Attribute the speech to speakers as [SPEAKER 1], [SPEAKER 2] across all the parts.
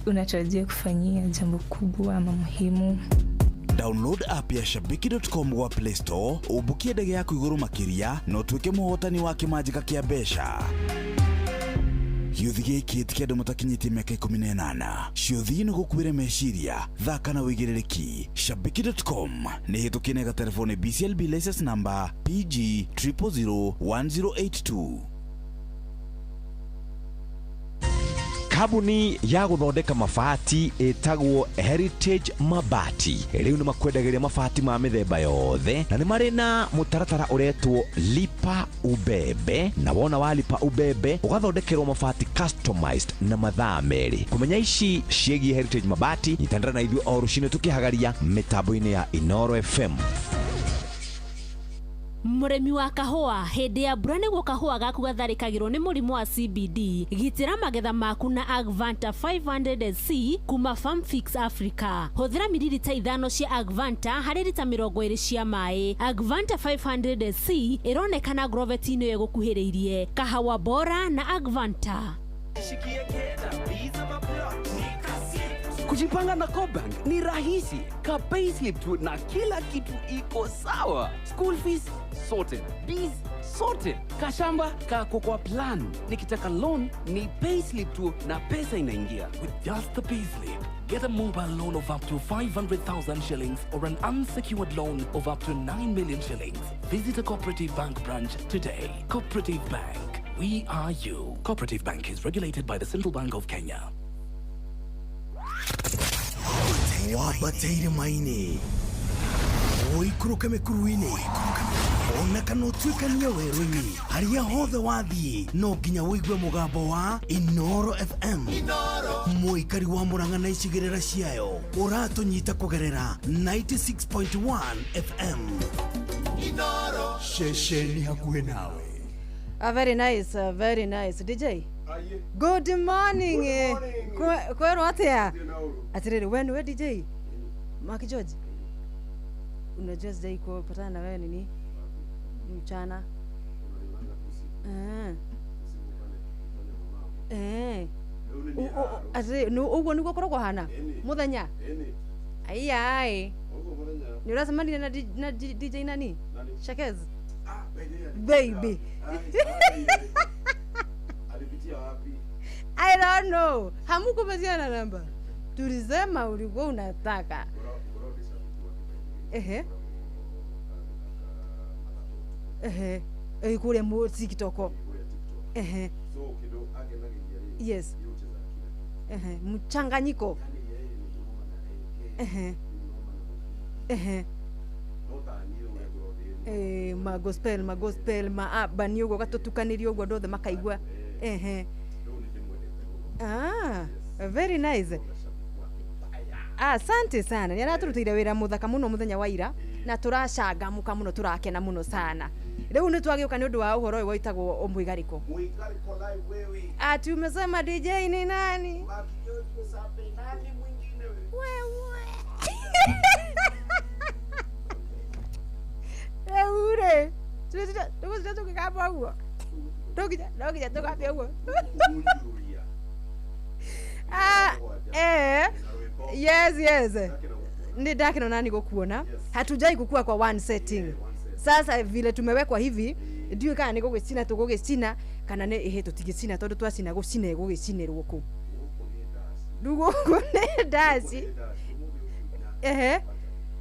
[SPEAKER 1] unatarajia kufanyia jambo kubwa ama muhimu.
[SPEAKER 2] Download app ya shabiki.com wa Play Store, ubukie ndege yako iguru makiria na utuike muhotani wa kimajika kia besha. Yuthige kiti kia mutakinyiti miaka 18. Ciuthi no gukwire meciria, thaka na wigirereki. Shabiki.com ni hitukine ga telefone BCLB license number PG 0001082.
[SPEAKER 3] Kabuni ya guthondeka mabati etagwo Heritage Mabati. Riu ni makwendagiria mabati ma mithemba yothe na ni mari na mutaratara uretwo lipa ubebe, na wona walipa ubebe ugathondekerwo mabati customized na mathaa meri. Kumenya ici ciegi Heritage Mabati, nyitandara na ithuĩ o rucine tukihagaria mitambo-ini ya Inoro FM.
[SPEAKER 4] Muremi wa kahua hindi ya mbura niguo kahua gaku gatharikagirwo ni murimu wa CBD. Gitira magetha maku na Agvanta 500C kuma Farm Fix Africa. Huthira mililita 5 cia Agvanta hari lita 20 cia mai. Agvanta 500C ironekana Grovet-ini yegukuhiriirie. Kahawa bora na Agvanta.
[SPEAKER 5] Kujipanga na Cobank ni rahisi. Ka payslip tu na kila kitu iko sawa. School fees sorted, bills sorted, kashamba kako kwa plan. Nikitaka loan ni payslip tu na pesa inaingia.
[SPEAKER 6] With just the payslip, get a mobile loan of up to 500,000 shillings or an unsecured loan of up to 9 million shillings. Visit a Cooperative Bank branch today. Cooperative Bank, we are you. Cooperative Bank is regulated by the Central Bank of Kenya.
[SPEAKER 7] Wabateire maini oikuruka mekuruini ona kana utuikania werũ-inĩ haria hothe wathiĩ no nginya wĩigue mũgambo wa Inoro FM. Mũikari wa Murang'a na icigĩrĩra ciayo ũratũnyita kũgerera 96.1 FM. Inoro shesheni hakuhĩ nawe.
[SPEAKER 8] Very nice, very nice. DJ, good morning. Kwero atia atiriri wenu DJ Maki George, unajua sijai kupatana na wewe nini mchana. Atiri ugo niguo korogwo hana muthenya ai ni urasema na DJ nani Shakez baby. I don't know. Hamukubaliana namba. Tulisema ulikuwa unataka. Kule mu TikTok. So kido agenagiria. Yes. Mchanganyiko. Magospel bani ugo gatutukanirio ugo ndothe makaigua. Very nice. Asante sana. Nĩaraturutire wĩra muthaka muno muthenya wa ira na turacangamuka muno turakena muno sana. Leo ni twagĩuka nĩ ũndũ wa ũhoro ũyũ wĩtagwo Mũigariko. Mũigariko live wewe. Ati umesema DJ ni nani? Maki George Musabe, nani mwingine wewe? Wewe. Tuko tukikapa huo. Tukija tukapia huo. Yes. Ni dakino nani kukuona. Hatujai kukua kwa one setting. Sasa vile tumewekwa hivi, ndio kana niko gwicina tugugicina kana ne ehe tutigicina tondu twacina gucina gugicinirwo ku. Ndugu ne dasi.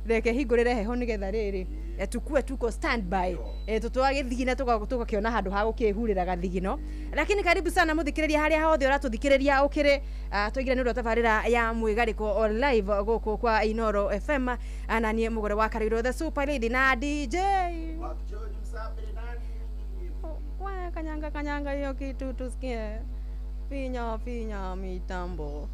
[SPEAKER 8] Reke hingurire heho nigetha riri. Tukue tuko standby. Tutwage thigina tugakiona handu ha gukihurira gathigino. Lakini karibu sana muthikiriria haria hothe uratuthikiriria ukiri twaigire nuru tabarira ya Mũigariko live guku kwa Inoro FM ana nie mugore wa Kariro the super lady na DJ George Musabe nani wa kanyanga hiyo kitu tusikie finya mitambo.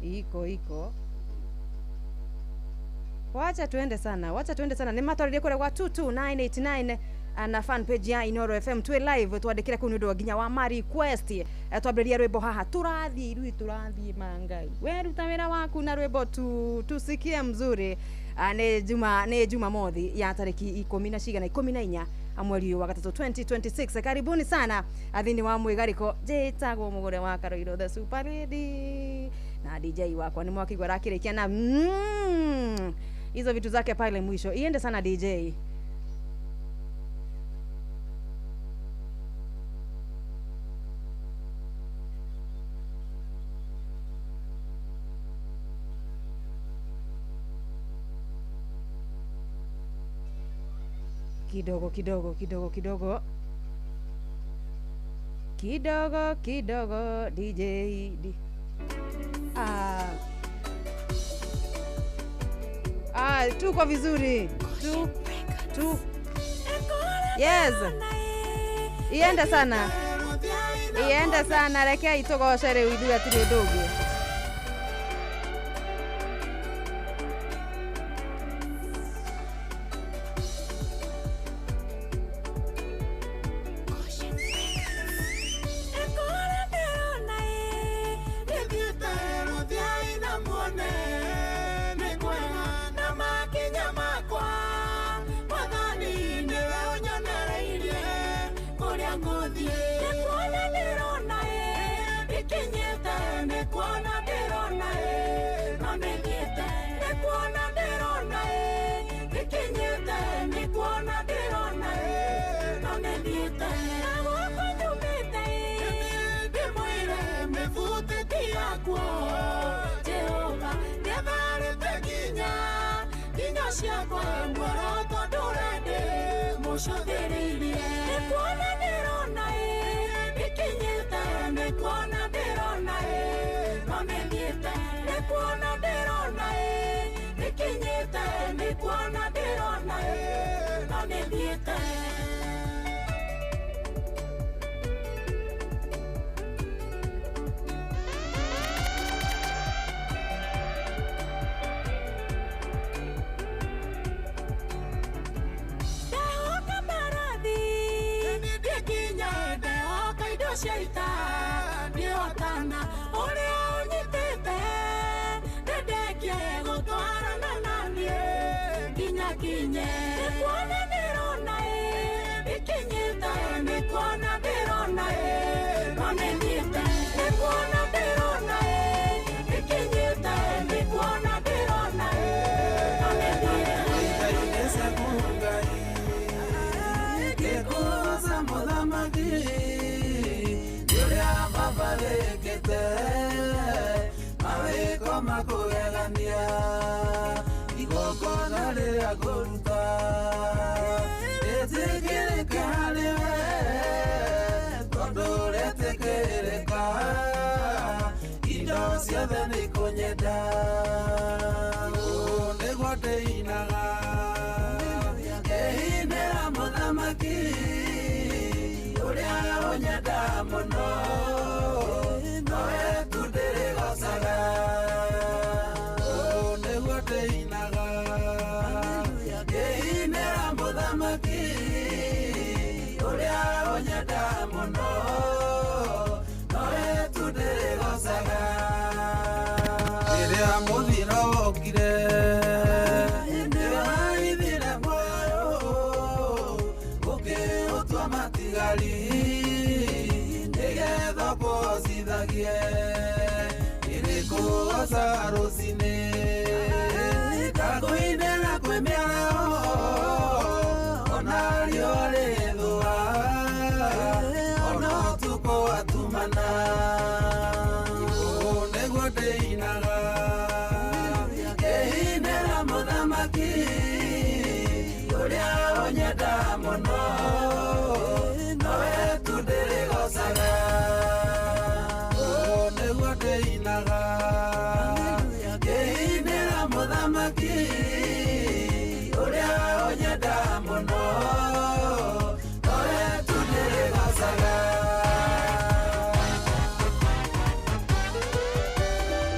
[SPEAKER 8] Iko wacha tuende sana ni matorire kure kwa 22989 na fan page ya Inoro FM twe live twandikira ku nundu nginya wa ma request twambiria rwimbo haha turathi mangai we ruta wira waku na rwimbo tusikie mzuri. Ni Juma mothi ya tariki 14 mweri wa gatatu 2026. Karibuni sana athini wa mwigariko jitagwo mugure wa Karoiro the Super Lady na DJ wako ni mwakigwa rakirikia na hizo vitu zake pale mwisho. Iende sana DJ. Kidogo DJ tuko vizuri tu yes, ienda sana rekea itogocere uidua tiri ndugu.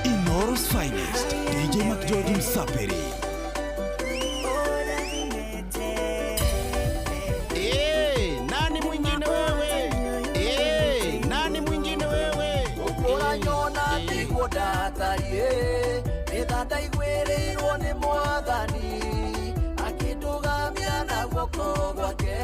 [SPEAKER 2] Inoros Finest, DJ McGeorge Msaperi.
[SPEAKER 9] Nani mwingine wewe? Ukonyona niguo ndatarie, mithanda igwirirwo ni mwathani, akitugamia na guoko gwake.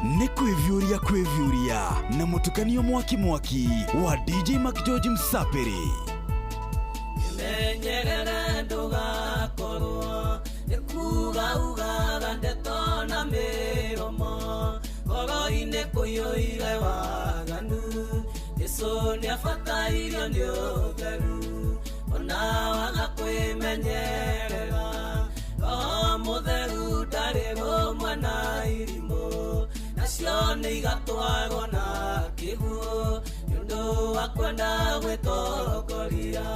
[SPEAKER 2] Ni kwivyuria na mutukanio mwaki wa DJ Mac George Msapiri.
[SPEAKER 10] Menyerere ndugakorwo nikuga ugaga ndeto na miromo ngoro-inĩ kũiyũire waganu. Jesũ nĩabatairio nĩ ũtheru ona waga kwĩmenyerera. Roho mũtheru ndarĩ rũmwe na irimũ nacio nĩ igatwarwo na kĩguũ nĩ ũndũ wa kwenda gwĩtongoria.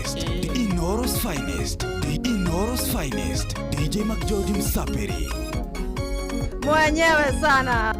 [SPEAKER 2] Inoros Finest, DJ McGeorge Msapiri.
[SPEAKER 8] Mwenyewe sana.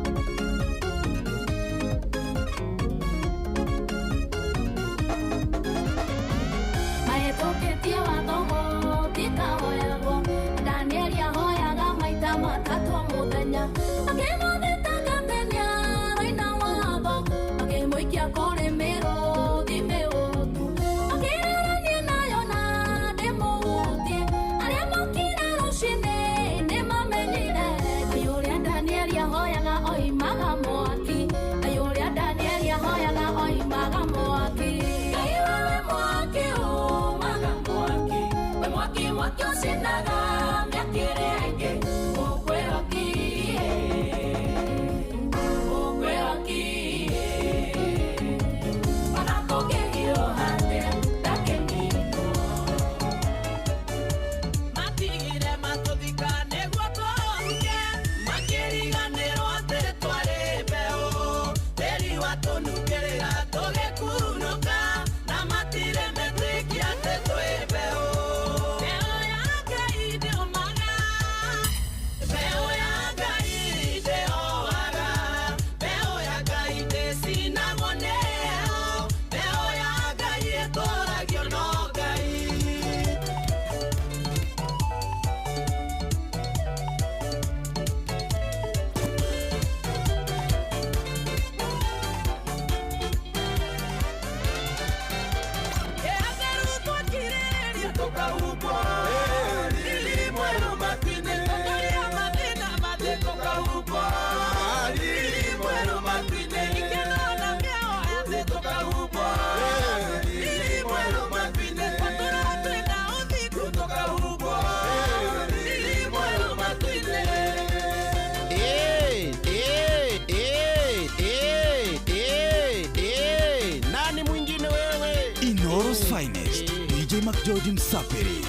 [SPEAKER 2] McGeorge Msapiri.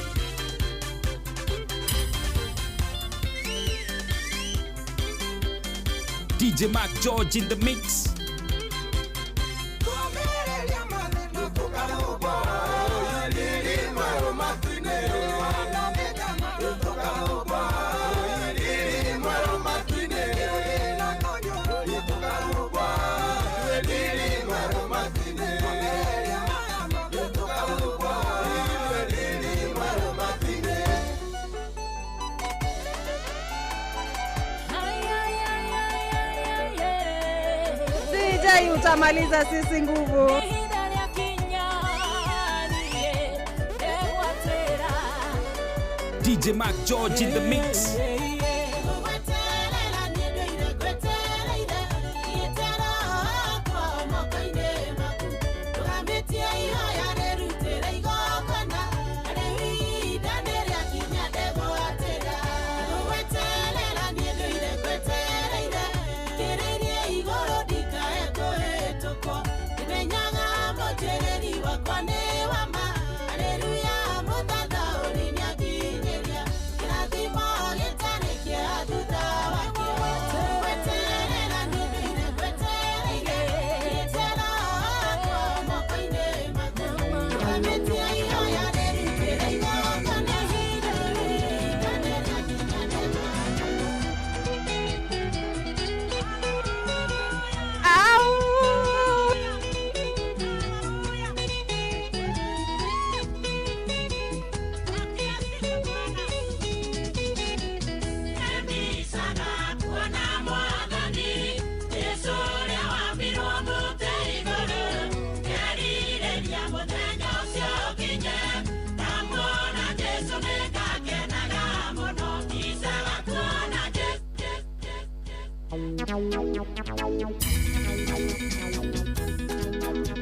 [SPEAKER 11] DJ McGeorge in the mix.
[SPEAKER 8] Utamaliza sisi nguvu.
[SPEAKER 11] DJ McGeorge in the mix.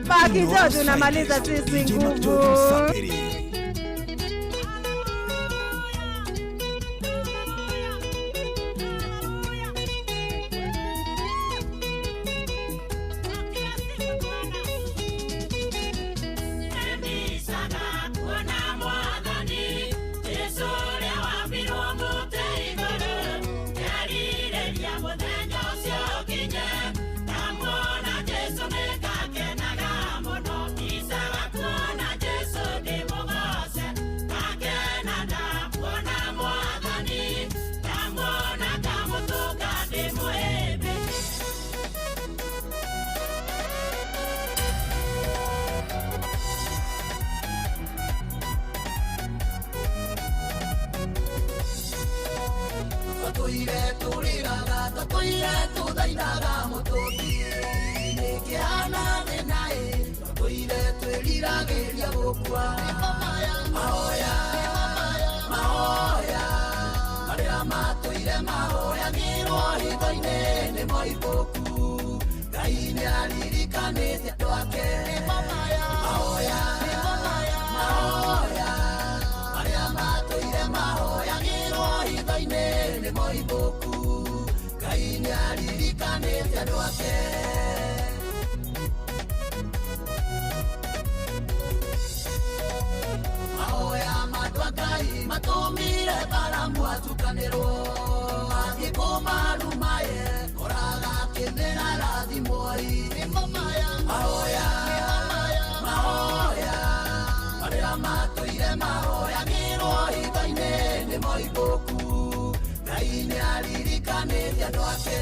[SPEAKER 8] McGeorge unamaliza sisi nguvu.
[SPEAKER 10] Jesu
[SPEAKER 9] tũire tũrĩraga tũire tũthaithaga mũtũti nĩkĩhana thĩnaĩ tũire twĩriragĩria gũkua mahoya marĩa matũire mahoyagĩrwo hitho-inĩ nĩ moibũku Ngai nĩaririkanĩte andũ ake mahoya marĩa matũire mahoyagĩrwo hitho-inĩ nĩ moibũku Ngai nĩaririkanĩte andũ ake mahoya matwa Ngai matũmire baramu atukanĩrwo athiĩ kũmarumaye koraga kĩmera rathimoi mahoya marĩa matũire mahoyagĩrwo hitho-inĩ nĩ moibũku Ngai nĩaririkanĩte andũ ake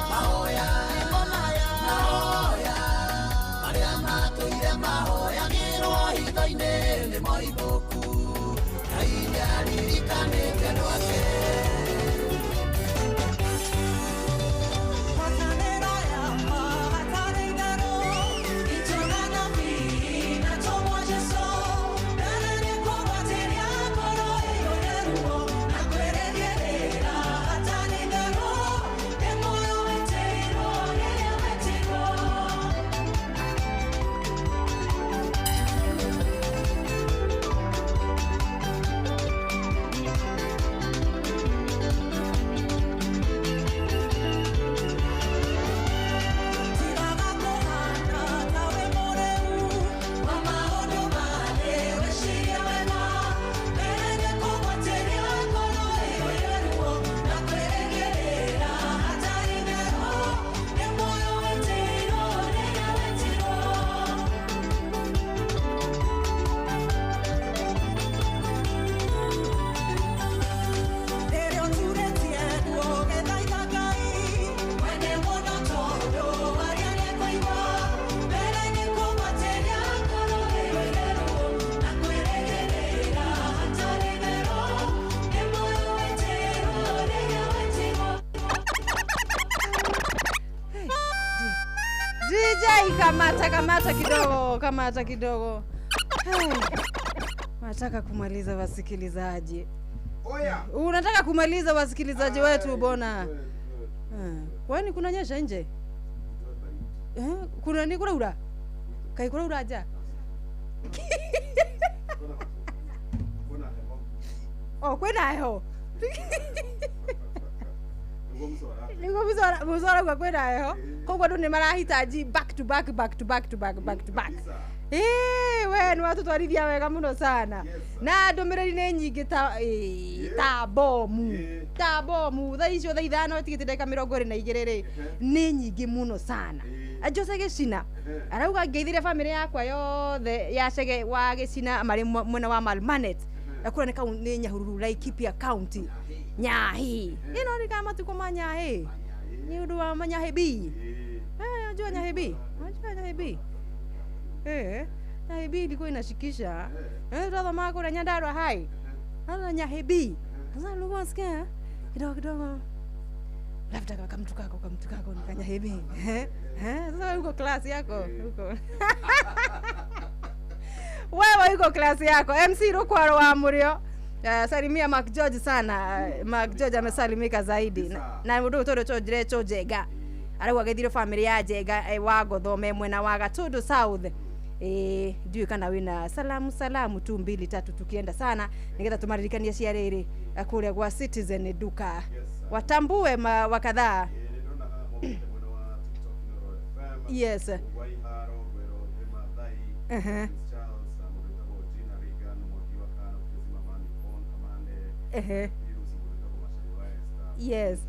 [SPEAKER 9] mahoya marĩa matũire mahoyagĩrwo hitho-inĩ nĩ moibũku Ngai nĩaririkanĩte andũ ake kamata kidogo. Nataka kumaliza wasikilizaji. Unataka kumaliza wasikilizaji wetu bona? Kwani kunanyesha nje? Kuna ni kuraura? Kai kuraura aja? Oh, kwena heho. Niko muzora kwa kwenda heho. Kwa ndo ni marahitaji back to back. We ni watu twarithia wega muno sana. Na ndomereri nĩ nyingĩ ta bomu. Thaa icio thaa ithano tigĩte ndagĩka 22 rĩ nĩ nyingĩ muno sana. Jose Gĩcina arauga ngeithire family yakwa yothe ya Chege wa Gĩcina marĩ mwena wa Malmanet. Akura nĩ kaunti nĩ Nyahururu Laikipia County. Nyahi. Ino ni kama tuko Manyahi. Ni undu wa Manyahi B. Unajua Nyahi B? Nyahi B ilikuwa inashikisha. Ndio mako na Nyandarua hai. Hata Nyahi B. Sasa ulikuwa unasikia? Kidogo. Labda kamtu kako nikanya Nyahi B. Sasa uko class yako uko. Wewe uko class yako. MC Rokwaro wa Murio. Salimia Mark George sana. Mark George amesalimika zaidi. Na mundu todo cho Jega. Arauga githiro family ya Jega wa Gothome mwena wa Gatudu South. Juu kana wina salamu 2 3 tukienda sana. Ningetha tumaririkania cia riri kuria kwa Citizen Duka. Watambue wakadhaa. Yes. Yes.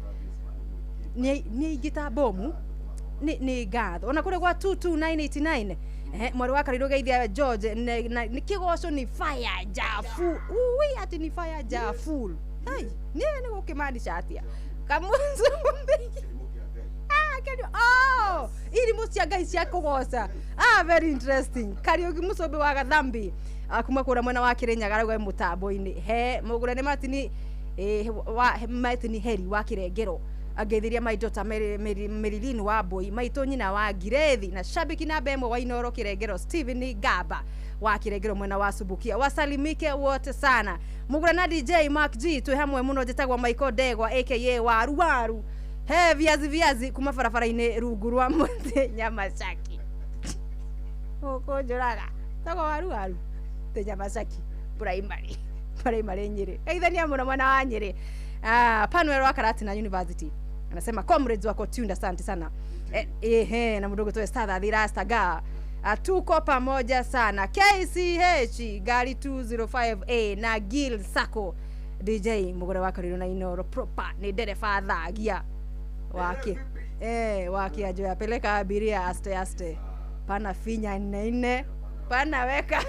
[SPEAKER 9] Ni gita bomu ni gatho ona kure kwa 22989 mwari wa Kariroge ithia George ni kigoco ni fire jafu ati ni fire jafu ni gukimaanisha atia kamunzumbi ili mucia Ngai cia kugoca very interesting. Kariuki Musobe wa Gathambi kuma kura mwena wa Kirinyaga arauga mutambo-ini mugure ni matini
[SPEAKER 8] Martin Heri wa Kirengero agithiria maito ta Merilin wa Boy, maito nyina wa Girethi na shabiki namba ĩmwe wa Inoro Kirengero Steven Gaba wa Kirengero mwena wa Subukia. Wasalimike wote sana. Mugura na DJ Mark G twi hamwe muno njitagwa Michael Degwa aka Waru he viazi kuma barabara-inĩ rungu rwa mũtĩ Nyamacaki ũkũnjũraga tagwo Waru te Nyamacaki primary Nyeri aithania mũno mwena wa Nyeri. Panuel wa Karatina University anasema comrades wako tuned, asante sana. Na mdogo tu Star Rasta tuko pamoja sana. KCH gari 205A na Gil Sako DJ mugore wa Karino na Inoro proper ni dereva thagia wake wake ajo apeleka abiria aste pana finya nene pana weka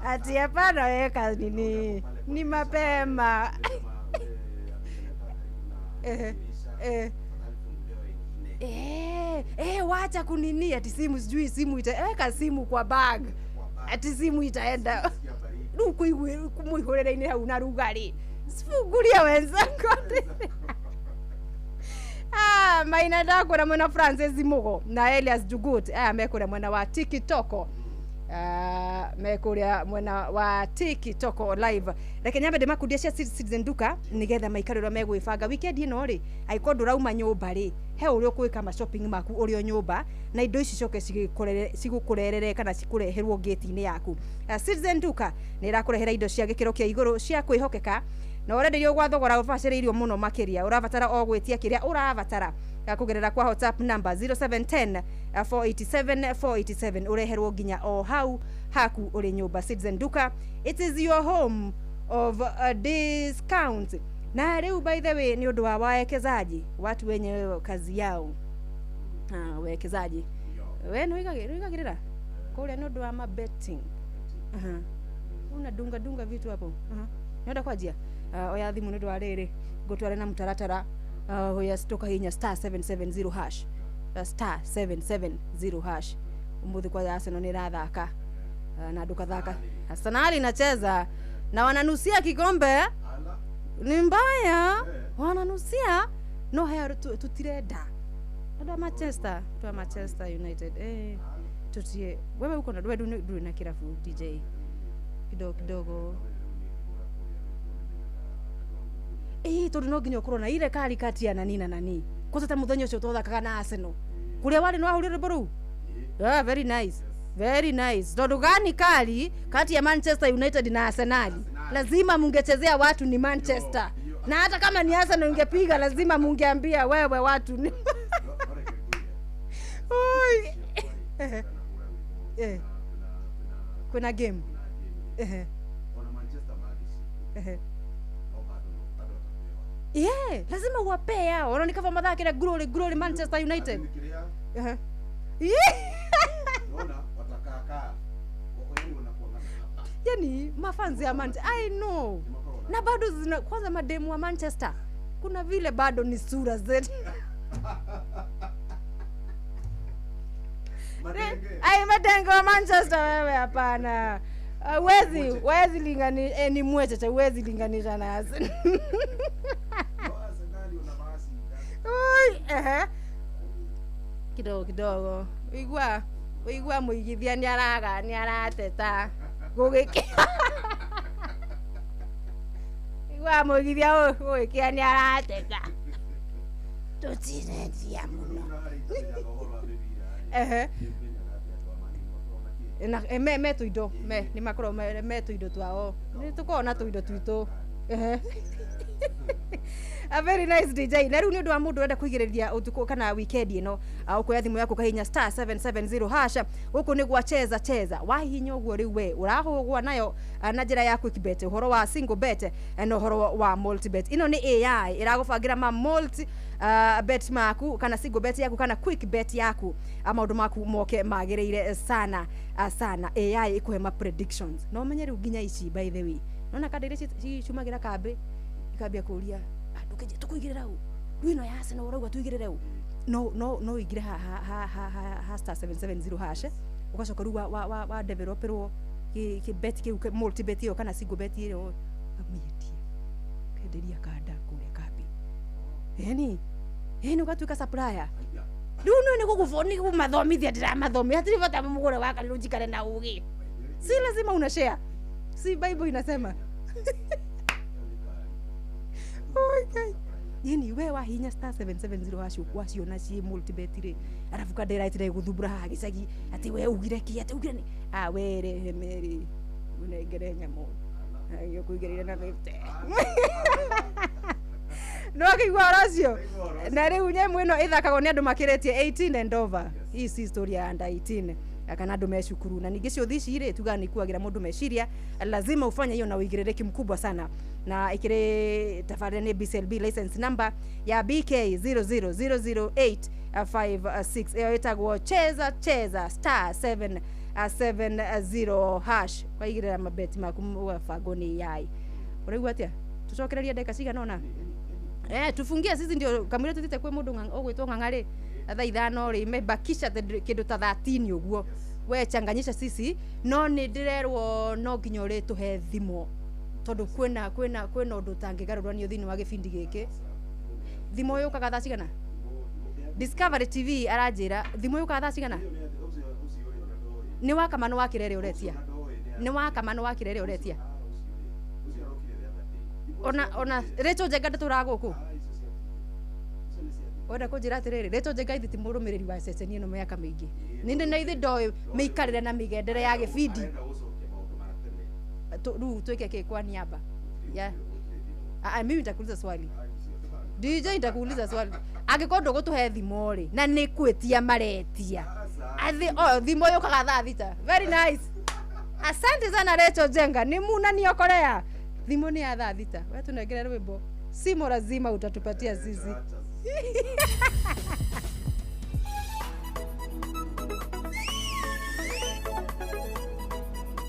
[SPEAKER 8] ati hapana weka ni mapema wacha kunini ati simu sijui simu itaweka simu kwa bag ati simu itaenda kumuihorera-inĩ hau na rugari sifungulia wenzako. Maina ndakora mwena Francis Mugo na Elias Jugut mekora mwena wa TikTok mekuria mwena wa TikTok live reke nyambe ndemakundia cia Citizen Duka nigetha maikarĩrwo megwĩbanga weekend ĩno rĩ aiko ndũrauma nyũmba rĩ he ũrĩa ũkwĩka ma shopping maku ũrĩ o nyũmba na indo ici coke cigũkũrerere kana cikureherwo gate-inĩ yaku. Citizen Duka nĩ ĩrakũrehera indo cia gĩkĩro kĩa igũrũ cia kwĩhokeka na ũrenderio gwa thogora ũbacĩrĩirio mũno makĩria. Ũrabatara o gwĩtia kĩrĩa ũrabatara kugerera kwa WhatsApp number 0710 487 487 ureherwo nginya o hau haku uri nyumba. Citizen Duka, it is your home of a discount. Na leo by the way ni undu wa wawekezaji watu wenye kazi yao wawekezaji wewe nuigagirira kule ni undu wa betting una dunga vitu hapo nenda kwa jia oya thimu ni undu wa riri ngutware na mutaratara hoya stoka hinya star 770 hash star 770 hash umuthi kwa Arsenal ni rathaka na dukathaka Arsenal inacheza na wananusia kikombe ni mbaya wananusia no haya tutireda ndo Manchester United tutie wewe uko na wewe na kirafu DJ kidogo tondu no nginya ukorwo na ile kari kati ya nani na nani kwanza ta muthenya ucio tuthakaga na Arsenal kuria wale no ahurire boru very nice tondu gani kali kati ya Manchester United na Arsenal lazima mungechezea watu ni Manchester na hata kama ni Arsenal ungepiga lazima mungeambia wewe watu ni kuna game lazima uwape yao. Unaona kama madhara glory Manchester United. Unaona watakaa yani mafanzi ya Manchester I know. Na bado kwanza mademu wa Manchester kuna vile bado ni sura zetu. Madenge wa Manchester wewe hapana. Wezi lingani ni mwecheche wezi linganisha na Arsenal. Kidogo Uigwa muigithia ni arateta gugiki. Uigwa muigithia gugiki ni arateta. Tutirendia muno. Na me tuindo ni makoro me tuindo twao ni tukona tuindo twitu a very nice DJ na riu ni undu wa mundu enda kuigiriria utuko kana weekend ino ukuya thimu yako kahinya star 770 hasha guku ni gwa cheza wahinya uguo riu we urahugwa nayo na njira ya quick bet uhoro wa single bet na uhoro wa multi bet ino ni AI iragubangira ma multi bet maku kana single bet yaku kana quick bet yaku maundu maku moke magiriire sana AI ikuhe ma predictions no menye riu nginya ici by the way nona kadire ci chumagira kambe ikambia kuria tukeje tukuigirira u wino ya Arsenal urauga tuigirire u no igire ha star 770 hash ugacoka ru wa developerwo ki bet ki multi bet yo kana single bet yo ukamietia kenderia kanda kule kapi yani ukatuika supplier Duno ni kukufoni kumathomithia ndiramathomi hatiri bata mugure waka nirujikane na ugi si lazima una share si Bible inasema okay yani we wa hinya star 770 wasio na ci multibetire arafu kadera itire guthumbura hagicagi ati we ugire ki ati ugire ni were hemeri unegere nyamo ayo kuigerira na mete no akigwa racio na riu nyemu ino ithakagwo ni andu makiretie 18 and over hii si story ya under 18 akana andu meshukuru na ningi cio thici ire tuga ni kuagira mundu meshiria lazima ufanye hiyo na uigirereki mkubwa sana na ikire tafadhali BCLB license number ya BK 0000856 itagwo cheza star 770 hash kwa igirira mabeti maku wa fagoni yai urigwa atia tucokereria dakika ciga nona tufungie sisi ndio kamwira tutite kwe mundu ogwitwo ngangari thaa ithano ri mebakisha kindu ta 13 uguo we changanyisha sisi no ni ndirerwo no nginya uri tuhe thimo tondu kwena undu tangigarurwanio thini wa gibindi giki thimo yukaga thaa cigana Discovery TV aranjira thimo yukaga thaa cigana ni wakamano wa kirere uretia ona Rachel Jenga turaguku oda ko jira tirere Rachel Jenga ithi murumiriri wa ceceni no miaka mingi ninde na ithi ndo meikarire na migendere ya gibindi ru tweke ke kwa niaba ya mimi nitakuuliza swali DJ nitakuuliza swali agikondo gutuhe thimo ri na ni kwetia maretia athi thimo yukaga thaa thita very nice asante sana Rachel Jenga ni muna niokorea thimo ni ya thaa thita wewe tunegere rwimbo simo lazima utatupatia sisi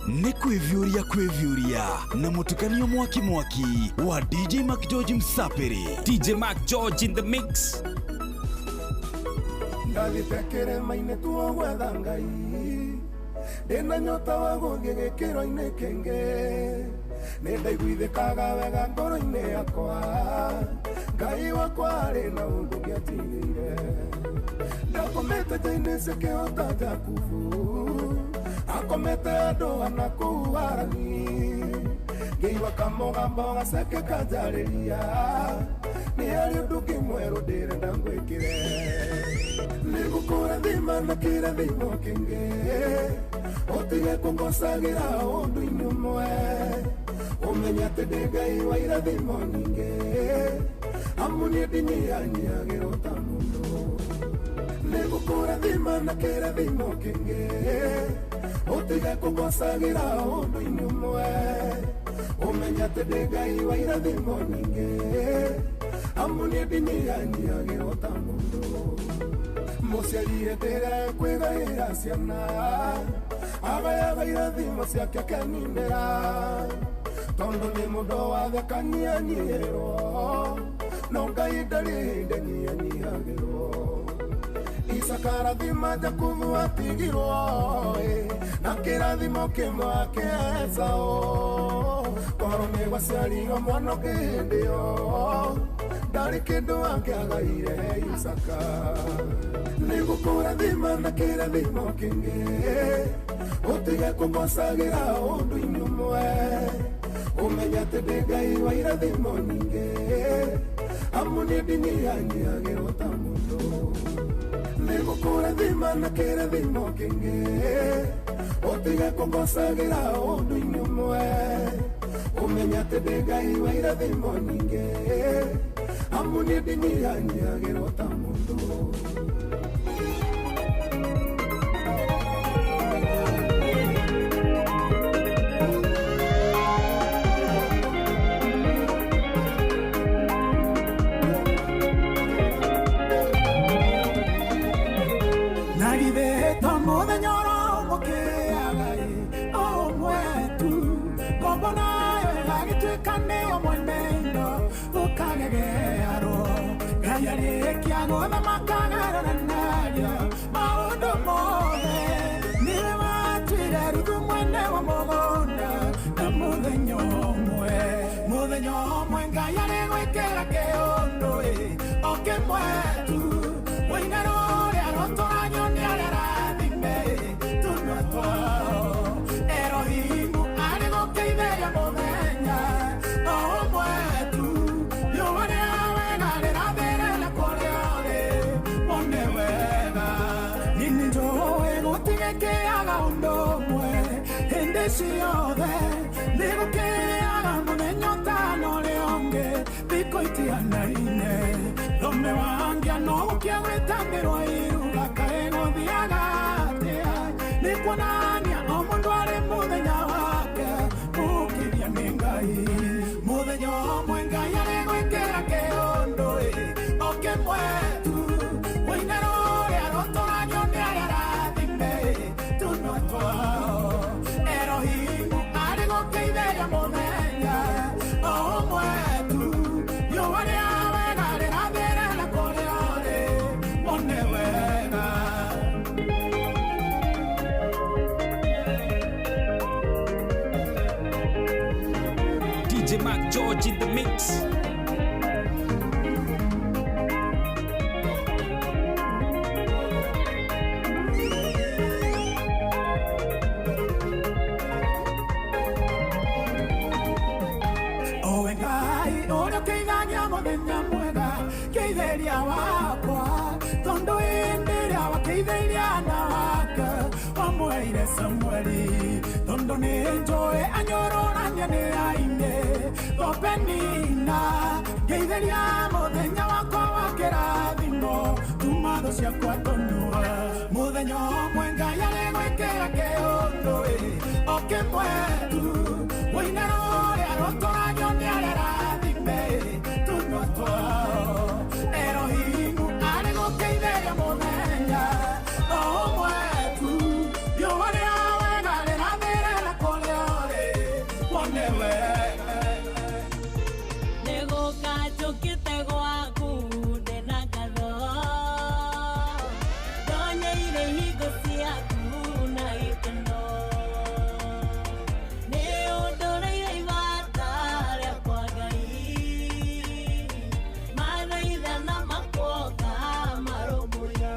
[SPEAKER 2] ni kwivyuria na mutukanio mwaki wa DJ Mac George Msapiri.
[SPEAKER 11] DJ Mac George in the mix.
[SPEAKER 12] Ndalitekere maine tuo gwetha Ngai ndina nyota wa guthie gikiro-ini kingi nindaiguithikaga wega ngoro-ini yakwa Ngai wakwa ari na undu ngiatigire ndakomete njaine cia kihota Jakubu akomete andu ana kuu Harani ngiigua kamugambo gaceke kanjariria ni ari undu ngimweru ndirenda ngwikire nigukura thima na kira thimo kingi utige kungocagira undu-ini umwe umenya ati ndi Ngai wa irathimo nyingi amu ni ndinyihanyihagira ta mundu nigukura thima na kira thimo kingi utige kungocagira undu-ini umwe umenya ati ndi Ngai wa irathimo nyingi amu ni ndinyihanyihagira ta mundu muciari endere kwigaira ciana agayaga irathimo ciake akeninera tondu ni mundu wathe kanyianyihirwo no Ngai ndari hindi nyianyihagirwo Isakarathima Jakubu atigirwo na kirathimo kimwe akeecao koro ni gwaciarirwo mwana kindio ndari kindu angiagaire Isaka nigukurathima na kirathimo kingi utige kungocagira undu-ini umwe umenya ati ndi Ngai wa irathimo nyingi amu ni ndinyihanyihagira ta mundu nigukurathima na kirathimo kingi utige kungocagira undu-ini umwe umenya ati ndi Ngai wa irathimo nyingi amu ni ndinyihanyihagira ta mundu gwekera kĩũndũ oke mwetu mũinaro ũrĩa rũtũranyo nĩ arĩa rathime tũnua twao Erohimu arĩ gũkĩithĩria mũthenya o mwetu riũa rĩa wega rĩrathĩrĩra kũrĩa ũrĩ mone wega nini njũĩ gũtigĩkĩaga ũndũ ũmwe hĩndĩ ciothe nĩ gũkĩaga mũthenya ũtano ũrĩa ũngĩ thikũ itianaine thome wangĩa no gũkĩa gwĩtanĩrwo iruga kaĩ gũthiaga atĩa nĩ kuonania o mũndũ arĩ mũthenya wake mũkĩria nĩ Ngai mũthenya ũmwe Ngai arĩ gwĩkĩra kĩũndũ oke mwetu mũinaro ũrĩa rũtũranyo nĩ arĩa rathime tũnua twao Erohimu arĩ gũkĩithĩria mũthenya o mwetu riũa rĩa wega rĩrathĩrĩra kũrĩa ũrĩ mone wega
[SPEAKER 11] DJ Mac George in the mix.
[SPEAKER 12] Owe Ngai ũrĩa ũkĩithania mũthenya mwega kĩithĩria wakwa tondũ hĩndĩ ĩrĩa wakĩithĩria na wake wamweire Samweli tondũ nĩ njũĩ anyũrũrania nĩ aine Penina kĩithĩria mũthenya wakwa wa kĩrathimo tuma thũ ciakwa tũnua mũthenya ũmwe Ngai arĩ gwĩkĩra kĩũndũ oke mwetu mũinaro ũrĩa rũtũranyo nĩ arĩa rathime tũnua twao Erohimu arĩ gũkĩithĩria mũthenya o mwetu riũa rĩa wega rĩrathĩrĩra kũrĩa ũrĩ mone wega
[SPEAKER 10] nĩgũkanjũkĩte gwaku ndĩna ngatho ndonyeire hingo ciaku na gĩkeno nĩ ũndũrĩire ibata rĩakwa Ngai mathaithana makuoka marũmbũiya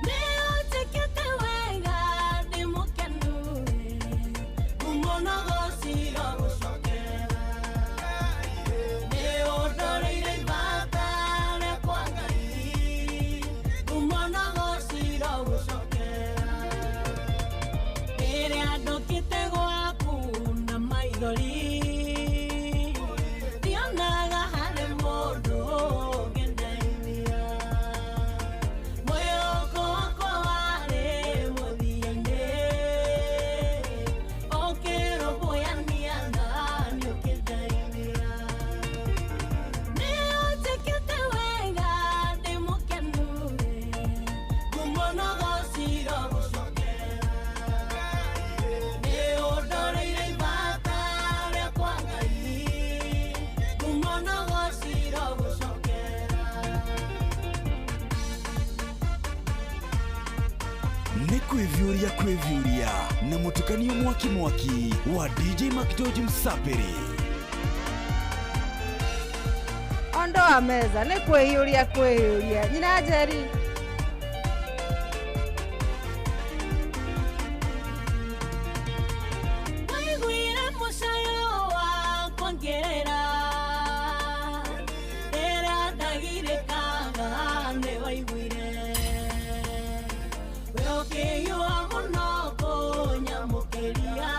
[SPEAKER 10] nĩ ũnjĩkĩte wega ndĩ mũkenu ngũmũnogocira gũcokera nĩ ũndũrĩire ibata rĩakwa Ngai ngũmũnogocira gũcokera rĩrĩa ndũkĩte gwaku na maithori ndionaga harĩ mũndũ ũngĩndeithia mwĩhoko wakwa warĩ mũthia-inĩ ũkĩrũmbũyania na nĩũkĩndeithia nĩ ũnjĩkĩte wega ndĩ mũkenu ngũmũnogocira gũcokera nĩ ũndũrĩire ibata rĩakwa Ngai ngũmũnogocira gũcokera
[SPEAKER 2] nĩ kwĩvyũria na mũtukanio mwaki wa DJ Mac George Msapiri
[SPEAKER 9] ondoa meza nĩ kwĩyũria nyina Njeri
[SPEAKER 10] waiguire mũcayo wakwa ngĩrĩra rĩrĩa ndagirĩkaga nĩ waiguire we ũkĩhiũha mũno kũnyamũkĩria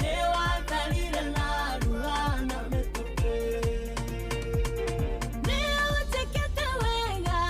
[SPEAKER 10] nĩ watarire na ruga na mĩtũkĩ nĩ ũnjĩkĩte wega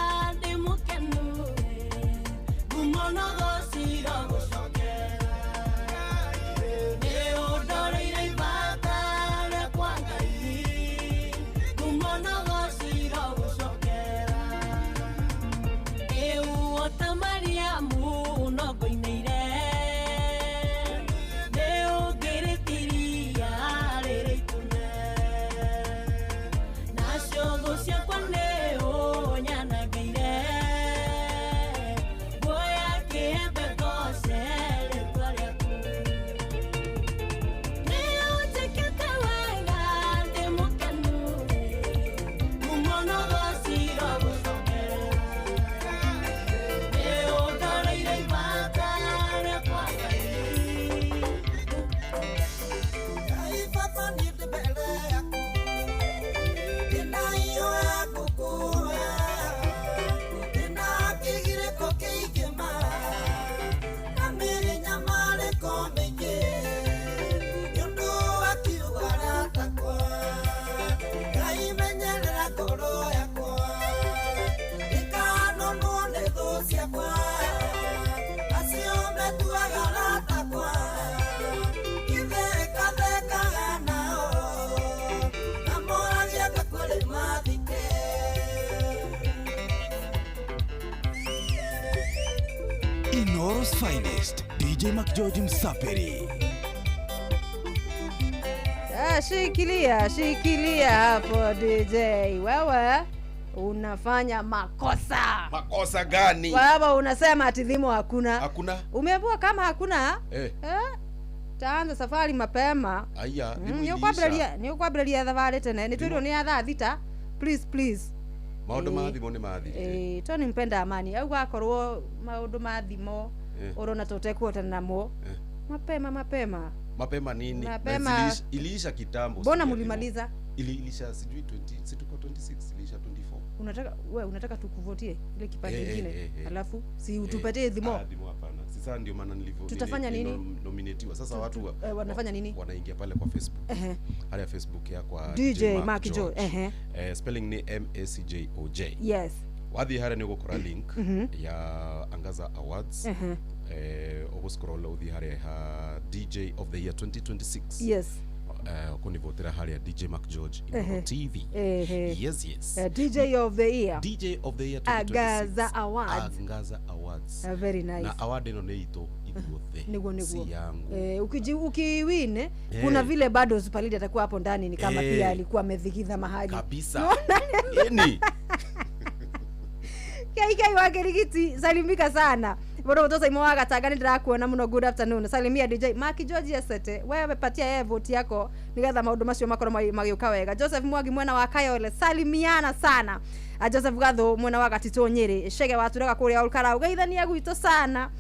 [SPEAKER 2] finest DJ Mac George Msafiri.
[SPEAKER 8] Shikilia hapo DJ. Wewe unafanya makosa.
[SPEAKER 13] Makosa gani?
[SPEAKER 8] Wewe unasema ati dhimo hakuna.
[SPEAKER 13] Hakuna.
[SPEAKER 8] Umeambiwa kama hakuna? Taanza safari mapema.
[SPEAKER 13] Aya,
[SPEAKER 8] ni kwambĩrĩria thabarĩ tene. Nĩtwĩrwo nĩ ya thaa thita. Please.
[SPEAKER 13] Maũndũ ma thimo nĩ mathirire.
[SPEAKER 8] Tony mpenda amani. Au gakorwo maũndũ ma thimo. Urona tũtekuotana namo.
[SPEAKER 13] Mapema nini?
[SPEAKER 8] Mapema.
[SPEAKER 13] Iliisha kitambo.
[SPEAKER 8] Mbona mlimaliza?
[SPEAKER 13] Iliisha sijui 20, situko 26, iliisha 24.
[SPEAKER 8] Unataka tukuvotie ile kipande kingine alafu si utupatie dhimo?
[SPEAKER 13] Dhimo hapana. Sasa ndio maana
[SPEAKER 8] tutafanya nini?
[SPEAKER 13] Nominatiwa. Sasa watu
[SPEAKER 8] wanafanya nini?
[SPEAKER 13] Wanaingia pale kwa Facebook. Hali ya Facebook ya kwa
[SPEAKER 8] DJ Mac George.
[SPEAKER 13] Spelling ni MACJOJ.
[SPEAKER 8] Yes.
[SPEAKER 13] Wathi hara ni gukora link ya Angaza Awards. Scroll uthi hare ha DJ of the year 2026.
[SPEAKER 8] Yes.
[SPEAKER 13] Kunivotera hali ya DJ Mac George TV. Yes.
[SPEAKER 8] DJ of the year.
[SPEAKER 13] DJ of the year 2026. Angaza Awards.
[SPEAKER 8] Very nice.
[SPEAKER 13] Na award ino ni ito ithuothe.
[SPEAKER 8] Niguo.
[SPEAKER 13] Si yangu.
[SPEAKER 8] Ukiwin kuna vile bado Superleader atakuwa hapo ndani ni kama pia alikuwa amedhikidha mahali.
[SPEAKER 13] Kabisa. Yeni.
[SPEAKER 8] Kai wagerigiti salimika sana. Bado utosa imoa gatagani ndirakuona muno. Good afternoon. Salimia DJ Mac George Yesete. Wewe patia yeye vote yako nigetha maundu macio makoro magiuka wega. Joseph Mwangi mwena wa Kayole salimiana sana. Joseph Gatho mwena wa Gatito Nyeri. Shege waturega kuria Olkara ugeithania gwito sana.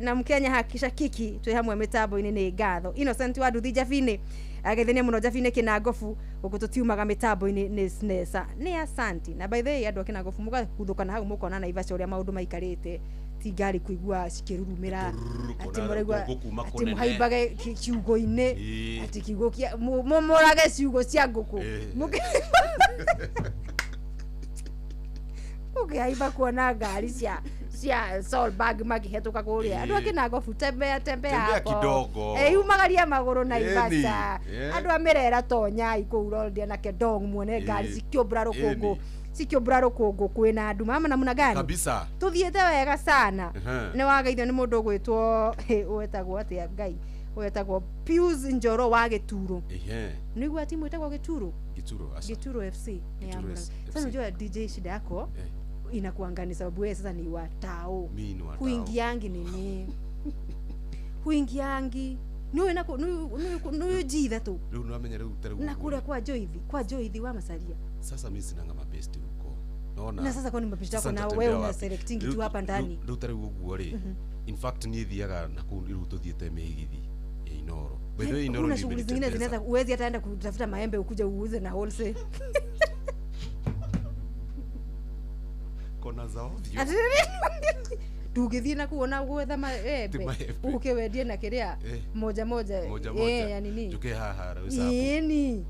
[SPEAKER 8] Na Mkenya hakisha kiki twi hamwe mitambo ini ni Gatho. Innocent wa Nduthi Javine agethenia muno Javine Kinangofu ukututiumaga mitambo ini ni Snesa. Ni asanti. Na by the way andu Kinangofu muga kuthukana hau mukona na Ivasha uria maundu maikarite tigari kuigua cikirurumira ati muregwa ati muhaibage kiugo-ini ati kiugo kia mumurage ciugo cia nguku haiba kuona ngari cia Solberg magihetuka kuria andu Kinangofu tembea hapo
[SPEAKER 13] kidogo
[SPEAKER 8] umagaria maguru na Ivasha andu amirera tonya iku Roldia na Kedong muone ngari cikiobra rukungu kwina andu mama na muna gani
[SPEAKER 13] kabisa
[SPEAKER 8] tuthiete wega sana ni wageithio ni mundu gwitwo wetagwo atia ngai wetagwo Pius Njoro wa Gituro nigwa timu etagwo Gituro FC ni amra sasa unajua DJ shida yako inakuangani sababu wewe sasa ni watao huingiangi nini huingiangi niwe nako niwe jitha tu
[SPEAKER 13] riu namenye riu teru
[SPEAKER 8] na kule kwa Joithi wa Masaria.
[SPEAKER 13] Sasa mimi sina ngama best huko naona
[SPEAKER 8] na sasa kwa nini mapishta yako na wewe una selecting tu hapa ndani
[SPEAKER 13] riu teru guo ri in fact ni thiaga na riu tuthiete meigithi Inoro wewe Inoro
[SPEAKER 8] ni shughuli zingine zinaweza uwezi hata enda kutafuta maembe ukuje uuze na wholesale
[SPEAKER 13] kona zao
[SPEAKER 8] tugithie na kuona gwetha maembe ukewendie na kiria moja yani ni
[SPEAKER 13] juke haha rusapo
[SPEAKER 8] ni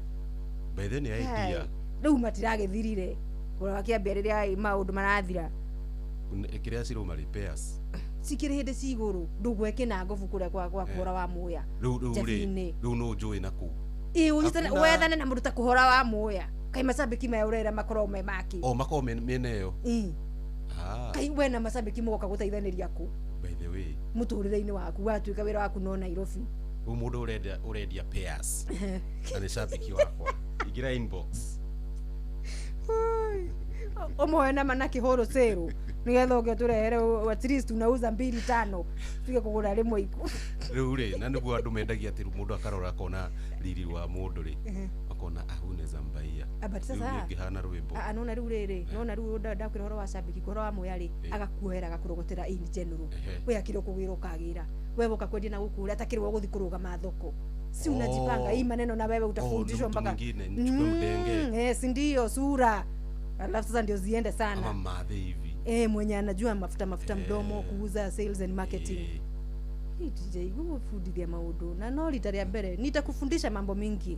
[SPEAKER 13] by the idea
[SPEAKER 8] riu matiragithirire kwa kiambia maundu marathira
[SPEAKER 13] kiria ciro ma repairs
[SPEAKER 8] sikire hinde ciguru ndugwe Kinangofu kuria kwa kuhora wa muya
[SPEAKER 13] riu no njui naku
[SPEAKER 8] unyitane wethane na mundu ta kuhora wa muya kai masabiki maurera makoro me maki
[SPEAKER 13] makoro meneyo
[SPEAKER 8] kai we na masabiki mugoka gutaithaniria ku
[SPEAKER 13] by the way
[SPEAKER 8] muturire-ini waku watuika wira waku no Nairobi
[SPEAKER 13] mundu urendia pairs na shabiki wako igira inbox
[SPEAKER 8] omoe na mana kihoro seru nigetha ungeturehere at least unauza 2-5 tige kugura rimwe iku
[SPEAKER 13] riu ri na niguo andu mendagia ati mundu akarora kona riri wa mundu ri akona ahuneza mbaia
[SPEAKER 8] sasa
[SPEAKER 13] ngihana rwimbo
[SPEAKER 8] anona riu riri nona riu ndakwira horo wa shabiki horo wa moya ri agakuohera agakurogotera in general we akiro kugwira ukagira wewe ukakwendia na gukura atakirwo guthi kurugama thoko si unajipanga hii maneno na wewe utafundishwa mpaka si ndio sura alafu sasa ndio ziende sana
[SPEAKER 13] kama madhe hivi
[SPEAKER 8] mwenye anajua mafuta mdomo kuuza sales and marketing DJ wewe fundithia maundu na no litaria mbere nitakufundisha mambo mingi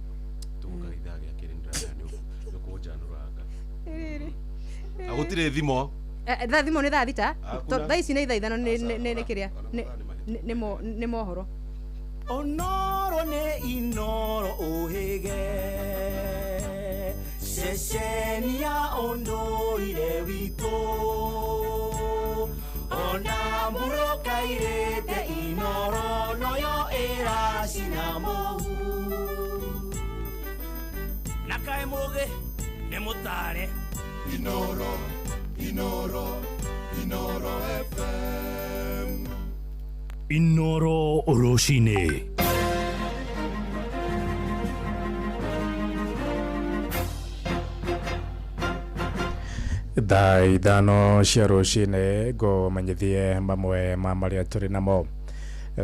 [SPEAKER 13] tukaithaga kirindra ni kujanuraga agutire thimo
[SPEAKER 8] thimo ni thita thaa ici ni thaithano ni kiria ni mohoro
[SPEAKER 7] onoro ne inoro ohege ceceni ya ondoire witũ
[SPEAKER 14] ona mburuka irete inoro noyo era sinamohu nakae muge ne mutare Inoro FM
[SPEAKER 15] Inoro Oroshine thaa ithano cia rũcinĩ ngũmenyithie mamwe ma marĩa tũrĩ namo.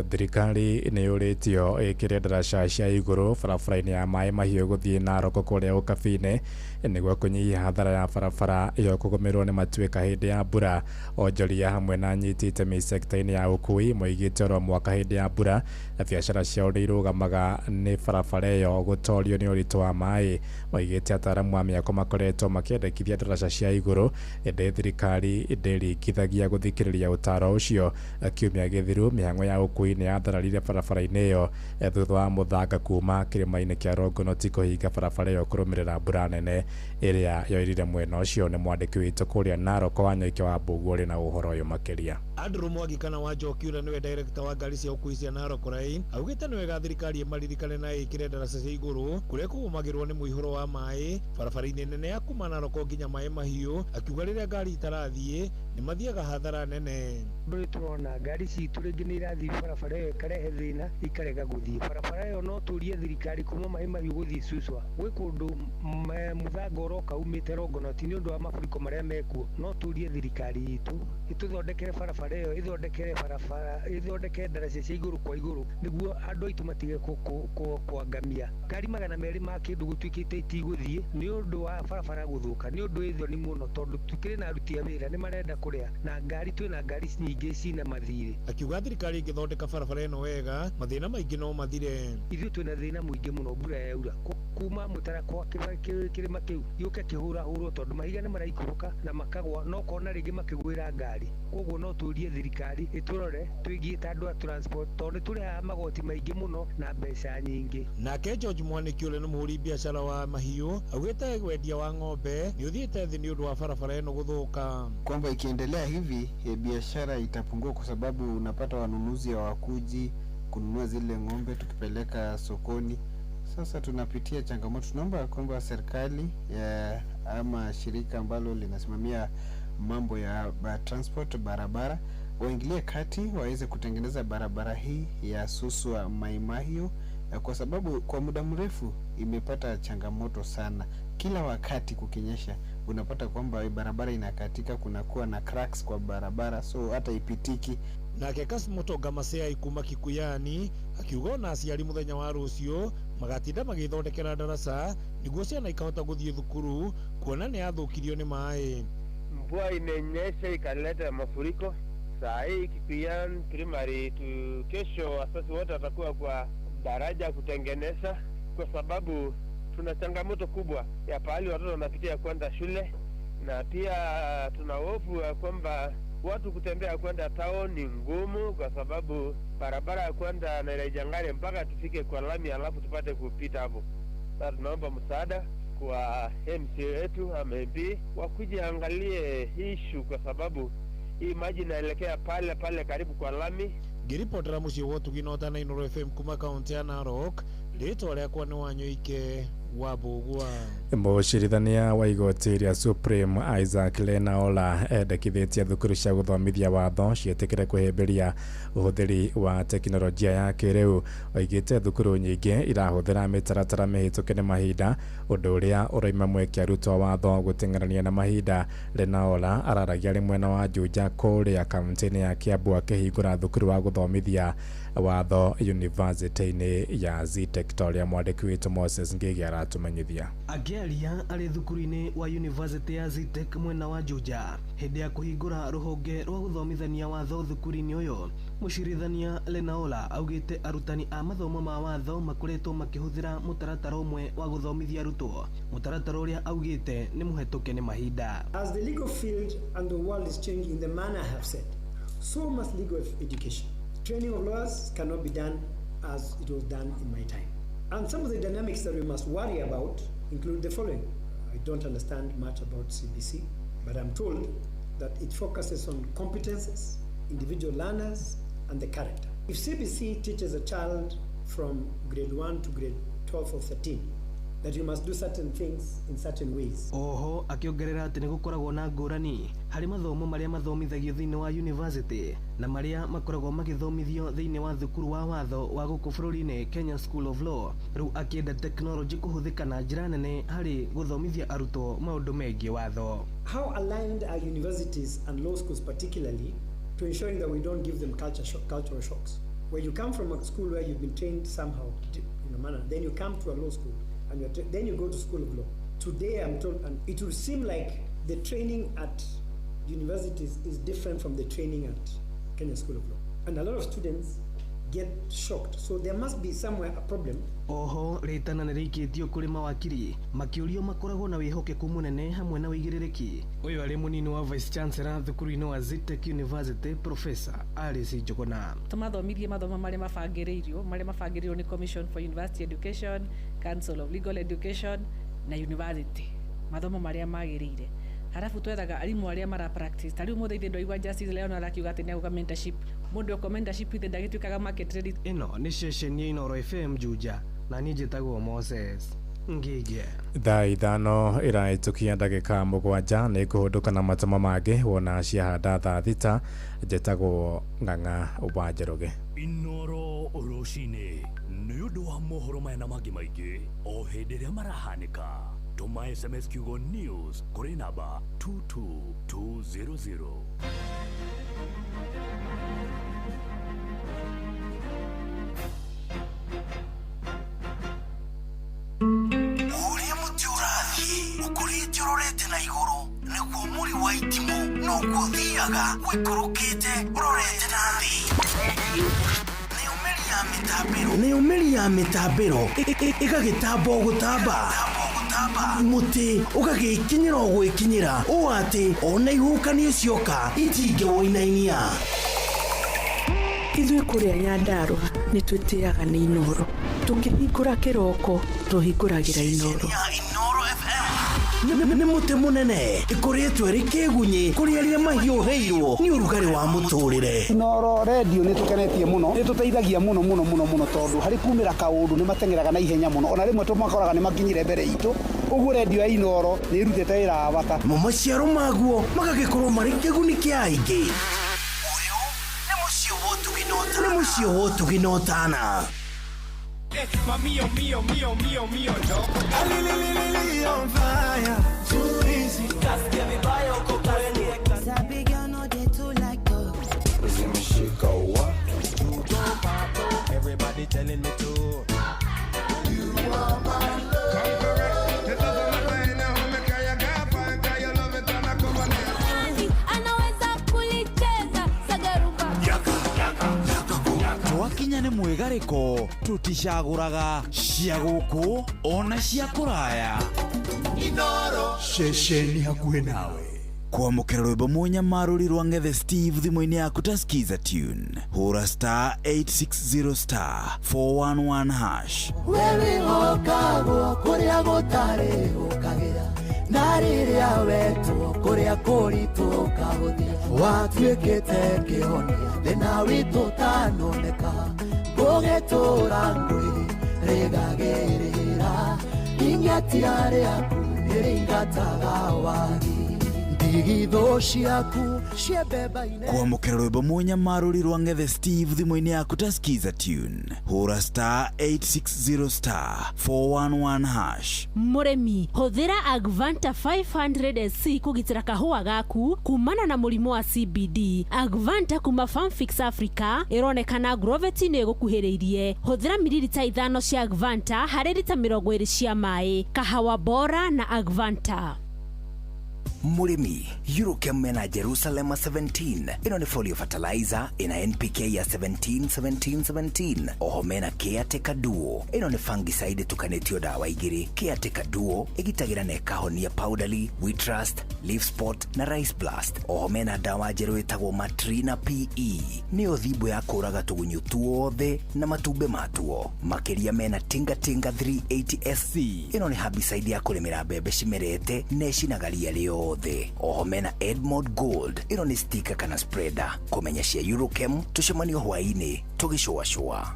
[SPEAKER 15] Thirikari nĩ yũrĩtio ĩkĩre ndaraca cia igũrũ barabara-inĩ ya Maĩ Mahiũ gũthiĩ Narok kũrĩa ũkabi-inĩ nĩguo kũnyihia hathara ya barabara ĩyo kũgũmĩrwo nĩ matuĩka hĩndĩ ya mbura. Onjoria hamwe na anyiti itemi sector-inĩ ya ũkui moigĩte oro mwaka hĩndĩ ya mbura na biacara ciao nĩ irũgamaga nĩ barabara ĩyo gũtorio nĩ ũritũ wa maĩ. Moigĩte ataaramu a mĩako makoretwo makĩendekithia ndaraca cia igũrũ ĩndĩ thirikari ndĩringithagia gũthikĩrĩria ũtaaro ũcio. Kiumia gĩthiru mĩhang'o ya ũkui nĩ yathararire barabara-inĩ ĩyo thutha wa mũthanga kuma kĩrĩma-inĩ kĩa Rongonoti kũhinga barabara ĩyo kũrũmĩrĩra mbura nene ĩrĩa yoirire mwena ũcio. Nĩ mwandĩki witũ kũrĩa Narok Wanyoike wa Mbũgu ũrĩ na ũhoro ũyũ makĩria.
[SPEAKER 16] Andrew Mwangi kana Wanjoki ũrĩa nĩwe director wa ngari cia ũkui cia Narok Rail augĩte nĩ wega thirikari ĩmaririkane na ĩkĩre ndaraca cia igũrũ kũrĩa kũgũmagĩrwo nĩ mũihũro wa maĩ barabara-inĩ nene ya kuma Narok nginya Maĩ Mahiũ. Akiuga rĩrĩa ngari itarathiĩ nĩ mathiaga hathara nene.
[SPEAKER 17] Mbere turona ngari citũ rĩngĩ nĩ irathiĩ barabara ĩyo ĩkarehe thĩna ikarega gũthiĩ barabara ĩyo. No tũrie thirikari kuma Maĩ Mahiũ gũthiĩ Suswa gwĩ kũndũ mũthanga ũroka umĩte Rongonoti nĩ ũndũ wa mafuriko marĩa mekuo. No tũrie thirikari itũ ĩtũthondekere barabara ĩyo, ĩthondekere barabara, ĩthondekere ndaraca cia igũrũ kwa igũrũ nĩguo andũ aitũ matige kwangamia. Ngari 200 ma kĩndũ gũtuĩkĩte itigũthiĩ nĩ ũndũ wa barabara gũthũka, nĩ ũndũ ĩthoni mũno tondũ tũkĩrĩ na aruti a wĩra nĩ marenda kũrĩa na ngari twĩna ngari nyingĩ cina mathirĩ.
[SPEAKER 16] Akiuga thirikari ĩngĩthondeka barabara ĩno wega mathĩna maingĩ no mathire.
[SPEAKER 17] Ithuĩ twĩna thĩna mũingĩ mũno mbura yaura kuma mũtarakwa kĩrĩma kĩu gĩũke kĩhũrahũrwo tondũ mahiga nĩ maraikũrũka na makagwa no kona rĩngĩ makĩgwĩra ngari. Koguo no tũrie thirikari ĩtũrore twĩgiĩ ta andũ a transport tondũ tũrĩhaga magoti maingĩ mũno na mbeca nyingĩ.
[SPEAKER 16] Nake George Mwaniki ũrĩa nĩ mũhũri biacara wa mahiũ augĩte wendia wa ng'ombe nĩ ũthiĩte thĩ nĩ ũndũ wa barabara ĩno gũthũka.
[SPEAKER 18] Kwamba ikiendelea hivi biashara itapungua kwa sababu unapata wanunuzi hawakuji kununua zile ng'ombe tukipeleka sokoni. Sasa tunapitia changamoto. Tunaomba kwamba serikali ama shirika ambalo linasimamia mambo ya transport barabara waingilie kati waweze kutengeneza barabara hii ya Suswa Maĩ Mahiũ kwa sababu kwa muda mrefu imepata changamoto sana. Kila wakati kukinyesha unapata kwamba barabara inakatika, kunakuwa na cracks kwa barabara so hata ipitiki.
[SPEAKER 16] Nake Kasimoto Masea ikuma Kikuyani akiuga na aciari muthenya wa rũciũ magatinda magĩthondekera ndaraca nĩguo ciana ikahota gũthiĩ thukuru kuona nĩ yathũkirio nĩ maĩ.
[SPEAKER 19] Mvua imenyesha ikaleta mafuriko. Saa hii Kikuyani primary kesho wasasi wote watakuwa kwa daraja kutengeneza kwa sababu tuna changamoto kubwa ya pahali watoto wanapitia kwenda shule, na pia tuna hofu ya kwamba watu kutembea kwenda town ni ngumu kwa sababu barabara ya kwenda Nairejangare mpaka tufike kwa lami alafu tupate kupita hapo. Sasa tunaomba msaada kwa MC wetu MP wakuje angalie issue kwa sababu hii maji inaelekea pale karibu kwa lami.
[SPEAKER 16] Ngiripotera muciĩ wa Ũtugi na Inoro FM kuma kaunti ya Narok, rĩtwa rĩakwa nĩ Wanyoike wa Mbũgua. Mũcirithania wa igoti rĩa Supreme Isaac Lenaola endekithĩtie thukuru cia gũthomithia watho ciĩtĩkĩre kũhĩmbĩria ũhũthĩri wa teknolojia ya kĩrĩu. Oigĩte thukuru nyingĩ irahũthĩra mĩtaratara mĩhĩtũke nĩ mahinda, ũndũ ũrĩa ũraima mweke arutwo watho gũteng'erania na mahinda. Lenaola araragia rĩ mwena wa Juja kũrĩa kaunti-inĩ ya Kiambu akĩhingũra thukuru wa gũthomithia watho university-inĩ ya ZTEC toria mwandĩki witũ Moses Ngĩgĩ aratumenyithia.
[SPEAKER 20] Akĩaria arĩ thukuru-inĩ wa university ya ZTEC mwena wa Juja hĩndĩ ya kũhingũra rũhonge rwa gũthomithania watho thukuru-inĩ ũyũ, mũcirithania Lenaola augĩte arutani a mathomo ma watho makoretwo makĩhũthĩra mũtaratara ũmwe wa gũthomithia arutwo, mũtaratara ũrĩa augĩte nĩ mũhetũke nĩ mahinda.
[SPEAKER 21] As the legal field and the world is changing in the manner I have said, so must legal education. Training of lawyers cannot be done as it was done in my time. And some of the dynamics that we must worry about include the following. I don't understand much about CBC, but I'm told that it focuses on competences, individual learners, and the character. If CBC teaches a child from grade 1 to grade 12 or 13 that you must do certain things in certain ways.
[SPEAKER 20] Oho akiongerera ati nigukoragwo na ngurani hari mathomo maria mathomithagio thiini wa university na maria makoragwo magithomithio thiini wa thukuru wa watho wa guku bururi-ini Kenya School of Law. Riu akienda technology kuhuthika na njira nene hari guthomithia arutwo maundu megie watho.
[SPEAKER 21] How aligned are universities and law schools particularly to ensuring that we don't give them cultural shocks? Where you come from a school where you've been trained somehow in a manner, then you come to a law school and then you go to School of Law. Today I'm told, and it will seem like the training at universities is different from the training at Kenya School of Law. And a lot of students get shocked. So there must be somewhere a problem.
[SPEAKER 20] Oho ritana nirikitio kuri mawakiri makiurio makoragwo na wihokeku munene hamwe na wigiririki. Uyu ari munini wa Vice Chancellor thukuru-ini wa Zitech University Professor Alice Njuguna.
[SPEAKER 1] Tumathomithie mathomo maria mabangĩrĩirio ni Commission for University Education, Council of Legal Education na University. Mathomo maria magĩrĩire. Halafu twethaga arimu aria mara practice. Tariu muthe ithe ndoigwa Justice Leon arakiuga ati nĩaguka mentorship. Mundu ko mentorship ithe ndagĩtuĩkaga market ready.
[SPEAKER 20] Ino ni session ya Inoro FM Juja na niĩ njĩtagwo Moses Ngige.
[SPEAKER 15] Thaa ithano iraitukia ndagĩka mũgwanja nĩ kũhũndũka na matamo mangĩ wona ciahanda thaa thita njĩtagwo Ng'ang'a Wanjeruge.
[SPEAKER 14] Inoro Oroshine nĩ ũndũ wa mohoro maya na mangĩ maingĩ o hĩndĩ ĩrĩa marahanĩka. Tuma SMS Kiugo News kuri namba 22200.
[SPEAKER 7] Uria muti urathie ukurite urorete na iguru niguo muri wa itimu no guthiaga wikurukite urorete na thi. Nĩ umeri ya mitambiro ĩgagĩtamba gũtamba muti ũgagĩkinyĩra gwĩkinyĩra ũũ atĩ ona ihukanio cioka itingĩwoinainia.
[SPEAKER 22] Ithuĩ kũrĩa Nyandarua nĩ twĩtĩaga nĩ Inoro, tũkĩhingũra kĩroko tũhingũragĩra Inoro.
[SPEAKER 7] Nĩ muti munene ĩkoretwo ĩrĩ kĩgunyi kũrĩ arĩa mahiũhĩirwo nĩ ũrugarĩ wa mũtũrĩre.
[SPEAKER 23] Inoro radio nĩ tũkenetie mũno, nĩ tũteithagia mũno tondũ harĩ kumĩra kaũndũ nĩ matengeraga na ihenya mũno, ona rĩmwe tũmakoraga nĩ makinyire mbere itũ. Ũguo radio ya Inoro nĩ ĩrutĩte wĩra wa bata.
[SPEAKER 7] Maciaro maguo magagĩkorwo marĩ kĩguni kĩa aingĩ. Ũyũ nĩ mũciĩ wa ũtuginotana.
[SPEAKER 14] Mío, no.
[SPEAKER 7] On fire, too easy.
[SPEAKER 10] Sabi girl no dey too like dog.
[SPEAKER 14] Everybody telling me to.
[SPEAKER 12] You are my love. It doesn't matter now how me carry your girlfriend, 'cause you love it and I come on it.
[SPEAKER 10] Anaweza kulicheza sagaruba.
[SPEAKER 2] Twakinya nĩ mwĩgarĩko tũticagũraga cia gũkũ ona cia kũraya.
[SPEAKER 7] Inoro
[SPEAKER 2] ceceni hakuhĩ nawe kwamũkĩra rwĩmbo mũnyamarũri rwa Ng'ethe Steve thimũ-inĩ yaku ta skiza tune hũra star 860 star 411 hash.
[SPEAKER 7] Wewe hokagwo kũrĩa gũtarĩ ũkagĩra na rĩrĩa wetwo kũrĩa kũritũ ũkahũthia watuĩkĩte kĩhonia thĩna witũ ũtanoneka gũgĩtũra ngũĩ rĩgagĩrĩra ingĩatia rĩaku nĩrĩingataga wagi ndigitho ciaku ciebeba-inĩ.
[SPEAKER 2] Kwamũkĩra rwĩmbo mũnyamarũri rwa Ng'ethe Steve thimũ-inĩ yaku ta skiza tune hũra star 860 star 411 hash.
[SPEAKER 4] Mũrĩmi hũthĩra Agvanta 500SC kũgitĩra kahũa gaku kumana na mũrimũ wa CBD. Agvanta kuma Farmfix Africa ĩronekana Grovet-inĩ ĩgũkuhĩrĩirie. Hũthĩra mililita 5 cia Agvanta harĩ lita 20 cia maĩ. Kahawa bora na Agvanta.
[SPEAKER 24] Murimi, Eurochem mena Jerusalem 17. Ino ni folio fertilizer, ina NPK ya 17. Oho mena Caretaker Duo. Ino ni fungicide tukanetio dawa igiri. Caretaker Duo, igitagira ne kahonia powderly, wheat rust, leaf spot na rice blast. Oho mena dawa jeru itago Matrina PE. Ni othibu ya kũraga tugunyu tuothe na matumbe matuo. Makeria mena Tinga 380SC. Ino ni herbicide ya kũrĩmĩra mbembe cimerete, neci na garia leo. yothe. Oho mena Edmod Gold, ino ni sticker kana spreader. Kumenya cia Eurochem, tucemanio hwaini, tugicua-cua.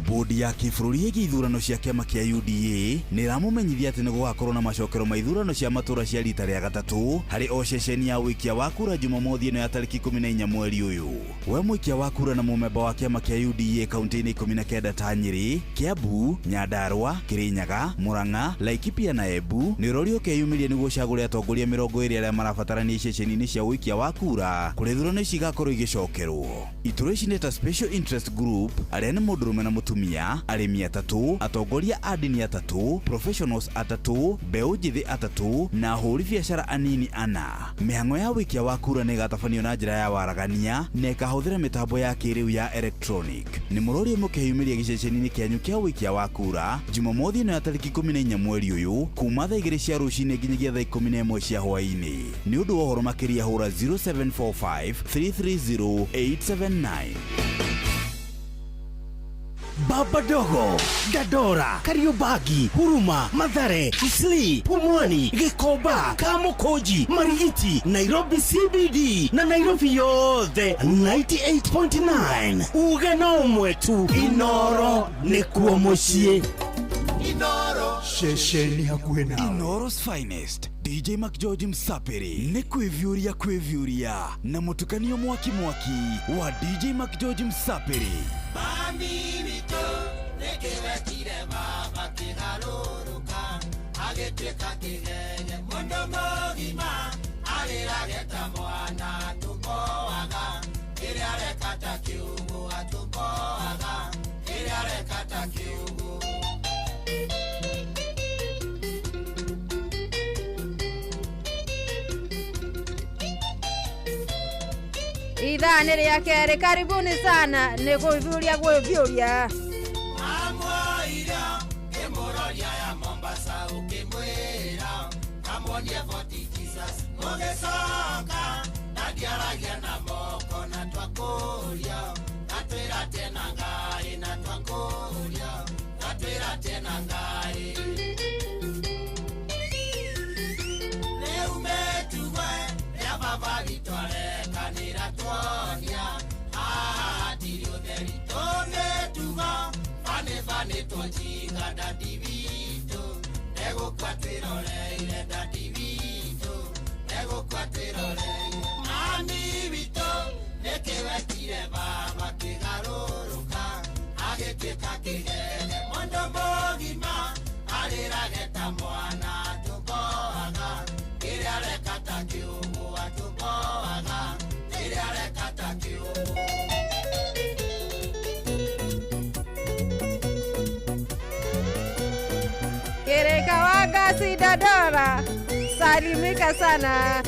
[SPEAKER 2] Bodi ya kĩbũrũri ĩgiĩ ithurano cia kĩama kĩa UDA nĩ ĩramũmenyithia atĩ nĩ gũgakorwo na macokero ma ithurano cia matũra cia rita rĩa gatatũ harĩ o ceceni ya ũikia wa kura Jumamothi ĩno ya tarĩki 14 mweri ũyũ. We mũikia wa kura na mũmemba wa kĩama kĩa UDA kaunti-inĩ 19 ta Nyĩrĩ, Kiambu, Nyandarua, Kĩrĩnyaga, Murang'a, Laikipia na Embu nĩ ũrorio ũkeyumĩria nĩguo ũcagũre atongoria 20 arĩa marabatarania ceceni-inĩ cia ũikia wa kura kũrĩa ithurano ici igakorwo igĩcokerwo. Iturwa ici nĩ ta Special Interest Group arĩa nĩ mũndũrũme na mũtumia, arĩmi atatũ, atongoria a ndini atatũ, professionals atatũ, mbeũ njĩthĩ atatũ na ahũri biacara anini ana. Mĩhang'o ya ũikia wa kura nĩ ĩgatabanio na njĩra ya waragania na ĩkahũthĩra mĩtambo ya kĩrĩu ya electronic. Nĩ mũrorio mũkeyumĩria gĩceceni-inĩ kĩanyu kĩa ũikia wa kura Jumamothi ĩno ya tarĩki 14 mweri ũyũ kuma thaa 2 cia rũcinĩ nginyagia thaa 11 cia hwaĩ-inĩ. Nĩ ũndũ wa ũhoro makĩria hũra 0745 330 879.
[SPEAKER 7] Baba Dogo, Dadora, Kariobangi, Huruma, Mathare, Kisii, Pumwani, Gĩkomba, Kamukonji, Marigiti, Nairobi CBD na Nairobi yothe 98.9. Uge no ũmwe tu, Inoro nĩkuo mũciĩ.
[SPEAKER 2] Inoro shesheni hakuhĩ nawe. Inoro's finest DJ Mac George Msapiri nĩ kwĩvyũria na mũtukanio mwaki wa DJ Mac George Msapiri.
[SPEAKER 3] Mami witũ nĩkĩwekire baba kĩgarũrũka agĩtuĩka kĩgenye mũndũ mũgima arĩrage ta mwana tũmboaga kĩrĩa areka ta kĩũgũ atũmboaga kĩrĩa areka ta kĩũgũ.
[SPEAKER 8] Idhaa nĩ rĩa kerĩ, karibuni sana, nĩ gwĩvyũria.
[SPEAKER 3] Mamũira kĩmũroria ya Mombasa ũkĩmwĩra kamwonie voti Jesus mũgĩcoka na ndiaragia na moko na twakũria natwĩra tena Ngai na twakũria natwĩra tena Ngai. Rĩu mĩtugo ya baba vitwarekanĩra twonia hahatiri ũtheri tũmĩtugo bane twajiga dadi witũ egũkua twĩroreire dadi witũ egũkua twĩroreire. Mami witũ nĩkĩwekire baba kĩgarũrũka agĩtuĩka kĩgenge mũndũ mũgima arĩrage ta mwana tũmboaga kĩrĩa areka ta kĩũgũ atũmboaga kĩrĩa areka ta kĩũgũ.
[SPEAKER 8] Kereka Wangasi Dadora, salimika sana.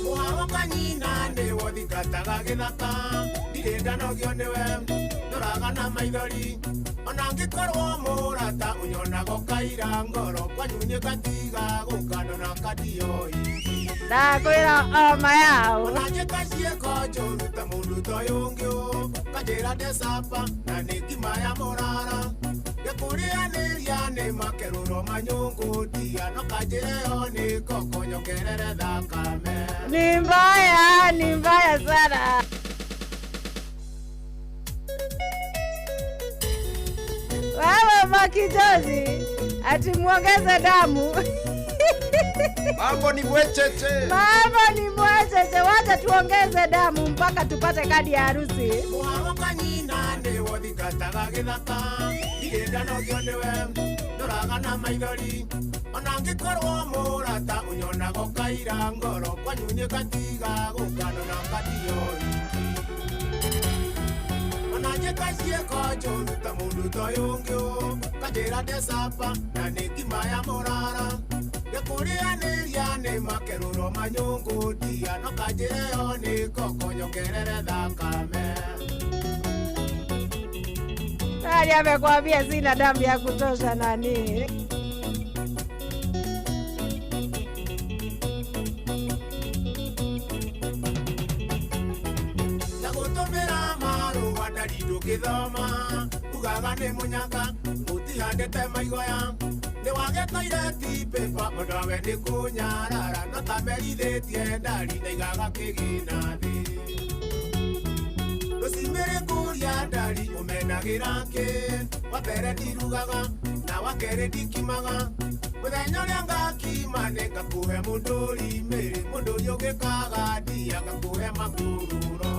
[SPEAKER 3] Mũharoka nyina nĩ wothingataga gĩthaka ndirĩndanogio nĩwe ndoraga na maithori ona ngĩkorwo mũrata ũnyonaga ũkaira ngoro kwanyu nĩgatiga gũkano na kadioi
[SPEAKER 8] ndakwĩra oma yao
[SPEAKER 3] ona njĩka ciĩko njũru ta mũndũ toyũ ũngĩ kanjĩra ndecapa na nĩ ngima ya mũrara gĩkũrĩanĩria nĩ makerũro manyũngũ ndiano kanjĩreo nĩ kokonyokerere thakame.
[SPEAKER 8] Ni mbaya sana. Wewe Makijozi ati muongeze damu.
[SPEAKER 5] Mambo ni mwecheche.
[SPEAKER 8] Wacha tuongeze damu mpaka tupate kadi ya harusi.
[SPEAKER 3] Mũharoka nyina nĩ wothingataga gĩthaka ndirĩndanogio nĩwe ndoraga na maithori ona ngĩkorwo mũrata ũnyonaga ũkaira ngoro kwanyu nĩgatiga gũkano na kadioi ona njĩka ciĩko njũru ta mũndũ toyũ ũngĩ kanjĩra ndecapa na nĩ ngima ya mũrara gĩkũrĩanĩria nĩ makerũro manyũngũ ndiano kanjĩreo nĩ kokonyokerere thakame.
[SPEAKER 8] Nani amekwambia sina damu ya kutosha nani?
[SPEAKER 3] Nagutumira maru wadari ndũngĩthoma ugaga nĩ mũnyaka utihandĩte maigoya nĩ wagĩtoire tipepa mũndũ we nĩ kũnyarara no tamerithĩtie ndari na igaga kĩgina thĩ rũcimĩrĩ kũria ndari ũmenagĩra kĩ wa mbere ndirugaga na wa kerĩ ndikimaga mũthenya ũrĩa ngakima nĩ ngakũhe mũndũri mĩrĩ mũndũ ũyũ ũgĩkaga ndia ngakũhe makururo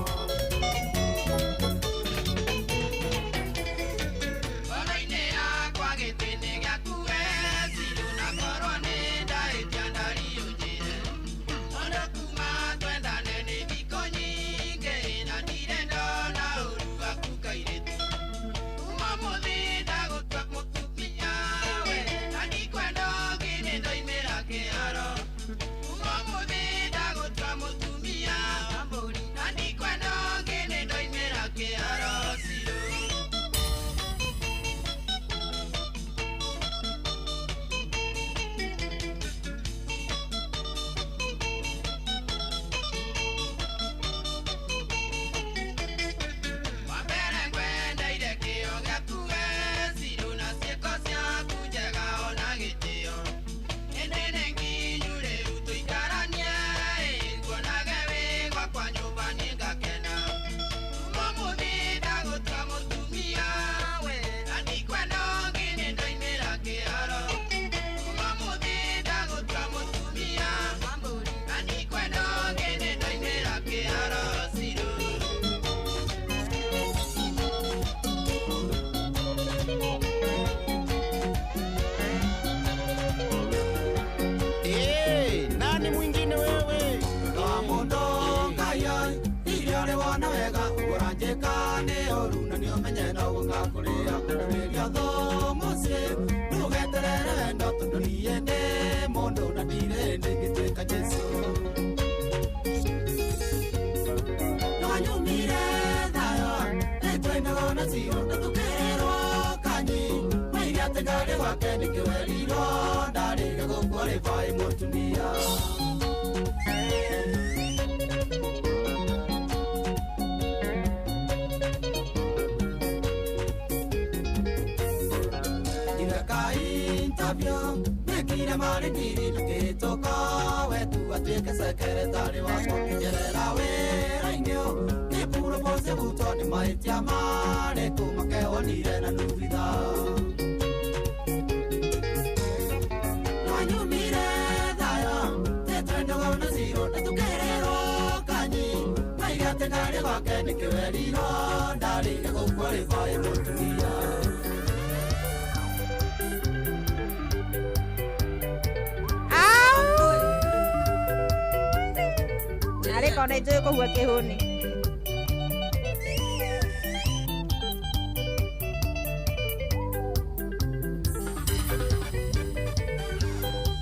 [SPEAKER 8] Kona ijue kũhua kĩhũni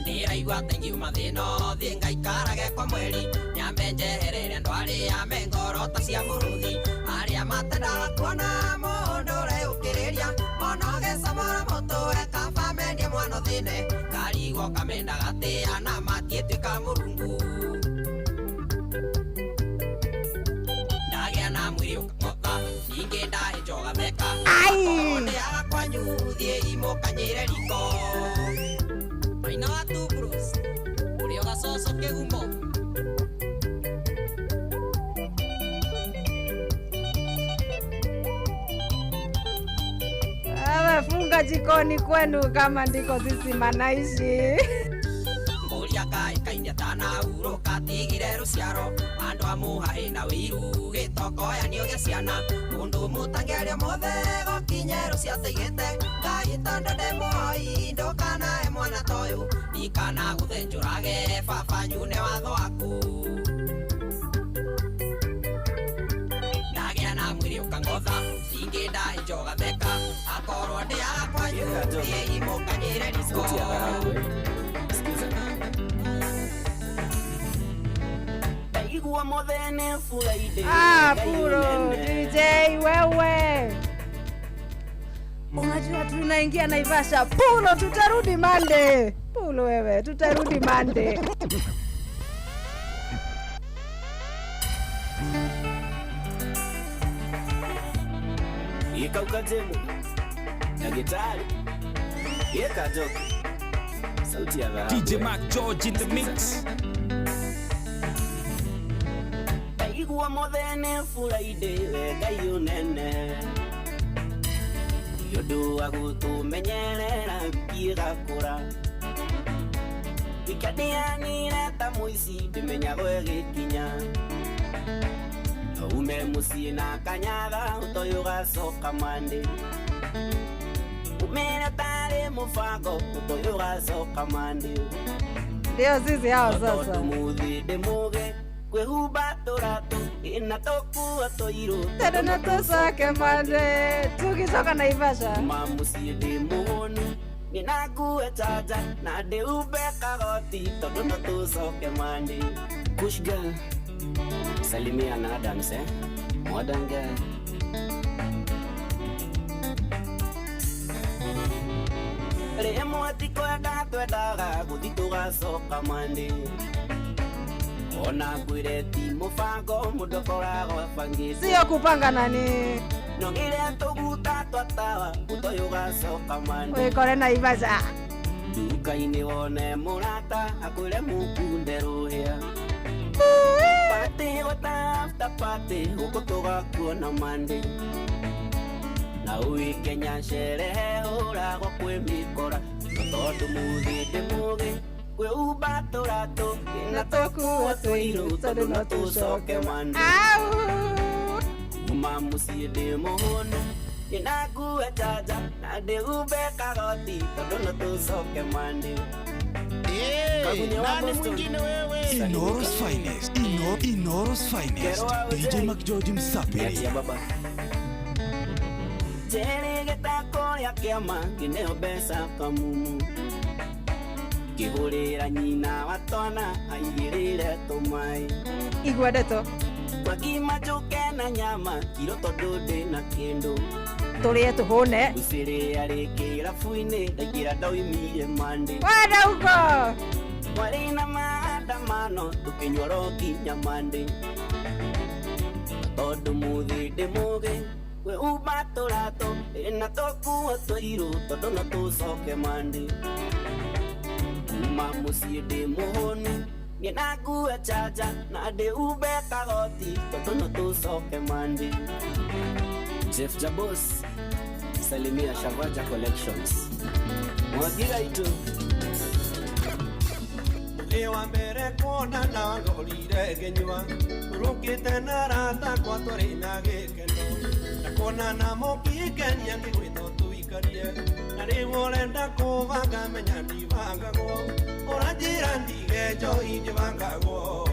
[SPEAKER 6] ndĩraigua tengiuma thĩno thiĩ ngaikarage kwa mweri nyambe njeherere ndwari ya mengoro ta cia mũrũthi arĩa matendaga kuona mũndũ ũreũkĩrĩria ona ũgĩcamora mũtwe kaba mendie mwana thĩne karigwo kamenda gatĩa na matiĩtuĩka mũrungu mwiri ukamoka ninge ndahe njoga theka onde akwanyu thie imokanyire riko aina watu bros uri ogacoco kigumo
[SPEAKER 8] funga jikoni kwenu kama ndiko sisi manaishi
[SPEAKER 6] Muria kai kainya tana uro katigire ruciaro andu amuhai na wiru gitokoya nio geciana mundu mutangeria mothe gokinye rucia teigete ngai tondo ndemoi ndokana e mwana toyu ikana guthenjurage baba nyune watho waku ndagia na mwiri ukangotha ingi ndahe njoga theka akorwo ndi akwanyu thie imukanyire disco
[SPEAKER 8] Puro DJ wewe, unajua tunaingia Naivasha. Puro, tutarudi Monday. Puro wewe, tutarudi Monday.
[SPEAKER 9] Ikauka jemu na gitari Yeka joke. Sauti ya dhahabu.
[SPEAKER 11] DJ Mac George in the mix.
[SPEAKER 9] Taigua mothene furaide wega yunene. Yodo wa gutumenyerera gigakura. Ikadianira ta muici ndimenya gwegikinya. Ume muciĩ na kanyaga ũtoyũ gacoka mande. Umena tarĩ mũbango ũtoyũ gacoka mande.
[SPEAKER 8] Ndio sisi hao sasa.
[SPEAKER 9] Tondũ mũthĩ ndĩmũge kwĩhumba tũratũ ĩna tũkua tũirũ
[SPEAKER 8] Tena na tusake mande. Tukisoka Naivasha.
[SPEAKER 9] Uma muciĩ ndĩmũhũnu nina nguo chaja na ndĩhumbe kagoti tondũ no tũcoke mande. Kush girl Salimia na Adams, modern girl. Remo atikwenda twendaga guthi tugacoka mande. Ona ngwire ti mubango mundu koragwo bangite.
[SPEAKER 8] Sio kupanga nani.
[SPEAKER 9] Nongire tuguta twatawa utoyo gacoka mande.
[SPEAKER 8] Wikore Naivasha.
[SPEAKER 9] Duka-inĩ wone mũrata akwĩre mũkunde rũhĩa. Party what after party huko tugakuona mande. Na uikenya sherehe uragwo kwĩmĩkora. Tondũ mũthĩ ndĩmũgĩ kwĩhumba tũratũ na tũkuo tũirũ tondũ no tũcoke mande. Uma mũciĩ ndĩmũhũnu ĩna nguo chaja na ndĩhumbe kagoti tondũ no tũcoke mande.
[SPEAKER 2] Nani mwingine wewe? Inoros Finest. Inoros Finest. DJ Mac George Msapiri.
[SPEAKER 9] Jere getako ya kiama kineo besa kamumu. Kihurira nyina watona aigirire tumai.
[SPEAKER 8] Iguadeto.
[SPEAKER 9] Wakima choke na nyama kiro todode na kendo.
[SPEAKER 8] Tulie tuhone.
[SPEAKER 9] Usire arekera fuine dagira doimire mande.
[SPEAKER 8] Wada huko.
[SPEAKER 9] Warina maandamano tukinywa roki nyamande. Tondũ mũthĩ ndĩmũgĩ kwĩhumba tũratũ ĩna tũkuo tũirũ tondũ no tũcoke mande. Uma mũciĩ ndĩmũhũnu nyina nguo chaja na ndĩhumbe kagoti tondũ no tũcoke mande. Jeff Jabos Salimia Shavaja Collections. Mwagira itu
[SPEAKER 13] Ewa mbere kuona na ngorire ngenywa urukite na rata kwa turi na gikeno na kuona na mokigenia ngwito tuikarie na riwo renda kuvanga menya ndivangagwo uranjira ndige njoi ndivangagwo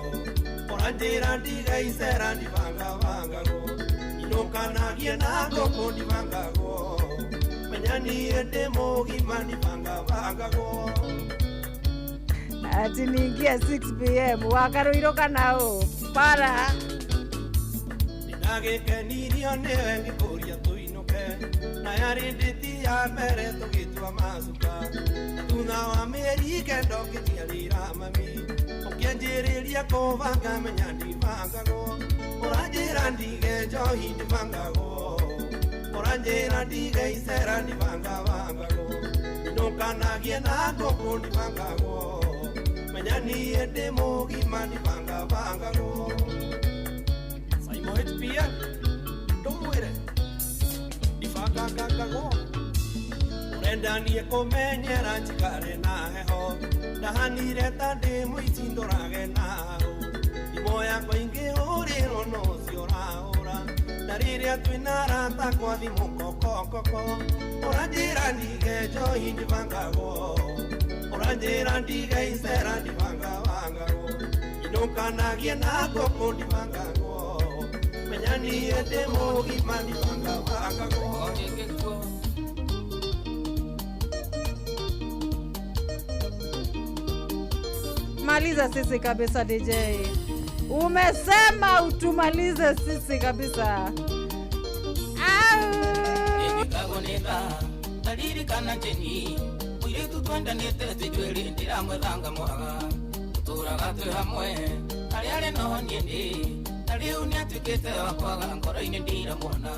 [SPEAKER 13] uranjira ndige icera ndivangavangagwo inukanagie na ngoko ndivangagwo menya niĩ ndĩ mũgima ndivangavangagwo.
[SPEAKER 8] Ati niingia 6 PM wakaruiroka nao para
[SPEAKER 13] Nagĩkenirio nĩwe ngĩkũria tũinũke na yarĩ ndĩti ya mbere tũgĩtua macuka thutha wa mĩeri kenda ũkĩnjiarĩra mami ũkĩanjĩrĩria kũbanga menya ndibangagwo ũranjĩra ndige njohi ndibangagwo ũranjĩra ndige icera ndibangabangagwo inũkanagie na ngũkũ ndibangagwo menya niĩ ndĩ mũgima ndibangabangagwo. Simon HPL ndũmwĩre ndibangagwo ũrenda niĩ kũmenyera njikare na heho ndahanire ta ndĩ mũici ndũrage naũ thimo yakwa ingĩhũrĩrwo no ciũrahũra na rĩrĩa twĩna rata kwa thimũ kokokoko ũranjĩra ndige njohi ndibangagwo ũranjĩra ndige icera ndibangabangagwo inũkanagie na ngũkũ ndibangagwo menya niĩ ndĩ mũgima ndibangabangagwo.
[SPEAKER 8] Maliza sisi kabisa DJ. Umesema utumalize sisi kabisa.
[SPEAKER 6] Nikagoneka ndaririkana jeni uiretu twendanĩte tĩnjuĩrĩ ndĩramwethanga mwaga tũtũraga twĩ hamwe harĩa arĩ no niĩ ndĩ na rĩu nĩatuĩkĩte wa kwaga ngoro-inĩ ndiramwona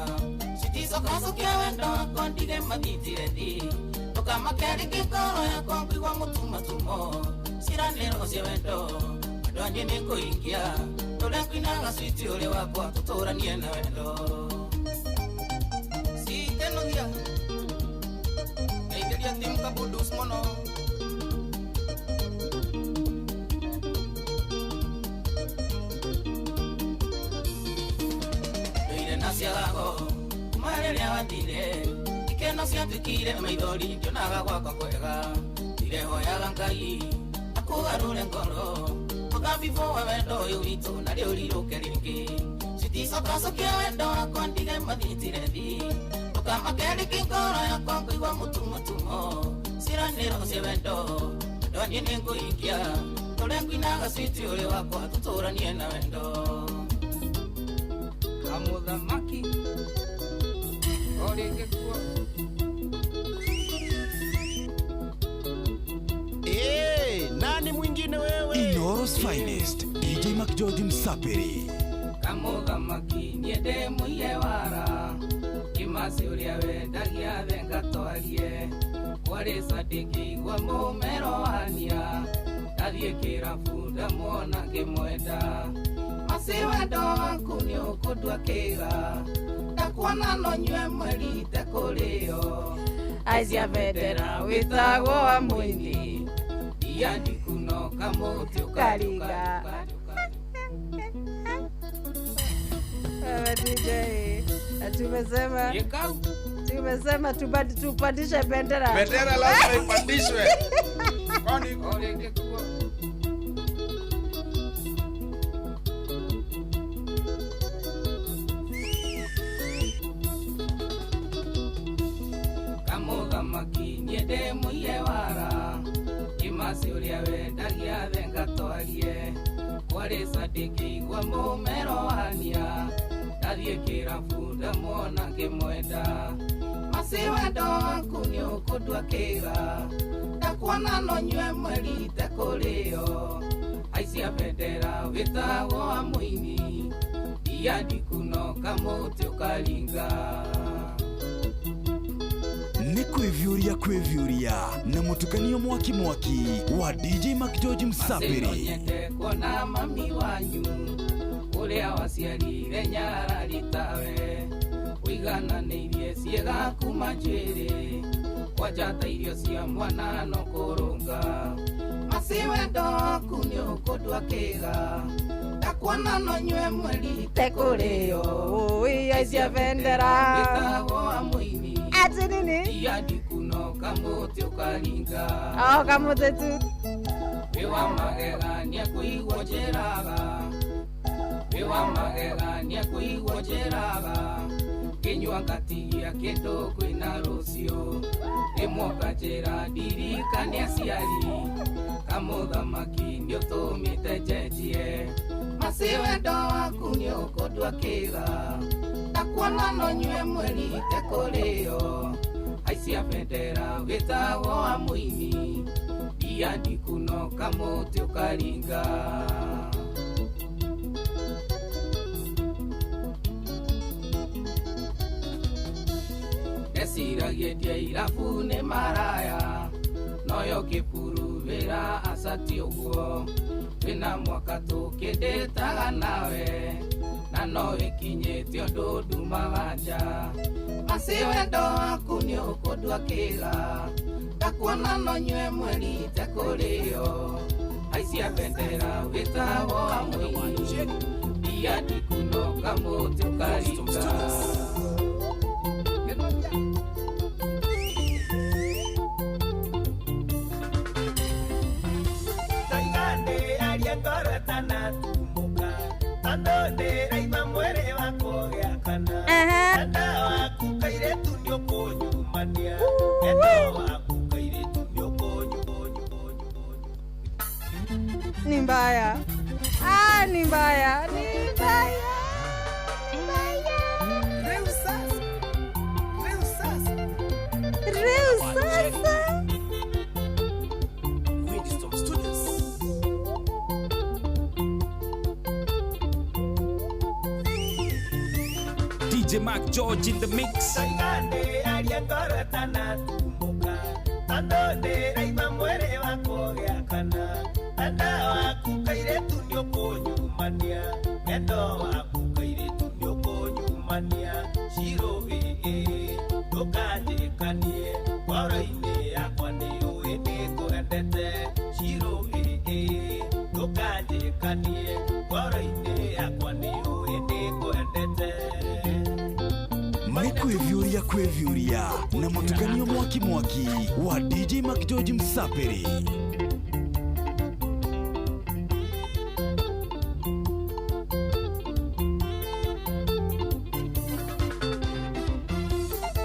[SPEAKER 6] citicokacokia wendo wakwa ndige mathitire ndi Ndukamakere ngoro yakwa ngigwa mutumatumo ciranĩro cia wendo andũ angĩ nĩ kũingia tũrĩa kwĩnaga switi ũrĩ wakwa tũtũranie na wendo cikenagia ngeithĩria timuka budus mũno ndũire na ciagago kuma rĩrĩa wathire ikeno ciatuĩkire maithori ndionaga gwakwa kwega ndirehoyaga Ngai akugarũre ngoro ũkambibũa wendo ũyũ witũ narĩo ũrirũke rĩngĩ citicokacokia wendo wakwa ndige mathitire thi ndũkamakere ngoro yakwa ngũigua mũtumũtumo ciranĩro cia wendo andũ angĩ nĩ ngũingia tũrĩa kwĩnaga switi ũrĩ wakwa tũtũranie na wendo kamũthamaki orĩngĩkuo
[SPEAKER 7] nani mwingine wewe?
[SPEAKER 2] Inoros Finest, DJ Mac George Msapiri.
[SPEAKER 6] Kamũthamaki niende mũiye wara kimasi ũrĩa wendagia thenga twarie kwarĩ sadiki gwa mũmero wania ndathiĩ kĩrabu ndamwona ngĩmwenda masi wendo waku nĩ ũkũndua kĩga ndakuona no nyue mweri tekũrĩo aicia bendera wĩtagwo wa mũini yani kuno kamuti ukariga
[SPEAKER 8] DJ tumesema tupandishe bendera.
[SPEAKER 5] Bendera lazima ipandishwe. Kwani
[SPEAKER 6] kamũthamaki niende mũiye wara kimasi ũrĩa wendagia thenga twarie kwarĩ sadiki gwa mũmero wania ndathiĩ kĩrabu ndamwona ngĩmwenda masi wendo waku nĩ ũkũndua kĩga ndakuona no nyue mweri tekũrĩo aicia bendera wĩtagwo wa mũini yani kuno kamuti ũkaringa
[SPEAKER 2] Ni kwivyuria na mutukanio mwaki wa DJ Mac George Msapiri.
[SPEAKER 6] Nyende kuona mami wanyu uria waciarire nyararitawe uigananĩirie ciĩga kuma njĩrĩ kwajata irio cia mwana no kũrũnga masi wendo waku nĩ ũkũndua kĩga ndakuona no nyue mweri tekũrĩo
[SPEAKER 8] aicia bendera
[SPEAKER 6] wĩtagwo wa mũini
[SPEAKER 8] ati nini
[SPEAKER 6] yani kuno kamuti ũkaringa
[SPEAKER 8] kamuti tu
[SPEAKER 6] wĩwa magegania kũigwo njĩraga wĩwa magegania kũigwo njĩraga kĩnyua ngatigia kĩndũ kwĩna rũciũ rĩmwe nganjĩra ndirikane aciari kamũthamaki nĩũtũmĩte njenjie masi wendo waku nĩ ũkũndua kĩga ndakuona no nyue mweri tekũrĩo aicia bendera wĩtagwo wa mũini yani kuno kamuti ũkaringa ndeciragia irabu nĩ maraya noyo kĩpuruvĩra acati ũguo wĩna mwaka tũkĩndĩtaga nawe na no ĩkinyĩte ũndũ ndumaga nja masi wendo waku nĩ ũkũndua kĩga ndakuona no nyue mweri tekũrĩo aicia bendera wĩtagwo wa mũini yani kuno kamuti ũkaringa
[SPEAKER 3] Tana tumuka andone raima mwere wako yakana anda waku kairetu nyokonyumania endo waku kairetu nyokonyumania
[SPEAKER 8] ni mbaya ni mbaya
[SPEAKER 11] DJ Mac George in the mix.
[SPEAKER 3] Andone raima mwere wako gĩakana Anda waku kairĩtu nĩũkũnyumania Wendo waku kairĩtu nĩũkũnyumania Ciro ndũkanjĩkanie Ngoro-inĩ yakwa nĩũĩ nĩngwendete Ciro ndũkanjĩkanie Ngoro-inĩ yakwa nĩũĩ nĩngwendete
[SPEAKER 2] Nĩ kwĩvyũria na mũtukanio mwaki wa DJ Mark George Msapiri.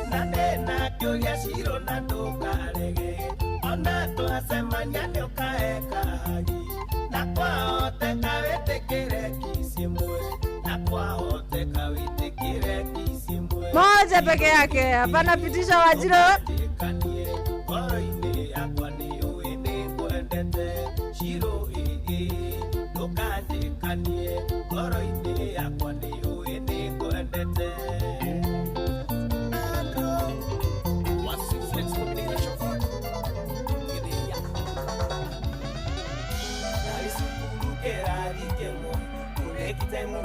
[SPEAKER 3] Nandena kĩũria Ciro na ndũkarege Ona twacemania nĩũkaeka hagi Na kwahoteka wĩtĩkĩre kisi ĩmwe Na kwahoteka wĩtĩkĩre kisi ĩmwe
[SPEAKER 8] Moja peke yake, hapana pitisha Wanjiru.
[SPEAKER 3] Ngoro-inĩ yakwa nĩũĩ nĩngwendete Ciro ndũkanjĩkanie Ngoro-inĩ yakwa nĩũĩ nĩngwendete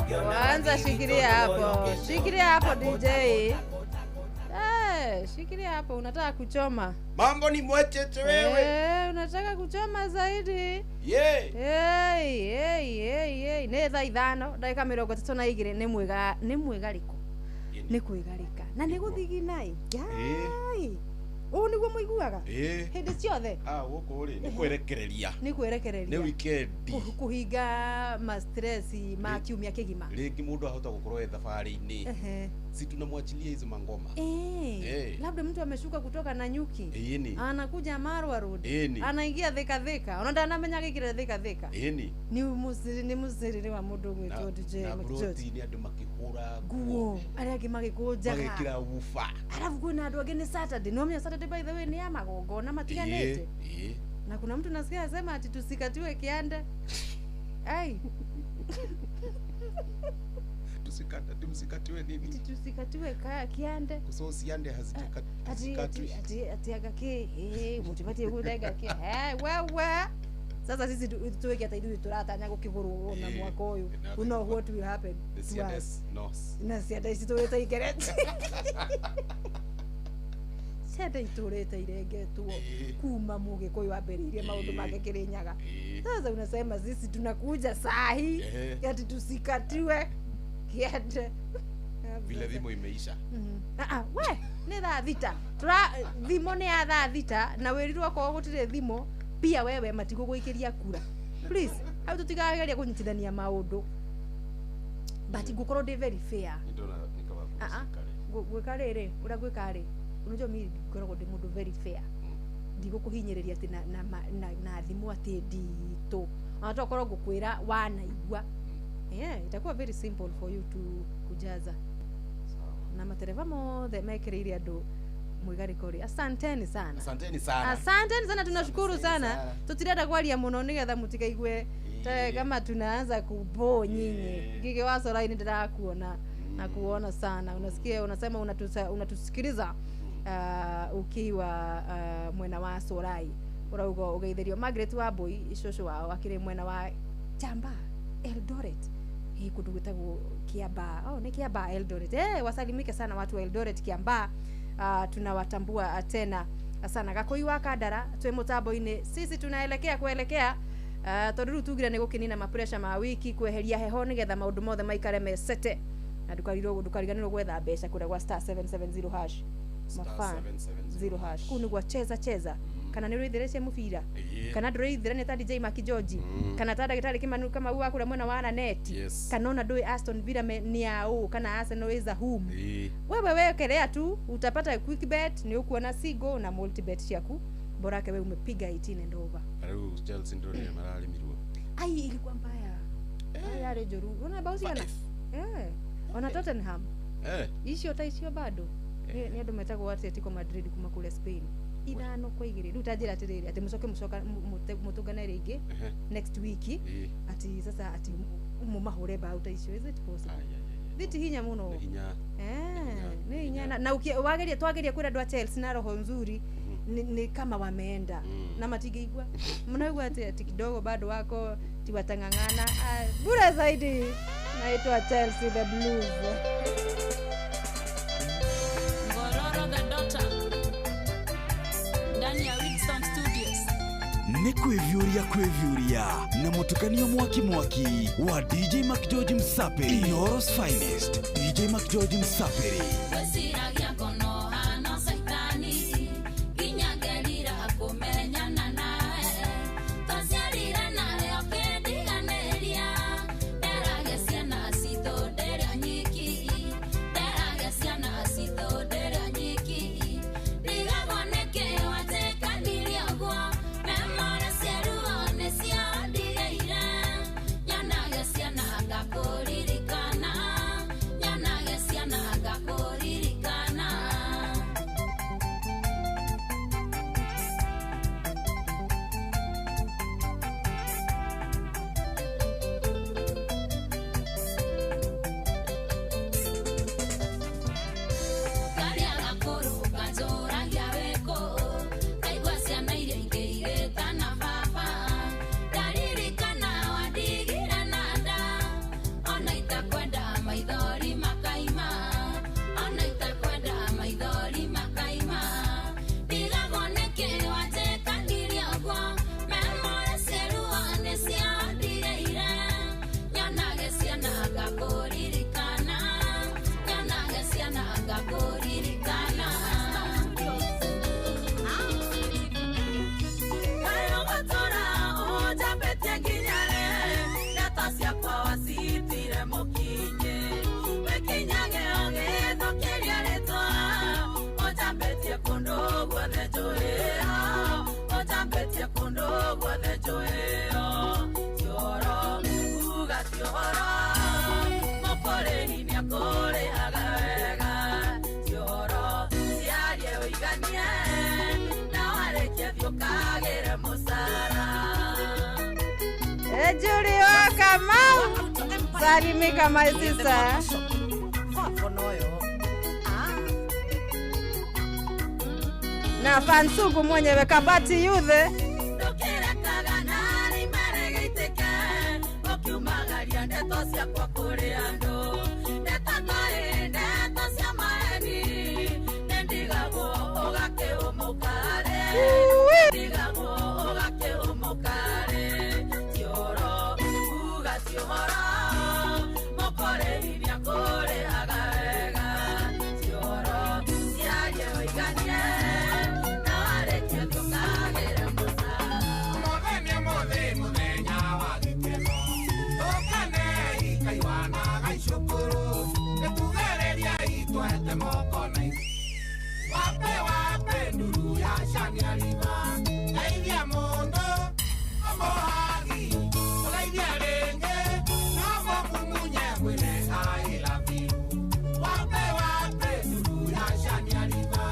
[SPEAKER 8] Kwanza shikilia hapo DJ. Shikilia hapo, unataka kuchoma.
[SPEAKER 5] Mambo ni mwecheche wewe.
[SPEAKER 8] Unataka kuchoma zaidi.
[SPEAKER 5] Hey.
[SPEAKER 8] Nĩ thaa ithano ndagĩka 32 nĩ mwigariko. Nĩ kwĩgarika. Na nĩ gũthigina. Ngai. Ũũ nĩguo mũiguaga? Hĩndĩ ciothe.
[SPEAKER 5] Gũkũ rĩ nĩ kwerekereria.
[SPEAKER 8] Nĩ kwerekereria.
[SPEAKER 5] Nĩ weekend.
[SPEAKER 8] Kũhinga ma stress ma kiumia kĩgima.
[SPEAKER 5] Rĩngĩ mũndũ ahota gũkorwo thabarĩ-inĩ. Si tunamwachilia hizo mangoma.
[SPEAKER 8] Labda mtu ameshuka kutoka Nanyuki. Anakuja Marwa Road. Anaingia Thika. Unaona anamenya gĩkire Thika. Ni musiri wa mũndũ gwĩtwo DJ
[SPEAKER 5] Macgeorge. Ni andũ makĩhũra
[SPEAKER 8] nguo. Arĩa angĩ magĩkũnjaga.
[SPEAKER 5] Magĩkĩra ufa.
[SPEAKER 8] Alafu kuna andũ angĩ ni Saturday. No Saturday by the way ni ya magongona matiganĩte. Na kuna mtu nasikia anasema ati tusikatiwe kiande. Ai.
[SPEAKER 5] Tusikatiwe nini?
[SPEAKER 8] Tusikatiwe kiande.
[SPEAKER 5] Kusosi ande hazikatwi.
[SPEAKER 8] Ati agake mutipatie kudaga ke. Wewe. Sasa sisi tuweke hata idui turatanya gukiguru na mwaka uyu. You know what will happen? Na siada isi tuweta igereti. Siada itureta iregetwo kuma Mũgĩkũyũ ambĩrĩirie maũndũ make Kĩrĩnyaga. Sasa unasema sisi tunakuja sahi ati tusikatiwe kiende.
[SPEAKER 5] Vile thimo imeisha.
[SPEAKER 8] We nĩ thaa thita. Thimo nĩ ya thaa thita na wĩrirwo kwa gũtirĩ thimo pia wewe matigũgũikĩria kura. Please, au tutigageria kũnyitithania maũndũ. But ngũkorwo ndĩ very fair. Gwĩka rĩrĩ, ũrĩa gwĩka rĩ. Unajua mimi ngoragwo ndĩ mũndũ very fair. Ndigũkũhinyĩrĩria atĩ na thimo atĩ nditũ. Ona tokorwo ngũkwĩra wanaigua. Itakuwa very simple for you to kujaza. Na matereva mothe mekĩrĩire andũ mwigariko ri. Asanteni sana. Asanteni sana, tunashukuru sana. Tutirenda kwaria muno nigetha mutikaigue kama tunaanza kubo nyinyi. Gige waso line ndirakuona na kuona sana. Unasikia unasema unatusikiliza ukiwa mwena wa Sorai. Urauga ugeithĩrio Margaret Wambui icũcũ wao akĩrĩ mwena wa Chamba Eldoret. Hii kundu gwĩtagwo Kiambaa. Nĩ Kiambaa Eldoret. Wasalimike sana watu wa Eldoret Kiambaa. Tunawatambua tena sana. Gakũi wa Kandara twĩ mũtambo-inĩ. Sisi tunaelekea tondũ rĩu tugire nĩ gũkĩnina ma-pressure ma wiki, kweheria heho nĩgetha maũndũ mothe maikare mesete. Na ndukariganĩrwo gwetha mbeca kũrĩa gwa *770 hash. Mafan 0 hash. Kũu nĩguo cheza. Kana nĩ rũithĩrĩcie mũbira. Kana ndũrĩithĩrania ta DJ Mark George. Kana ta ndagĩtarĩ Kĩmanu kama uwa kũrĩa mwena wa Naneti. Kana ona ndũĩ Aston Villa ni yao kana Arsenal is a home. Wewe wekelea tu utapata quick bet, ni ukuona sigo na multi bet ciaku. Bora yake wewe umepiga 18 and over.
[SPEAKER 5] Leo Chelsea ndio ni maralimirwo.
[SPEAKER 8] Ai ilikuwa mbaya. Yale joru. Unaona bausiana? Ona Tottenham. Isio bado. Ni andũ metagwo Atletico Madrid kuma kule Spain. Ithano kwa igĩrĩ. Rĩu tanjĩra atĩrĩrĩ atĩ mũcoka mũtũngane rĩngĩ next week ati sasa ati mumahũre bao ta icio. Is it possible? Thiti hinya mũno. Nĩ hinya na twageria kwĩra andũ a Chelsea na roho nzuri ni kama wameenda na matigeigwa mnaigwa ati kidogo bado wako tiwatangangana bure zaidi. Naitwa Chelsea the Blues.
[SPEAKER 10] Ngororo the Daughter ndani ya Wilson Studios.
[SPEAKER 2] Nĩ kwĩvyũria na mũtukanio mwaki wa DJ Mac George Msaperi, Inooro's finest DJ Mac George Msaperi.
[SPEAKER 10] Wesiragia kono hano saitani kinyagerira kumenyana nae tosiarira nawe okendiganeria nderagecia na cithodera nyiki nderagecia na cithodera nyiki ndigagwaneke watekanirie ũguo memore ciaruone ciandigeire nyonagecia na ngakuririkana nyonagecia na ngakuririkana. Karia gakuru kanzoragia weko kaigua ciana iria ingĩ igĩta na baba ndaririkana wandigira na nda ona itakwenda maithori makaima ona itakwenda maithori makaima ndigagwoneke watekanirie ũguo memore ciaruone ciandigeire nyonage ciana ngakuririkana nyonage ciana ngakuririkana. Kayogotora ũnjambĩtie nginya rĩ ndeto ciakwa wacitire mũkinyi wĩkinyage ũgĩthũkĩria rĩtwa ũnjambĩtie kũndũ guothe njũĩyo ũnjambĩtie kũndũ guothe njũĩyo cioro uga ti ũhoro mũkũrĩhi nĩakũrĩhaga wega cioro ciarie ũiganie na warĩkia thiũkagĩre mũcara.
[SPEAKER 8] Julio Kamau, salimika my sister. Na Fansugu mwenyewe Kabati Youth.
[SPEAKER 10] Ndũkĩrekaga nari maregeitĩke ũkiumagaria ndeto ciakwa kũrĩ andũ ndeto tarĩ ndeto cia maheni nĩndigagwo ũgakĩũmũkarĩ ndigagwo ũgakĩũmũkarĩ cioro uga ti ũhoro mũkũrĩhi nĩakũrĩhaga wega cioro ciarie ũiganie na warĩkia thiũkagĩre mũcara.
[SPEAKER 3] Mũthenya wa gĩkeno tũkanei kaiwana gaicũkũrũ nĩtugereria itwete moko na wape nduru ya cania riva geithia mũndũ mũhagi ũgeithia rĩngĩ no mũkungunye mwĩre I love you wape nduru ya cania riva.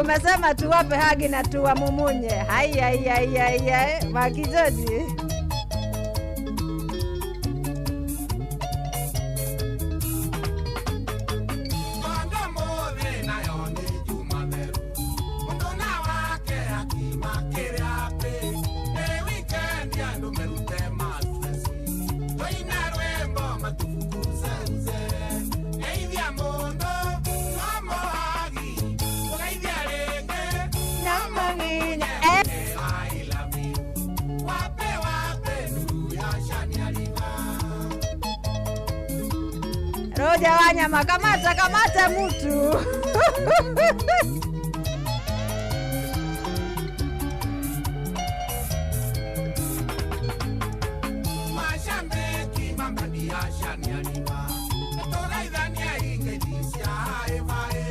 [SPEAKER 8] Umesema tuwape hagi na tuwamumunye. Hai Makijoji. Roja wanyama kamata mtu.
[SPEAKER 3] Mashambeki mambadia shania riva tũraithania ingĩthicia haĩbaĩ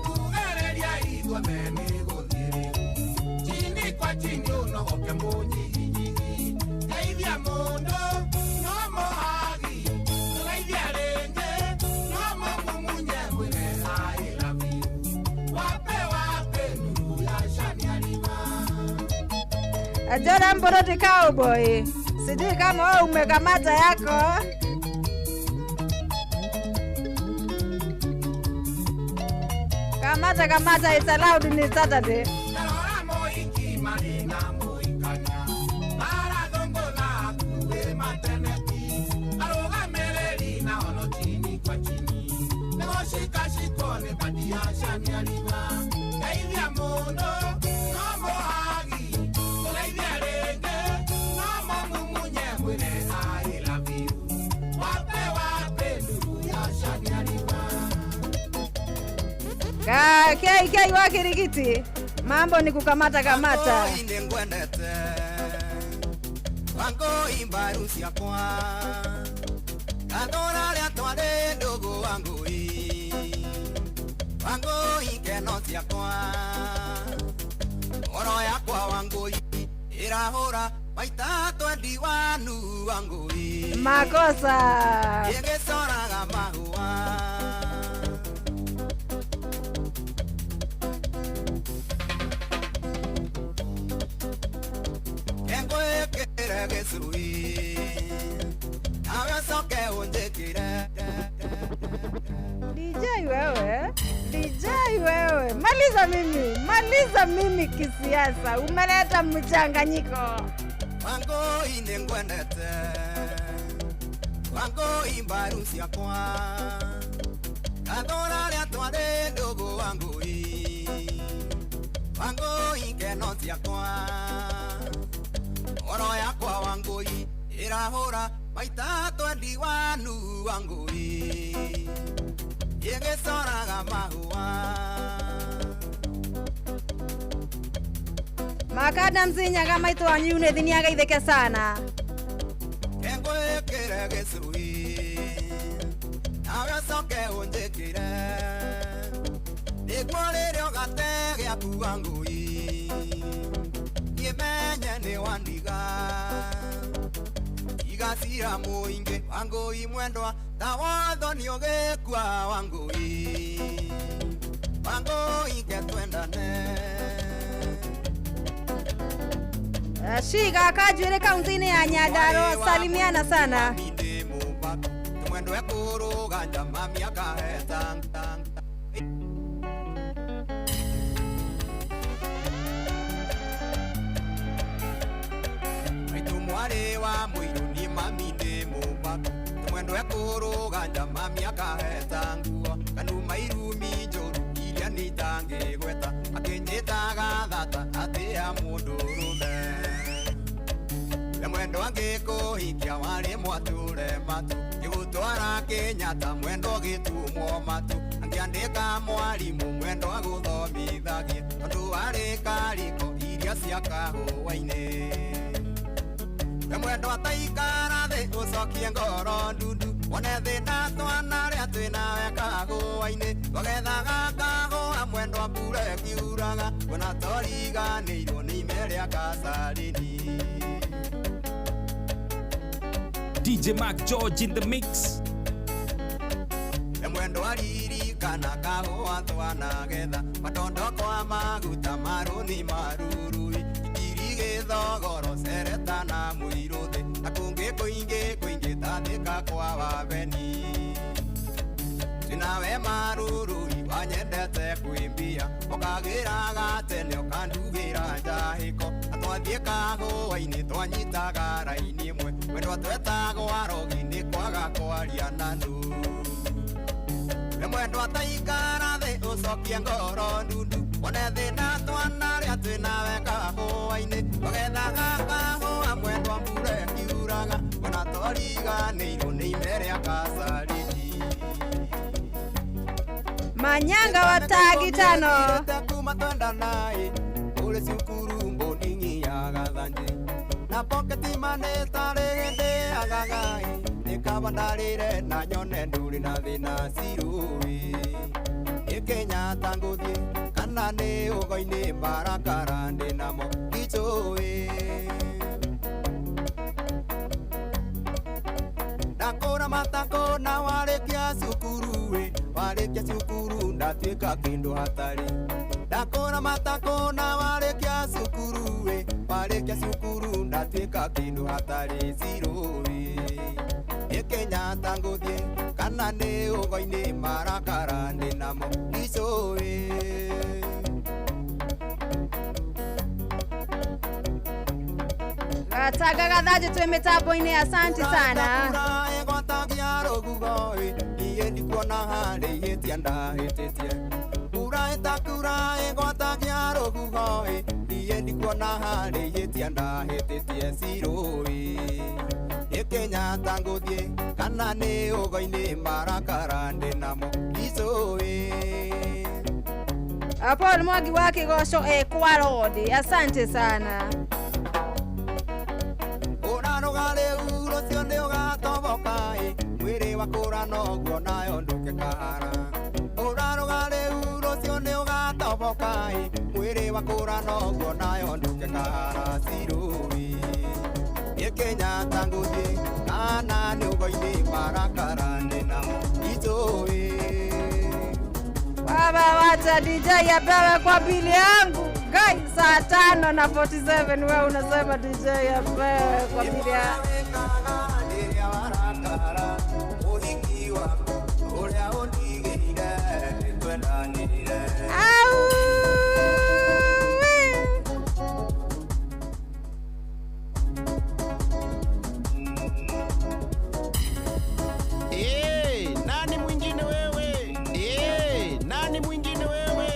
[SPEAKER 3] tugereria ithua mene gũthĩrĩ chini kwa chini ũnogoke mũnyihinyihi geithia mũndũ no mũhagi tũgeithia rĩngĩ no mũkungunye mwĩre I love you wape nuru ya shania riva.
[SPEAKER 8] Ajora Mboroti Cowboy. Sijui kama wewe umekamata yako. Kamata, it's allowed in Saturday. Kai wa Kirigiti, mambo ni kukamata.
[SPEAKER 3] Wango imbaru siakwa Kadora lea tuade ndogo wangu Wango ikeno siakwa Oro yakwa wangu irahora maita twendi wanu wangu
[SPEAKER 8] Makosa
[SPEAKER 3] Yegesoraga mahua
[SPEAKER 8] DJ wewe, maliza mimi kisiasa, umeleta mchanganyiko.
[SPEAKER 3] Wango ine ngwendete, wango imbaru siakwa, kadora lea tuade ndogo wangu wango ikeno siakwa, oro yakwa wangu irahora maita twendi wanu wangu Yegesoraga mahua
[SPEAKER 8] Makada mzinyaga maitu wanyu nethiniaga itheke sana
[SPEAKER 3] Kengo ekere gesui Nawe soke unjekire Nikualere ogate gyaku wangu Yemenye ni wandiga Igasira muinge wangu imwendwa Tawatho ni ogekwa wangu Wangu ike twendane
[SPEAKER 8] Shiga Kajwire kaunti ya Nyandarua, salimiana sana
[SPEAKER 3] Tumwendo ekuru ganja mami akaheta Aitumware wa muiru ni mami de mubaka Tumwendo ekuru ganja mami akaheta nguo Kanuma irumi njoru iria nitange gweta Akenyetaga thata atia mundu rume Mwendo angeko hikia wale mwature matu Igutwara Kenyatta mwendo gitumwo matu Angiandika mwalimu mwendo aguthomithagie Tondu wale kariko iria cia kahũa-inĩ Mwendo ataikara thĩ ucokie ngoro ndundu Wone thĩna twana rĩa twĩnawe kahũa-inĩ Tũgethaga kahũa mwendo mbura ĩkiuraga Kwona toriganĩirwo nĩ ime rĩa Kasarani
[SPEAKER 11] DJ Mac George in the mix.
[SPEAKER 3] Mwendo aririkana kahũa twanagetha Matondo kwa maguta maruni marurui Iri gĩthogoro cereta na mũirũ thĩ Na kũngĩ kũingĩ tathĩka kwa wabeni Nawe marurui wanyendete kwĩmbia Ũkagĩraga tene ũkandugĩra njahĩko Twathiĩ kahũa-inĩ twanyitaga raini ĩmwe Mwendo twetagwo arogi nĩ kwaga kwaria na nũ Mwendo ataikara thĩ ũcokie ngoro ndundu Wone thĩna twana rĩa twĩnawe kahũa-inĩ Tũgethaga kahũa mwendo mbura ĩkiuraga Ona toriganĩirwo nĩ ime rĩa Kasarani
[SPEAKER 8] Manyanga wa tagi tano
[SPEAKER 3] Kuma twenda nae Ule cukuru mboni ya gathanje Na pocket money tarende agagai Nikabandarire na nyone nduri na thina sirui Kenyatta nguthie kana ni ugo-ini Mbarakara ndi namo gichoi Ndakora matako na warikia cukuru ndatuika kindu hatari Ndakora matako na warikia cukuru ndatuika kindu hatari zero Kenyatta nguthie kana nĩ ũgo-inĩ marakara ndĩ namo icũĩ.
[SPEAKER 8] Gataga gathaje twĩ mĩtambo-inĩ, asante sana.
[SPEAKER 3] Gwatagia rũhuho niĩ ndikuona harĩ ihĩtia ndahĩtĩtie. Kura ĩtakura gwatagia rũhuho niĩ ndikuona harĩ ihĩtia ndahĩtĩtie cirũĩ. Nĩ Kenyatta ngũthiĩ kana nĩ ũgo-inĩ marakara ndĩ namo icũĩ.
[SPEAKER 8] Paul Mwangi wa Kĩgoco kwa Rodi, asante sana.
[SPEAKER 3] Ũraruga rĩu rũcio nĩ ũgatoboka mwĩrĩ wakũra noguo nayo ndũke kahara. Ũraruga rĩu rũcio nĩ ũgatoboka mwĩrĩ wakũra noguo nayo ndũke kahara cirũĩ. Nĩ Kenyatta ngũthiĩ kana nĩ ũgo-inĩ marakara ndĩ namo icũĩ.
[SPEAKER 8] Baba wacha DJ apewe kwa bili yangu. Guys, saa 5:47 wewe unasema DJ apewe kwa bili yangu.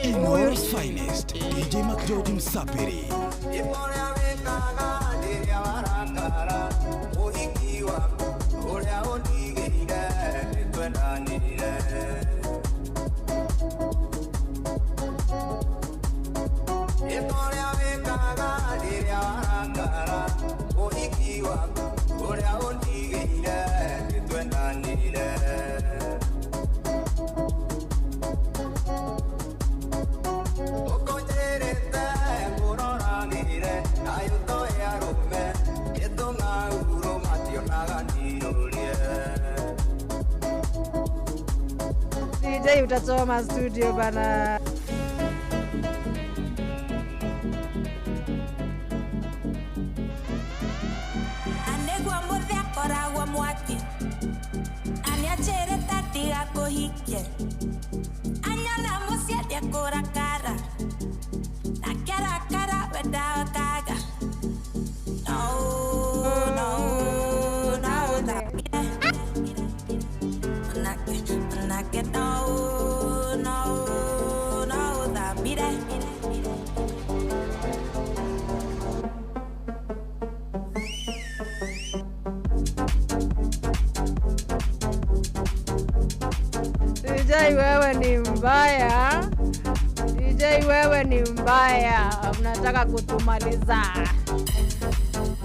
[SPEAKER 2] Inoros Finest, DJ Mac George Msapiri.
[SPEAKER 8] DJ utasoma studio bana.
[SPEAKER 10] Anegwa muthe akoragwo mwaki aniachere tatiga kuhikie anyona musiende kurakara nakerakara wenda kaga
[SPEAKER 8] DJ wewe ni mbaya. DJ wewe ni mbaya. Unataka kutumaliza.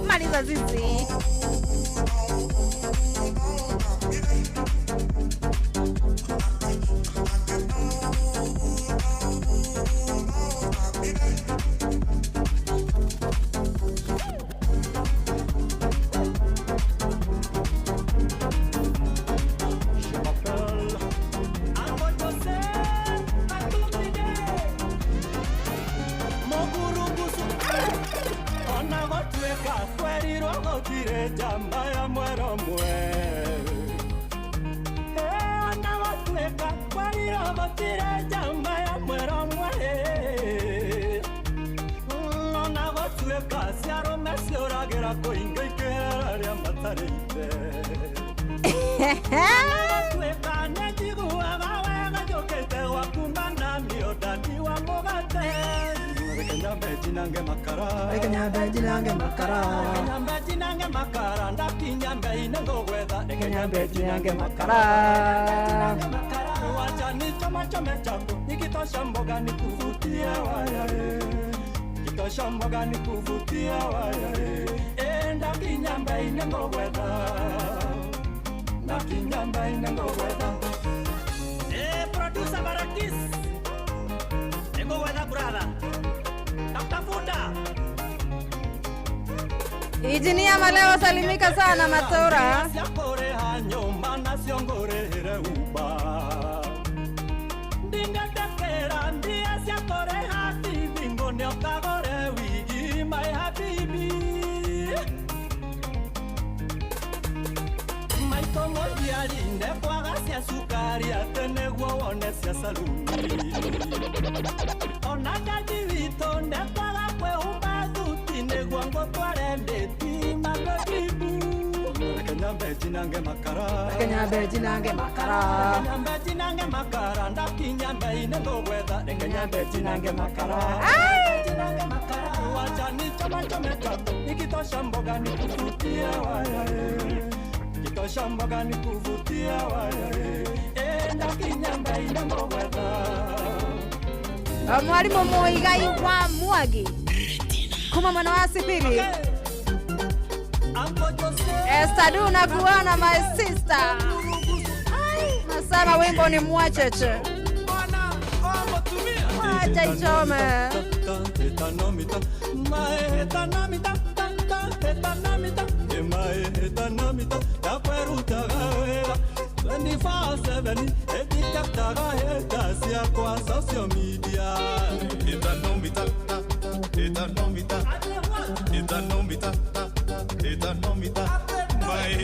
[SPEAKER 8] Maliza sisi.
[SPEAKER 10] Producer Barakis Nengo weda brother Tafuta
[SPEAKER 8] Injinia Maleo salimika sana Matura.
[SPEAKER 10] Siakore hanyo mana siongore uba Dinga takera ndia siakore hati bingo ne okagore wigi my habibi My tomo diari ne kwaga sia cukari ate nĩguo wone cia saluni ona jaji witũ ndekwaga kwĩhumba thuti nĩguo ngũtware ndĩti magajibu reke nyambe njinange makara ndakinya mbei-inĩ ngũgwetha reke nyambe njinange makara wacha nichome nikitosha mboga nikuvutia waya nikitosha mboga nikuvutia waya ndakinya mbei-inĩ ngũgwetha
[SPEAKER 8] Mwalimu Muigai wa Mwagi kuma mwana wa Sipili Estadu na kuona my sister nasema wimbo ni mwacheche wacha ichome
[SPEAKER 10] social media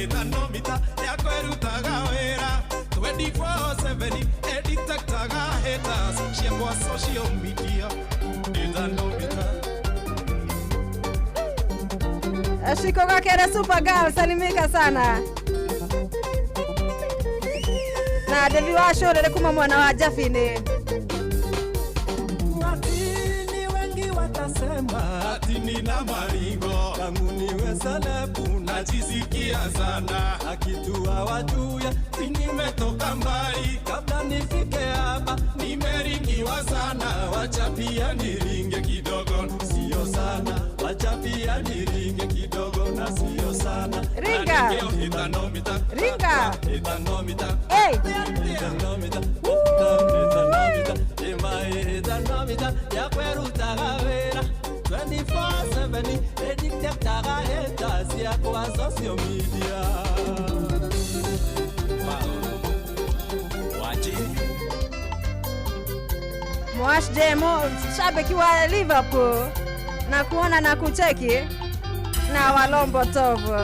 [SPEAKER 10] itanomita ya kwerutaga wera 24/7 editactaga haters cia kwa social media itanomita
[SPEAKER 8] Ashiko kakere super girl salimika sana na Devi wa shore kuma mwana wa Jafini
[SPEAKER 10] ati nina maringo tangu niwe selebu najisikia sana akitua wajuya nimetoka mbali kabla nifike hapa nimeringiwa sana wacha pia niringe kidogo sio sana wacha pia niringe kidogo na sio sana
[SPEAKER 8] ringa
[SPEAKER 10] itanomita
[SPEAKER 8] hey
[SPEAKER 10] itanomita itanomita ya kwerutaga wera 24/7 editactaga haters ya kwa social media
[SPEAKER 8] Mwash demo shabiki wa Liverpool na kuona na kucheki na walombo tovu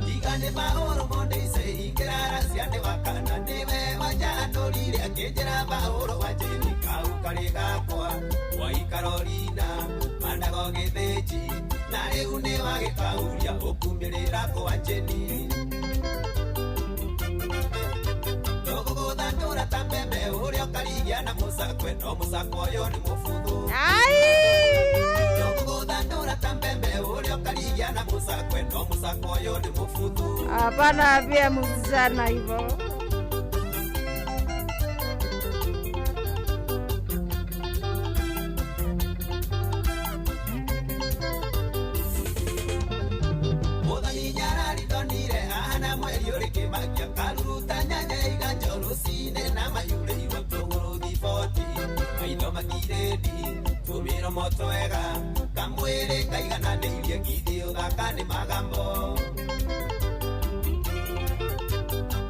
[SPEAKER 6] igane baoro monde se ikrara siande wakana neve wajano lile akejera baoro wajeni kaukarega kwa waikarolina mandago gebeji na leune wage kauria okumbelera kwa wajeni Dora tambembe uri okarigia na musakwe no musakwo yo ni mufuthu Dora tambembe uri okarigia na musakwe no musakwo yo ni mufuthu
[SPEAKER 8] hapana pia muzana hivyo
[SPEAKER 6] Modani nyarari donire ana mweli uri kimakia karuta nyanya iganjoro sine na mayure iwa togoro difoti maino makiredi tumiro motoega kamwere kaigana neirie kidio gakani magambo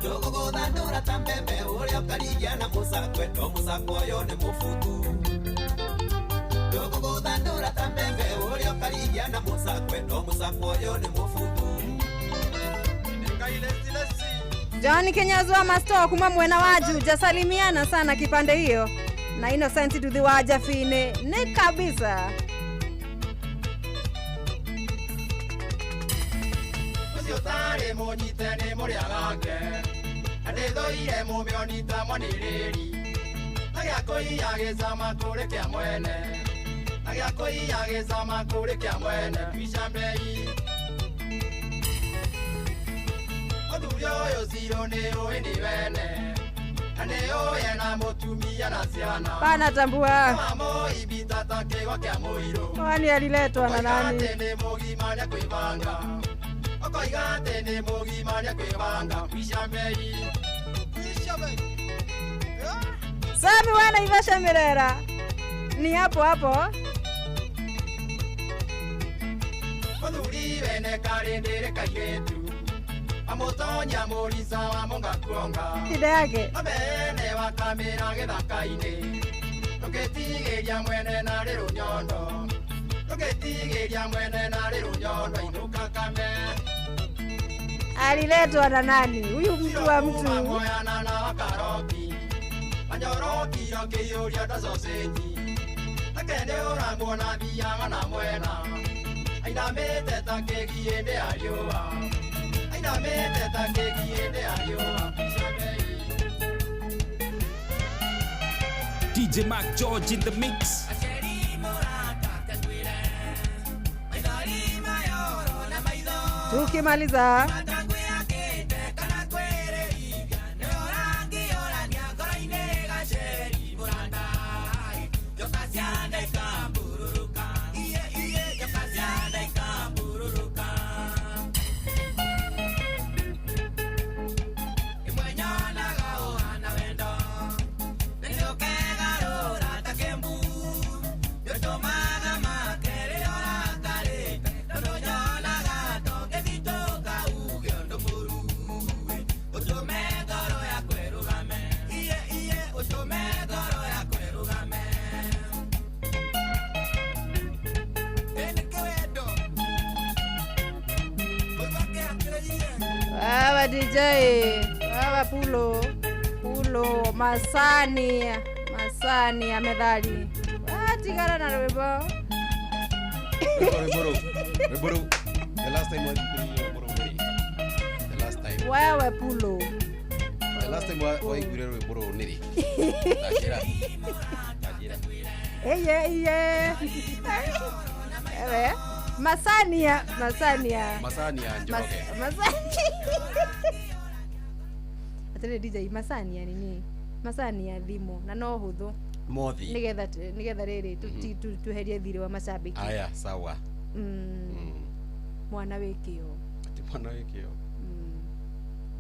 [SPEAKER 6] Dogo dandora tambembe uri okarigia na musakwe no musakwo yo ni mufutu Dogo dandora tambembe uri okarigia na musakwe no musakwo yo ni mufutu
[SPEAKER 8] John Kenyazwa Masto kuma mwena waju jasalimiana sana kipande hiyo na Innocent Duthi wa Jafine ni kabisa
[SPEAKER 3] Usiotare monyitene moriagake Adethoire mumionita mwaniriri Agiakoiageza makure kia mwene Agiakoiageza makure kia mwene Twishambei Odurio yo ziro neo eni wene Aneo yena motumia na siana
[SPEAKER 8] Pana tambua
[SPEAKER 3] Mamo ibitata kewa kia moiro
[SPEAKER 8] Wani aliletwa na nani
[SPEAKER 3] Okoigate ne mogimania kwebanga Okoigate ne mogimania kwebanga Twishambei
[SPEAKER 8] Sabi wana Ivasha Mirera ni hapo hapo
[SPEAKER 3] Oduri bene karendere kayetu Amotonya moriza wa monga kuonga
[SPEAKER 8] Shida yake
[SPEAKER 3] Abene wa kamera gethaka-ine Tuketigeria mwene na rero nyondo Tuketigeria mwene na rero nyondo Inuka kame
[SPEAKER 8] aliletwa na nani huyu mtu wa mtu?
[SPEAKER 3] Moyana na karoti anyoroki akiyuria ndacocenji akende urangwo na thiaga na mwena ainamite ta kigiinde ariua ainamite ta kigiinde ariua
[SPEAKER 11] DJ Mac George in the mix.
[SPEAKER 8] Tukimaliza DJ baba Pulo Masani amedhali tigara na rwebo
[SPEAKER 5] Reboro. The last time
[SPEAKER 8] wewe Pulo
[SPEAKER 5] the last time waigwire Reboro niri Tajira
[SPEAKER 8] ewe Masania Njoroge. Atene DJ Masania nini? Masania thimo na no huthu.
[SPEAKER 5] Mothi.
[SPEAKER 8] Nigetha riri tuherie thiri wa mashabiki.
[SPEAKER 5] Aya sawa.
[SPEAKER 8] Mwana wekio.
[SPEAKER 5] Ati mwana wekio.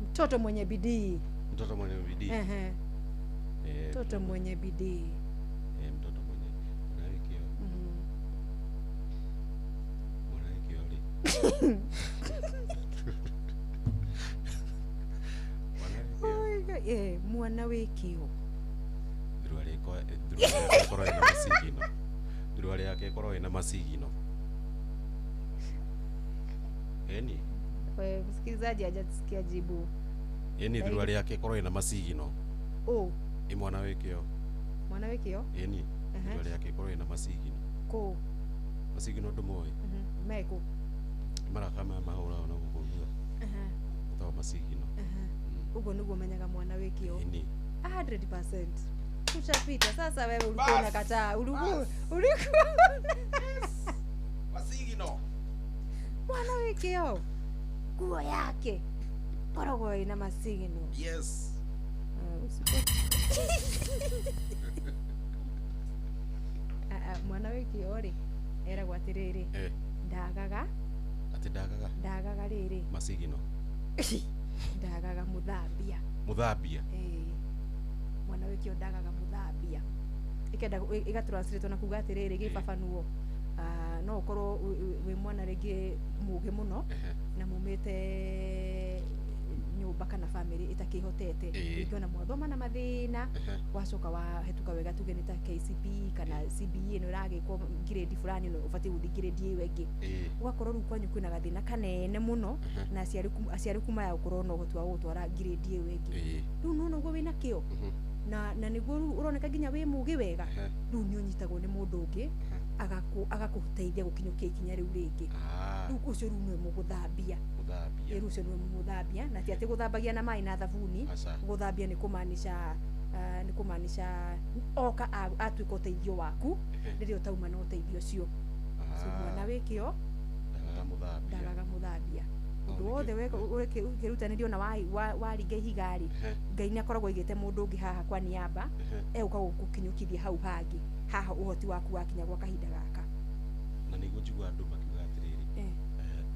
[SPEAKER 8] Mtoto mwenye bidii.
[SPEAKER 5] Mtoto mwenye bidii.
[SPEAKER 8] Mtoto mwenye bidii.
[SPEAKER 5] Mtoto mwenye wekio.
[SPEAKER 8] Mwana wekio
[SPEAKER 5] Thirwari yake korwo ina masigino eni
[SPEAKER 8] we msikilizaji hajasikia jibu
[SPEAKER 5] eni thirwari yake korwo ina masigino mwana wekio eni thirwari yake korwo ina masigino
[SPEAKER 8] ko
[SPEAKER 5] masigino ndumoe
[SPEAKER 8] meko
[SPEAKER 5] mara kama mahura na gukugua tawa masigino
[SPEAKER 8] ugo niguo menyaga mwana wekio
[SPEAKER 5] eni
[SPEAKER 8] 100% ushapita sasa. Wewe ulikuwa unakataa, ulikuwa
[SPEAKER 5] masigino
[SPEAKER 8] mwana wekio nguo yake korogo ina masigino.
[SPEAKER 5] Yes.
[SPEAKER 8] Mwana wekio ri era gwatiriri ndagaga riri
[SPEAKER 5] masigino
[SPEAKER 8] ndagaga muthambia mwana wekio ndagaga muthambia ikenda igatranslate na kuga atiriri gibabanuo no ukorwo wi mwana ringi muge muno na mumite nyumba kana family itakihotete ngiona mwathoma na mathina wacoka wahetuka wega tuge ni ta KCP kana CBE no ragikwo grade fulani no ubati guthi grade iyo ingi ugakorwo ru kwanyu kwina gathina kanene muno na aciari kuma ya ukorwo no gutwa gutwara grade iyo ingi ru no no wina kio na niguo uroneka ginya wi mugi wega ru ni unyitagwo ni mundu ungi agakuteithia gukinyukia ikinya riu ringi ru ucio ru no muguthambia rucio ni muthambia na ti ati guthambagia na mai na thabuni guthambia ni kumaanisha oka atuika uteithio waku riria utauma na uteithio cio mwana wekio ndagaga muthambia undu wothe ukirutanirio na waringa ihigari Ngai ni akoragwo igite mundu ungi haha kwa niaba uka gukinyukithia hau hangi haha uhoti waku wakinya gwa kahinda gaka
[SPEAKER 5] na niguo njigua andu makiuga atiriri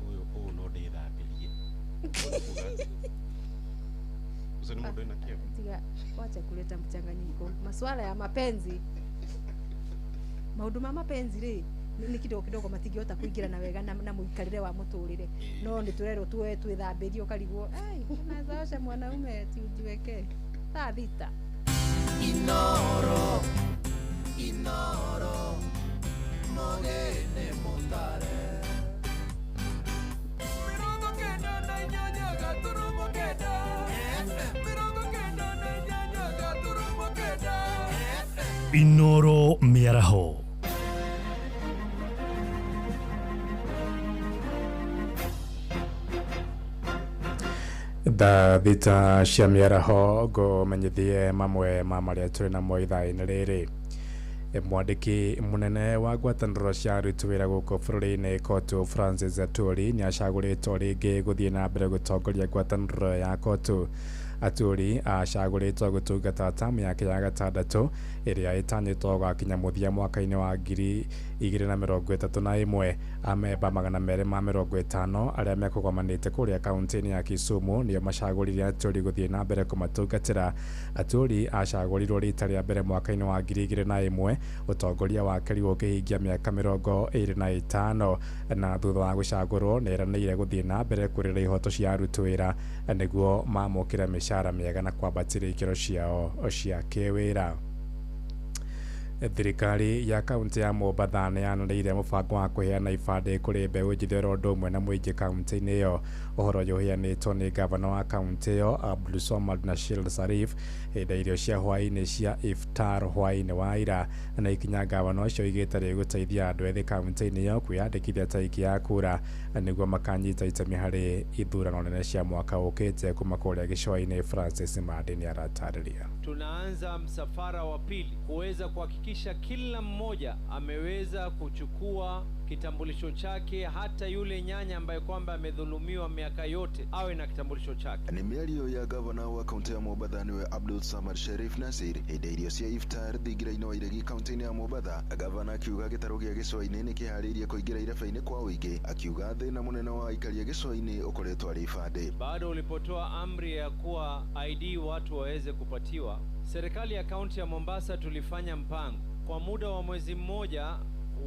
[SPEAKER 5] uyu no ndithambirie uzo ni mundu ina kio
[SPEAKER 8] tiga wacha kuleta mchanganyiko masuala ya mapenzi maundu ma mapenzi ri ni kidogo matingiota kuingira na wega na muikarire wa muturire no ni turero twithambirio karigwo na zaosha mwanaume tiujiweke saa thita
[SPEAKER 3] Inoro mogene motare mirongo kenda na inyanya gatu
[SPEAKER 14] Inoro Miaraho. Da thita cia miaraho go menyithie mamwe ma maria turi na mo ithaa-inĩ rĩrĩ. Mwandĩki munene wa ngwatanĩro cia aruti wĩra gũkũ bũrũri-inĩ Kotu Francis Atwoli nĩ acagũrĩtwo rĩngĩ gũthiĩ na mbere gũtongoria ngwatanĩro ya Kotu. Atwoli acagũrĩtwo gũtungata tamu yake ya gatandatũ ĩrĩa ĩtanyĩtwo gũgakinya mũthia mwaka-inĩ wa 2031. Amemba 250 arĩa mekũgomanĩte kũrĩa kaunti-inĩ ya Kisumu nĩo macagũrire Atwoli gũthiĩ na mbere kũmatungatĩra. Atwoli acagũrirwo rita rĩa mbere mwaka-inĩ wa 2001, ũtongoria wake rĩu ũkĩhingia mĩaka 25, na thutha wa gũcagũrwo nĩeranĩire gũthiĩ na mbere kũrĩra ihoto cia aruti wĩra nĩguo mamũkĩre mĩcara mĩega na kwambatĩria ikĩro ciao cia kĩwĩra. Thirikari ya kaunti ya Mombatha nĩyanĩrĩire mũbango wa kũheana ibandĩ kũrĩ mbeũ njĩthĩ oro ũndũ ũmwe na mũingĩ kaunti-inĩ ĩyo. Ũhoro ũyũ ũheanĩtwo nĩ gavana wa kaunti ĩyo Abdulswamad Nasir Sharif hĩndĩ irio cia hwaĩ-inĩ cia iftar hwaĩ-inĩ wa ira, na ikinya gavana ũcio oigĩte rĩgũteithia andũ ethĩ kaunti-inĩ ĩyo kwĩyandĩkithia ta aiki a kura nĩguo makanyita itemi harĩ ithurano nene cia mwaka ũkĩte kuma kũrĩa gĩcũa-inĩ. Francis Madi nĩaratarĩria.
[SPEAKER 16] Tunaanza msafara wa pili kuweza kuhakikisha kila mmoja ameweza kuchukua kitambulisho chake, hata yule nyanya ambaye kwamba amedhulumiwa miaka yote awe na kitambulisho chake.
[SPEAKER 17] Ni mĩario ya gavana wa kaunti ya Mombatha niwe Abdulswamad Sharif Nasir hĩndĩ irio cia iftar thingira-inĩ wa iregi kaunti-inĩ ya Mombatha. Gavana akiuga gĩtarũ gĩa gĩcũa-inĩ nĩ kĩharĩirie kũingĩra ireba-inĩ kwa ũingĩ, akiuga thĩna mũnene wa aikari a gĩcũa-inĩ ũkoretwo arĩ ibandĩ.
[SPEAKER 16] Bado ulipotoa amri ya kuwa ID watu waweze kupatiwa, serikali ya kaunti ya Mombasa tulifanya mpango kwa muda wa mwezi mmoja,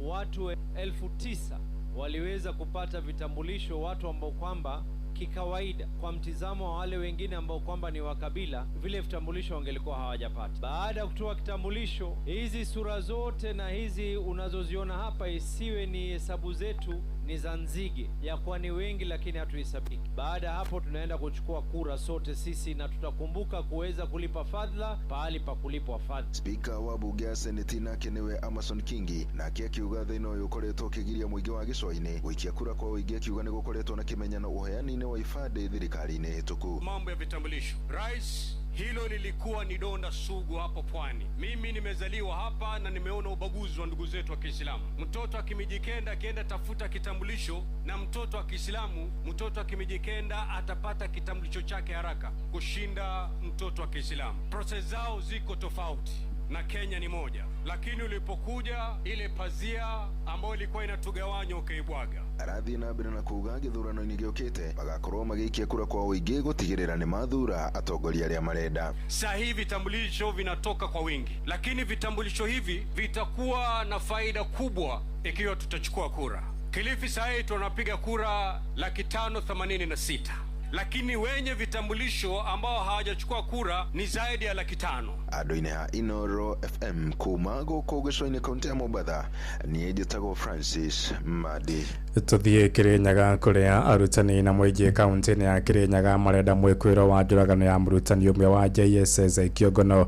[SPEAKER 16] watu 9,000 waliweza kupata vitambulisho, watu ambao kwamba kikawaida kwa mtizamo wa wale wengine ambao kwamba ni wakabila vile vitambulisho wangelikuwa hawajapata. Baada ya kutoa kitambulisho, hizi sura zote na hizi unazoziona hapa isiwe ni hesabu zetu ni za nzige ya kuwa ni wengi lakini hatuhesabiki. Baada hapo tunaenda kuchukua kura sote sisi na tutakumbuka kuweza kulipa fadhila pahali pa kulipwa fadhila.
[SPEAKER 17] Speaker wa bunge ya Senate nake niwe Amason Kingi nake akiuga thĩna ũyũ ũkoretwo ũkĩgiria mũingĩ wa gĩcũa-inĩ gũikia kura kwa ũingĩ, akiuga nĩ gũkoretwo na kĩmenyano ũheani-inĩ wa ibandĩ thirikari-inĩ hĩtũku.
[SPEAKER 18] Mambo ya vitambulisho, Rais, hilo lilikuwa ni donda sugu hapo pwani. Mimi nimezaliwa hapa na nimeona ubaguzi wa ndugu zetu wa Kiislamu. Mtoto akimijikenda akienda tafuta kitambulisho, na mtoto wa Kiislamu, mtoto akimijikenda atapata kitambulisho chake haraka kushinda mtoto wa Kiislamu. Process zao ziko tofauti na Kenya ni moja, lakini ulipokuja ile pazia ambayo ilikuwa inatugawanya ukaibwaga.
[SPEAKER 17] Arathi na mbere na kuuga gĩthurano-inĩ gĩũkĩte magakorwo magĩikia kura kwa ũingĩ gũtigĩrĩra nĩ mathura atongoria arĩa marenda.
[SPEAKER 18] Sasa hivi vitambulisho vinatoka kwa wingi, lakini vitambulisho hivi vitakuwa na faida kubwa ikiwa tutachukua kura. Kilifi sasa hivi tunapiga kura 586,000, lakini wenye vitambulisho ambao hawajachukua kura ni zaidi ya 500,000.
[SPEAKER 17] Andũ-inĩ ha Inoro FM kuma gũkũ gĩcũa-inĩ kaunti ya Mombatha, niĩ njĩtagwo Francis Madi.
[SPEAKER 15] Tuthiĩ Kĩrĩnyaga kũrĩa arutani na mũingĩ kaunti-inĩ ya Kĩrĩnyaga marenda mwĩkũĩro wa njũragano ya mũrutani ũmwe wa JSS Kĩongono.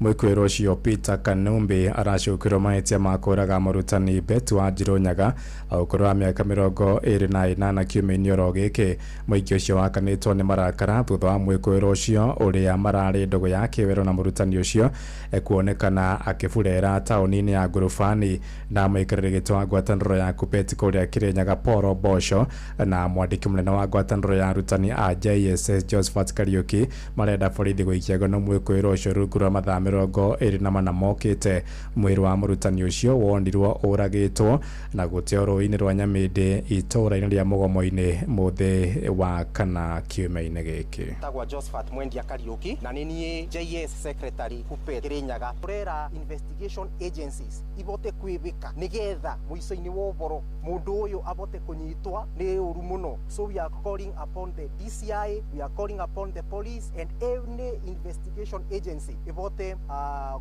[SPEAKER 15] Mwĩkũĩro ũcio Peter Kanumbi aracukĩrwo mahĩtia ma kũraga mũrutani Betu wa Njirũnyaga ũkũrũ wa mĩaka 28 kiumia-inĩ oro gĩkĩ. Mũingĩ ũcio wakanĩtwo nĩ marakara thutha wa mwĩkũĩro ũcio ũrĩa mararĩ ndũgũ ya kĩwero na mũrutani ũcio kuonekana akĩburera taũni-inĩ ya Ngũrũbani, na mũikarĩri gĩtĩ wa ngwatanĩro ya KUPPET kũrĩa Kĩrĩnyaga Paul Bosho na mwandĩki mũnene wa ngwatanĩro ya arutani a JSS Josephat Kariuki marenda borithi gũikia ngono mwĩkũĩro ũcio rungu rwa mathaa 24 mokĩte. Mwĩrĩ wa mũrutani ũcio wonirwo ũragĩtwo na gũteo rũĩ-inĩ rwa Nyamĩndĩ itũũra-inĩ rĩa Mũgomo-inĩ mũthĩ wa kana kiumia-inĩ gĩkĩ.
[SPEAKER 19] Tagwa Josephat Mwendia Kariuki na nĩ niĩ JS Secretary KUPPET Kĩrĩnyaga. Turera investigation agencies ibote kwĩbĩka nĩgetha mũico-inĩ wa ũboro mũndũ ũyũ abote kũnyitwa nĩ ũru mũno. So we are calling upon the DCI, we are calling upon the police and any investigation agency ibote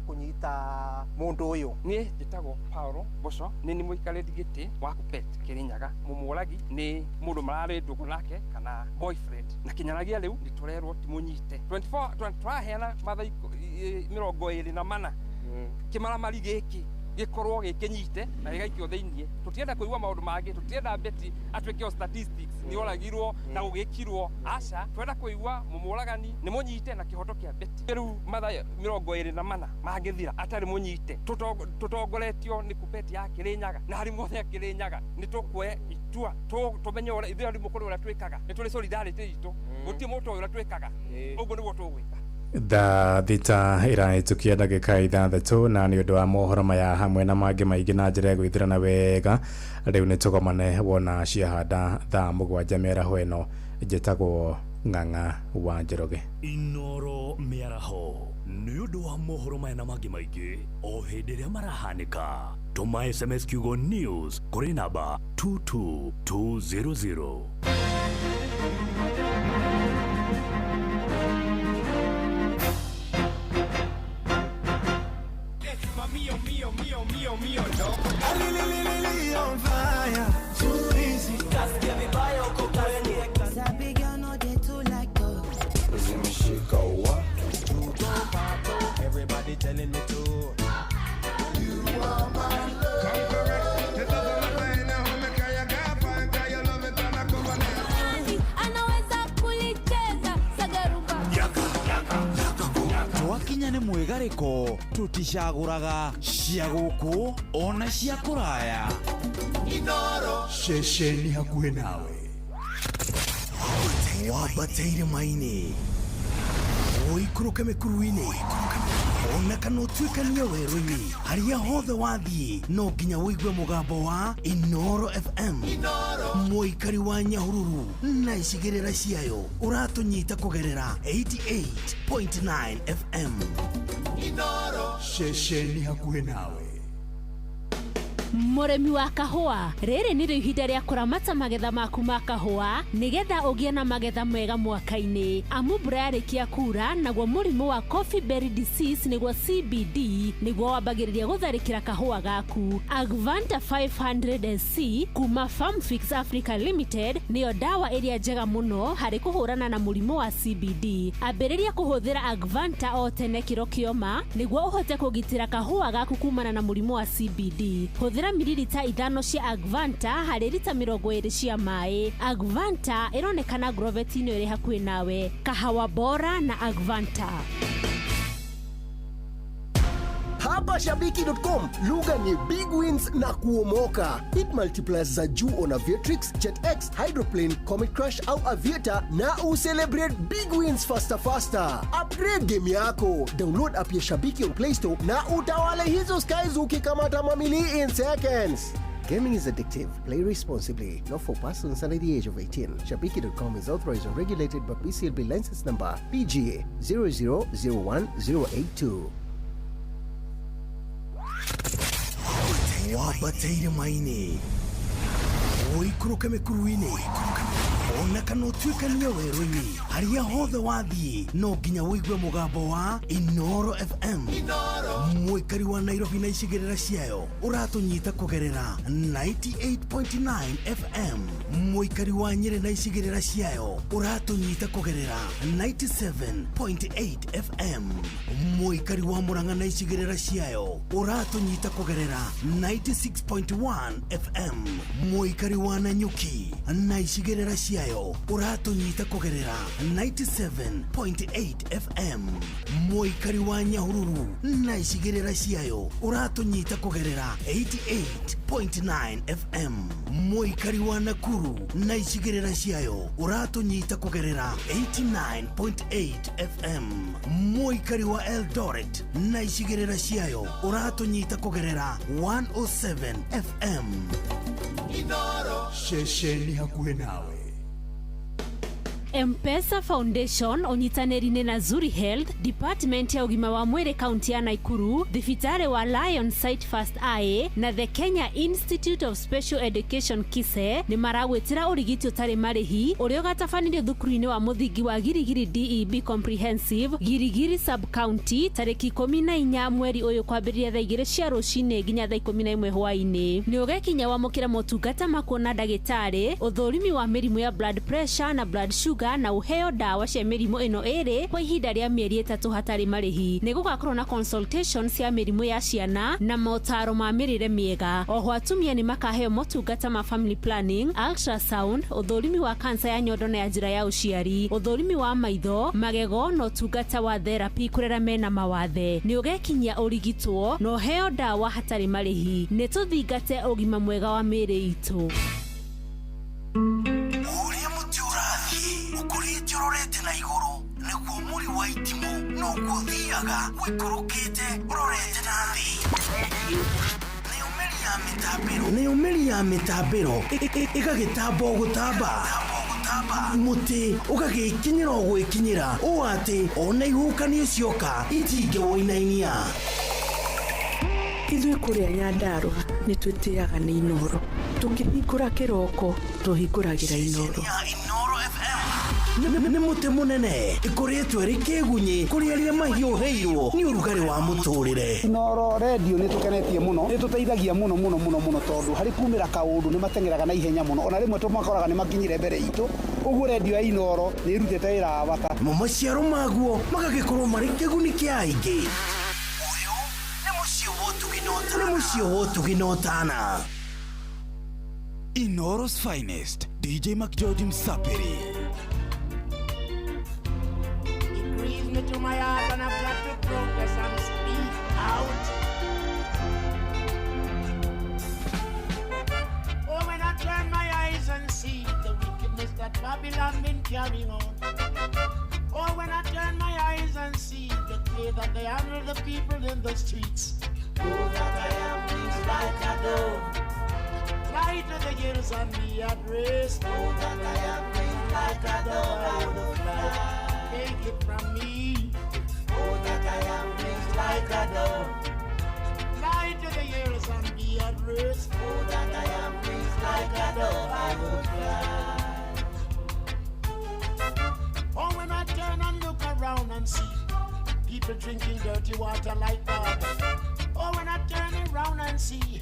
[SPEAKER 19] kunyita mundu uyu.
[SPEAKER 25] Ni njitagwo Paulo Bosho, ni muikarĩri gĩtĩ wa KUPPET Kĩrĩnyaga. Mũmũragi ni mũndũ mararĩ ndũgũ nake kana boyfriend, na kinyaragia rĩu nĩ turerwo timunyite 24 twaheana mathaa 24 kimaramari giki gikorwo gikinyite na gigaikio thiini tutienda kuigua maundu mangi tutienda beti atweke statistics ni oragirwo na ugikirwo aca twenda kuigua mumuragani ni munyite na kihoto kia beti riu matha 24 mangithira atari munyite tutongoretio ni kupeti ya Kirinyaga na hari mothe ya Kirinyaga ni tukwe itua tumenye ora ithuĩ ari mukuru ura twikaga ni tuli solidarity itu guti mutu ura twikaga uguo niguo tugwika
[SPEAKER 14] Tha thita iraitukia ndagika 6 na ni undu wa mohoro maya hamwe na mangi maingi na njira gwithirana wega riu ni tugomane wona ciahanda tha 7 mĩaraho ĩno njĩtagwo Ng'ang'a wa Njoroge.
[SPEAKER 1] Inoro mĩaraho nĩ ũndũ wa mohoro maya na mangi maingi o hĩndĩ ĩrĩa marahanĩka tũma SMS kiugo news kũrĩ namba 22200.
[SPEAKER 10] Mío, no. On fire, too easy. Just give me bio, cocaine. Sabi girl, no they too like dog. Everybody telling me to. You are my love. It doesn't matter now, make your girlfriend, cause you love it and I come on now.
[SPEAKER 4] Anaweza kulicheza sagarumba.
[SPEAKER 10] Yaka.
[SPEAKER 2] Twakinya nĩ mwĩgarĩko tũticagũraga cia gũkũ ona cia kũraya.
[SPEAKER 7] Inoro ceceni hakuhĩ nawe wabateire maini ũikũrũke mĩkuru-inĩ ona kana ũtuĩkanie werũ-inĩ harĩa hothe wathiĩ no nginya wĩigue mũgambo wa Inoro FM mũikari wa Nyahururu na icigĩrĩra ciayo ũratũnyita kũgerera 88.9 FM Inoro ceceni hakuhĩ nawe.
[SPEAKER 4] Mũrĩmi wa kahũa rĩrĩ nĩ ihinda rĩa kũramata magetha maku ma kahũa nĩgetha ũgĩe na magetha mega mwaka-inĩ amu mbura yarĩkia kura naguo mũrimũ wa coffee berry disease nĩguo CBD nĩguo wambagĩrĩria gũtharĩkĩra kahũa gaku. Agvanta 500SC kuma Farm Fix Africa Limited nĩyo dawa ĩrĩa njega mũno harĩ kũhũrana na mũrimũ wa CBD. Ambĩrĩria kũhũthĩra Agvanta o tene kĩro kĩoma nĩguo ũhote kũgitĩra kahũa gaku kumana na mũrimũ wa CBD. Hũthĩra mililita 5 cia Agvanta harĩ lita 20 cia maĩ. Agvanta ĩronekana Grovet-inĩ ĩrĩ hakuhĩ nawe. Kahawa bora na Agvanta.
[SPEAKER 20] Hapa Shabiki.com, lugha ni big wins na kuomoka. Hit multipliers za juu on Aviatrix, JetX, Hydroplane, Comet Crush au Aviator na ucelebrate big wins faster. Upgrade game yako. Download app ya Shabiki on Play Store na utawale hizo skies ukikamata mamili in seconds. Gaming is addictive. Play responsibly. Not for persons under the age of 18. Shabiki.com is authorized and regulated by BCLB license number PGA 0001082.
[SPEAKER 7] wabateire maini ũikũrũke mĩkuru-inĩ ona kana ũtuĩkanie werũ-inĩ harĩa hothe wathiĩ no nginya wĩigue mũgambo wa Inoro FM mũikari wa Nairobi na icigĩrĩra ciayo ũratũnyita kũgerera 98.9 FM mũikari wa Nyĩrĩ na icigĩrĩra ciayo ũratũnyita kũgerera 97.8 FM mũikari wa Murang'a na icigĩrĩra ciayo ũratũnyita kũgerera 96.1 FM mũikari wa Nanyuki na icigĩrĩra ciayo ũratũnyita kũgerera 97.8 FM mũikari wa Nyahururu na icigĩrĩra ciayo ũratũnyita kũgerera 88.9 FM mũikari wa Nakuru na icigĩrĩra ciayo ũratũnyita kũgerera 89.8 FM mũikari wa Eldoret na icigĩrĩra ciayo ũratũnyita kũgerera 107 FM Inoro ceceni hakuhĩ nawe.
[SPEAKER 4] M-Pesa Foundation onyitanĩri-inĩ na Zuri Health Department ya ũgima wa mwĩrĩ kaunti ya Naikuru, thibitarĩ wa Lion Sight First Eye na the Kenya Institute of Special Education KISE nĩ maragwĩtĩra ũrigiti ũtarĩ marĩhi ũrĩa ũgatabanĩrio thukuru-inĩ wa mũthingi wa Girigiri DEB Comprehensive Girigiri Sub County tarĩki 14 mweri ũyũ kwambĩrĩria thaa 2 cia rũcinĩ nginya thaa 11 hwaĩ-inĩ. Nĩ ũgekinya wamũkĩra motungata ma kuona ndagĩtarĩ, ũthũrimi wa mĩrimũ ya blood pressure na blood sugar kiuga na uheo dawa cia mĩrimũ ĩno ĩrĩ kwa ihinda rĩa mĩeri 3 hatarĩ marĩhi. Nĩ gũgakorwo na consultation cia mĩrimũ ya ciana na motaro ma mĩrĩre mĩega. Oho atumia nĩ makaheo motungata ma family planning, ultrasound, ũthũrimi wa kansa ya nyondo na ya njĩra ya ũciari, ũthũrimi wa maitho, magego na ũtungata wa therapy kũrera mena mawathe. Nĩ ũgekinyia ũrigitwo na ũheo dawa hatarĩ marĩhi. Nĩ tũthingate ũgima mwega wa mĩĩrĩ itũ.
[SPEAKER 7] Ũrĩa mũtĩ ũrathiĩ ũkũrĩte ũrorete na igũrũ nĩguo mũri wa itimũ no gũthiaga wĩkũrũkĩte ũrorete na thĩ. Nĩ ũmeri ya mĩtambĩro ĩgagĩtamba gũtamba mũtĩ ũgagĩkinyĩra gwĩkinyĩra ũũ atĩ ona ihukanio cioka itingĩwoinainia.
[SPEAKER 12] Ithuĩ kũrĩa Nyandarua nĩ twĩtĩaga nĩ Inoro. Tũkĩhingũra kĩroko tũhingũragĩra Inoro.
[SPEAKER 7] Nĩ mũtĩ mũnene ĩkoretwo ĩrĩ kĩgunyi kũrĩ arĩa mahiũhĩirwo nĩ ũrugarĩ wa mũtũrĩre.
[SPEAKER 21] Inoro radio nĩ tũkenetie mũno, nĩ tũteithagia mũno tondũ harĩ kumĩra kaũndũ nĩ matengeraga na ihenya mũno, ona rĩmwe tũmakoraga nĩ makinyire mbere itũ. Ũguo radio ya Inoro nĩ ĩrutĩte wĩra wa bata.
[SPEAKER 7] Maciaro maguo magagĩkorwo marĩ kĩguni kĩa aingĩ. Ũyũ nĩ mũciĩ wa ũtugi na ũtana.
[SPEAKER 2] Inoro's finest, DJ McGeorge Msapiri.
[SPEAKER 3] Me to my heart and I've got to progress and speak out. Oh, when I turn my eyes and see the wickedness that Babylon been carrying on. Oh, when I turn my eyes and see the way that they handle the people in the streets. Oh, that I am wings like a dove. Fly to the hills and be at rest. Oh, that I am wings like a dove. I will fly. Take it from me. Oh, that I am wings like a dove. Fly to the hills and be at rest. Oh, that I am wings like a dove. I will fly. Oh, when I turn and look around and see people drinking dirty water like that. Oh, when I turn around and see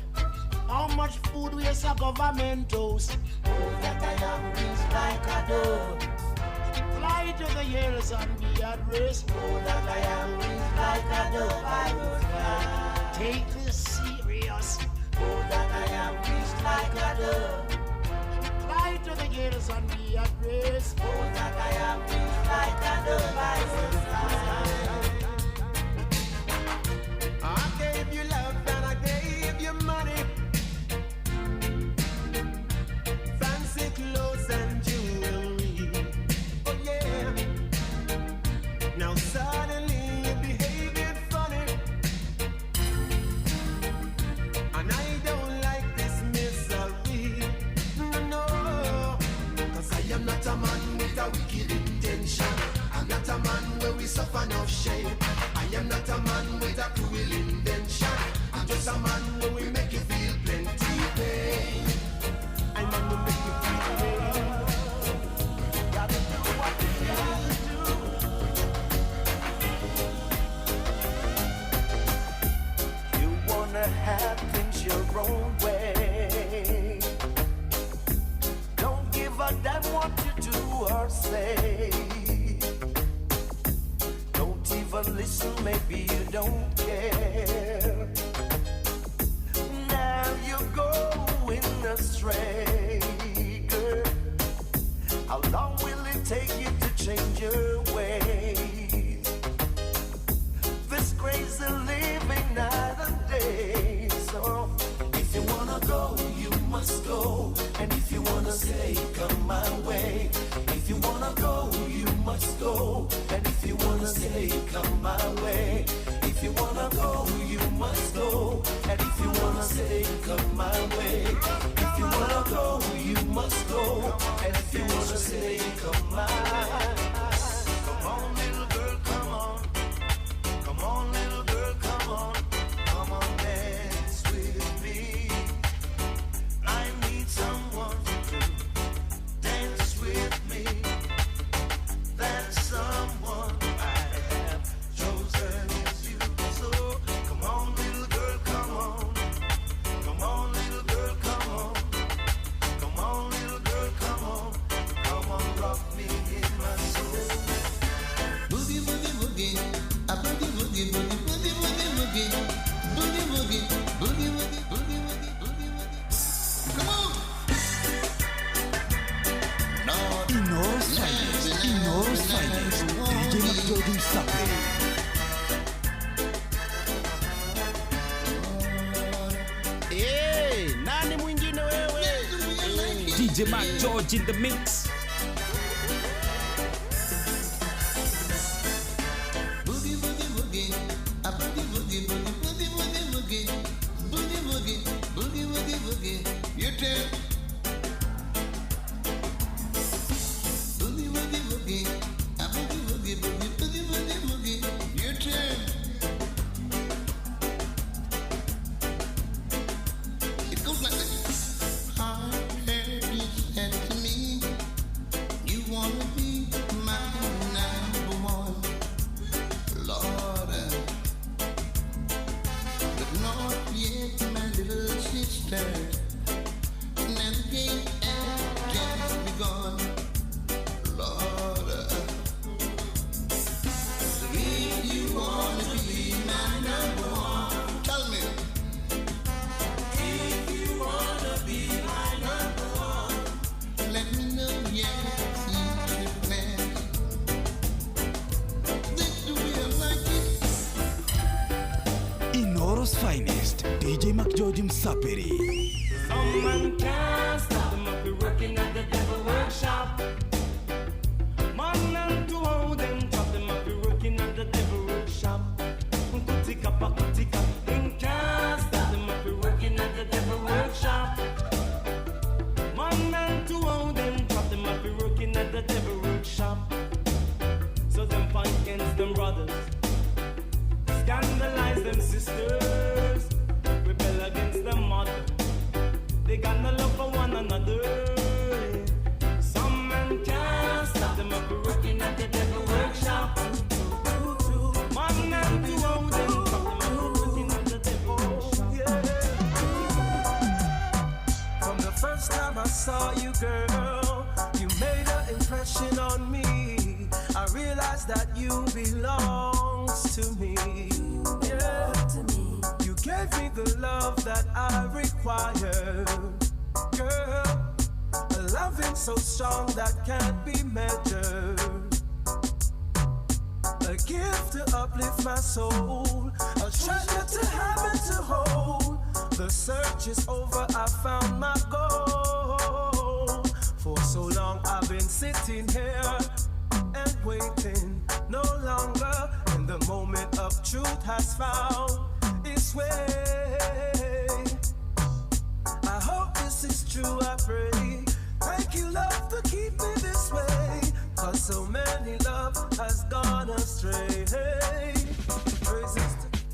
[SPEAKER 3] how much food waste a government owes. Oh, that I am wings like a dove. Fly to the hills and be at rest. Oh, that I am wings like a dove. I will fly. Take this serious. Oh, that I am wings like a dove. Fly to the hills and be at rest. Oh, that I am wings like a dove. I will fly. I gave you love and I gave you money. Fancy clothes and jewelry. Now suddenly you're behaving funny, and I don't like this misery, no, cause I am not a man with a wicked intention. I'm not a man where we suffer no shame. I am not a man with a cruel intention. I'm just a man where we make you feel plenty pain. I'm man who make you feel pain. Gotta do what you gotta do. Have things your own way. Don't give a damn what you do or say. Don't even listen, maybe you don't care. Now you're going astray, girl. How long will it take you to change your ways? This crazy living night and day. So if you wanna go, you must go. And if you wanna stay, come my way. If you wanna go, you must go. And if you wanna stay, come my way. If you wanna go, you must go. And if you wanna stay, come my way. If you wanna go,
[SPEAKER 2] George Msapiri.
[SPEAKER 7] Nani mwingine wewe?
[SPEAKER 11] DJ Mac George in the mix.
[SPEAKER 2] Inoro's finest, DJ Mac George Msapiri.
[SPEAKER 10] Someone can't stop them up, be working at the devil workshop. Man and to hold them, chop them up, be working at the devil workshop. Kutika pa kutika, them can't stop them up, be working at the devil workshop. Man and to hold them, chop them up, be working at the devil workshop. So them fight against them brothers, scandalize them sisters, rebel against them mother. They got no love for one another. Some men can't stop them up working at the devil workshop. Man and to hold them, stop them up working at the devil workshop. From the first time I saw you, girl, you made an impression on me. I realized that you belongs to me. Yeah, you gave me the love that I require, girl. A loving so strong that can't be measured. A gift to uplift my soul, a treasure to have and to hold. The search is over, I found my goal. For so long I've been sitting here and waiting, no longer, and the moment of truth has found its way. I hope this is true, I pray. Thank you, love, to keep me this way, 'cause so many love has gone astray.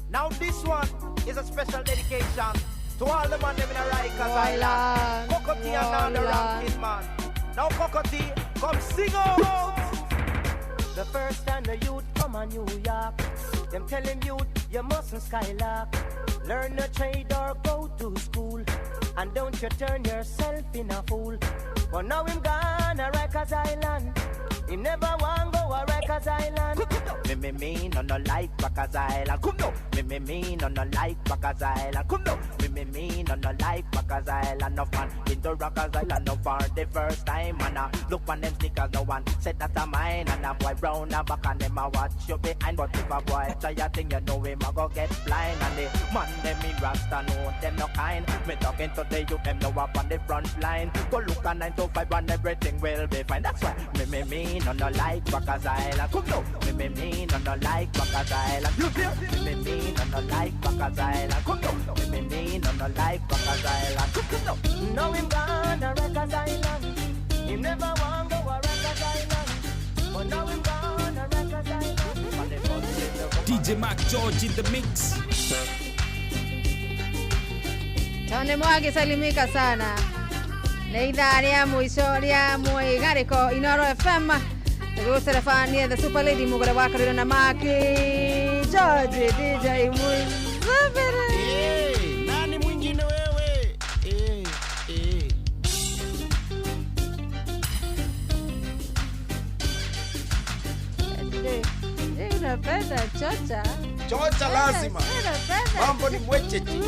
[SPEAKER 19] Now this one is a special dedication to all the man living in Rikers Island. Kokoti and all the ranking man. Now Kokoti, come sing out. The first time the youth come on New York, them tell him youth, you mustn't skylark. Learn a trade or go to school, and don't you turn yourself in a fool. But now him gone a Rikers Island, he never want go a Rikers Island. Me, no like Rikers Island. Come no, me, no like Rikers Island. Come no, me, no like Rikers Island. No fun in the Rikers Island, no for the first time. And look on them sneakers, no one said that a mine. And a boy round and back and them a watch you behind. But if a boy try a thing, you know him a go get blind. And the man them in Rasta know them no kind. Me talking to the youth, them know up on the front line. Go look at 9 to 5 and everything will be fine. That's why me, no like Rikers Island. Come no, me, no like Rikers Island. You hear? Me, no like Rikers Island. Come no, me, no like Rikers Island. Come no. Now him gone a Rikers Island. He never want go a Rikers Island. But now him gone a Rikers Island.
[SPEAKER 11] DJ Mac George in the mix.
[SPEAKER 8] Tone mwage salimika sana. Leidha ya mwisho ya mwigariko Inoro FM. Tegusera fani the Super Lady mugore wakarira na Maki George DJ Msapiri.
[SPEAKER 7] Nani mwingine wewe?
[SPEAKER 8] Unapenda chocha?
[SPEAKER 7] Chocha lazima. Mambo ni mwecheji.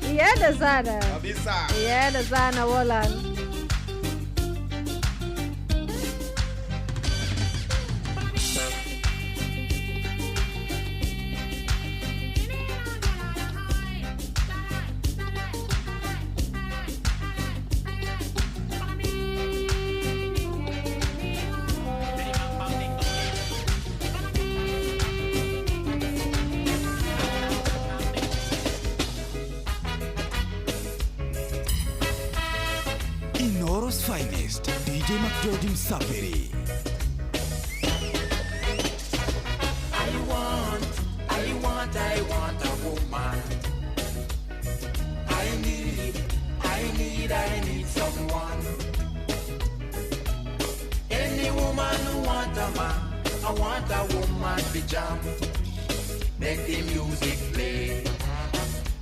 [SPEAKER 8] Iende sana.
[SPEAKER 7] Kabisa.
[SPEAKER 8] Iende sana Wolan.
[SPEAKER 7] DJ McGeorge Msafiri.
[SPEAKER 10] I want a woman. I need someone. Any woman who want a man, I want a woman to jam. Make the music play,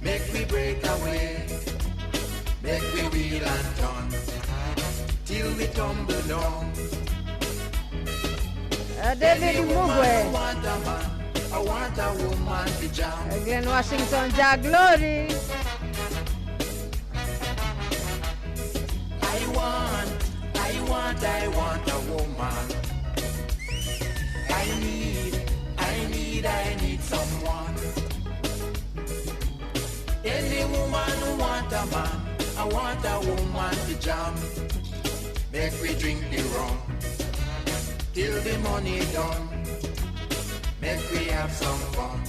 [SPEAKER 10] make me break away, make me wheel and turn, till we tumble down.
[SPEAKER 8] David Mugwe.
[SPEAKER 10] I want a woman to jam.
[SPEAKER 8] Again, Washington, Ja Glory.
[SPEAKER 10] I want a woman. I need someone. Any woman who want a man, I want a woman to jam. Make we drink the rum till the money done. Make we have some fun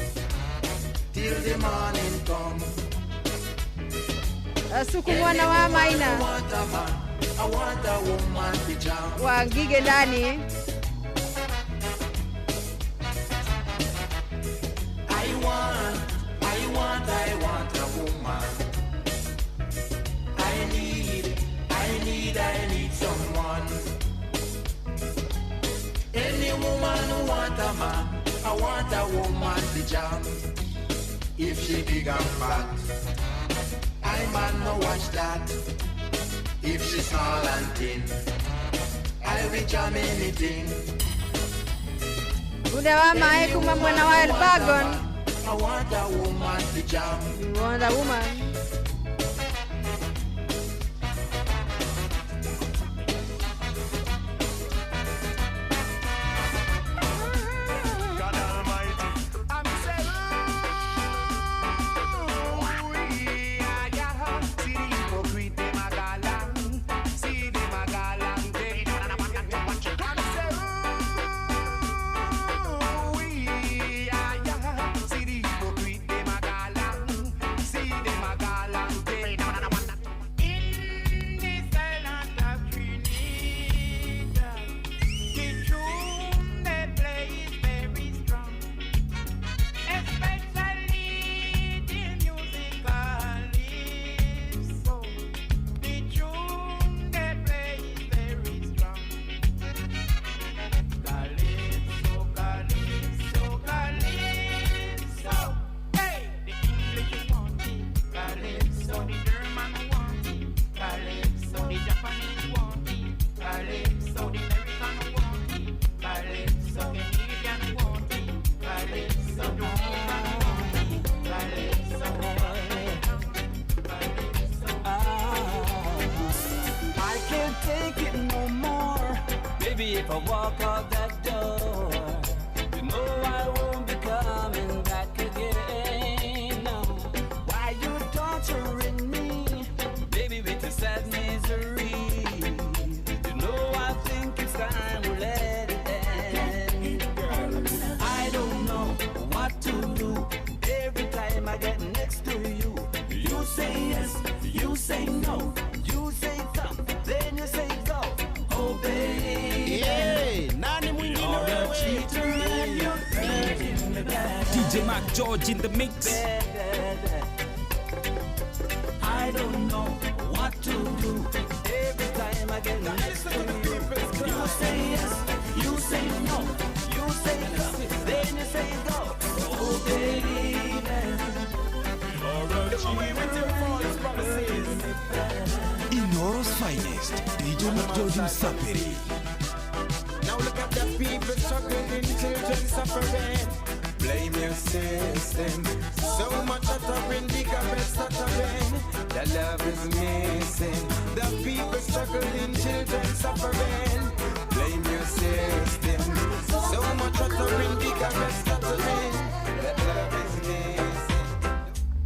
[SPEAKER 10] till the morning come.
[SPEAKER 8] Asuku mwana wa Maina.
[SPEAKER 10] I want a woman to jam.
[SPEAKER 8] Wangige ndani.
[SPEAKER 10] I want a woman. I need someone. Any woman who want a man, I want a woman to jam. If she big and fat, I man no watch that. If she small and thin, I will jam anything.
[SPEAKER 8] Udawa mae kuma mwana wa Elbagon.
[SPEAKER 10] I want a woman to jam.
[SPEAKER 8] You want a woman?
[SPEAKER 10] If I walk out that door, you know I won't be coming back again. No. Why you torturing me, baby, with your sad misery? You know I think it's time we let it end. I don't know what to do. Every time I get next to you, you say yes, you say no, you say come, then you say go. Oh baby.
[SPEAKER 11] DJ McGeorge in the mix.
[SPEAKER 10] I don't know what to do. Every time I get next to you, you say yes, you say no, you say come, then you say go. Oh baby,
[SPEAKER 7] Inoro's finest, DJ McGeorge Msafiri.
[SPEAKER 10] Now look at the people struggling, children suffering. Blame your system. So much uttering, the government stuttering. The love is missing. The people struggling, children suffering. Blame your system. So much uttering, the government stuttering. The love is missing.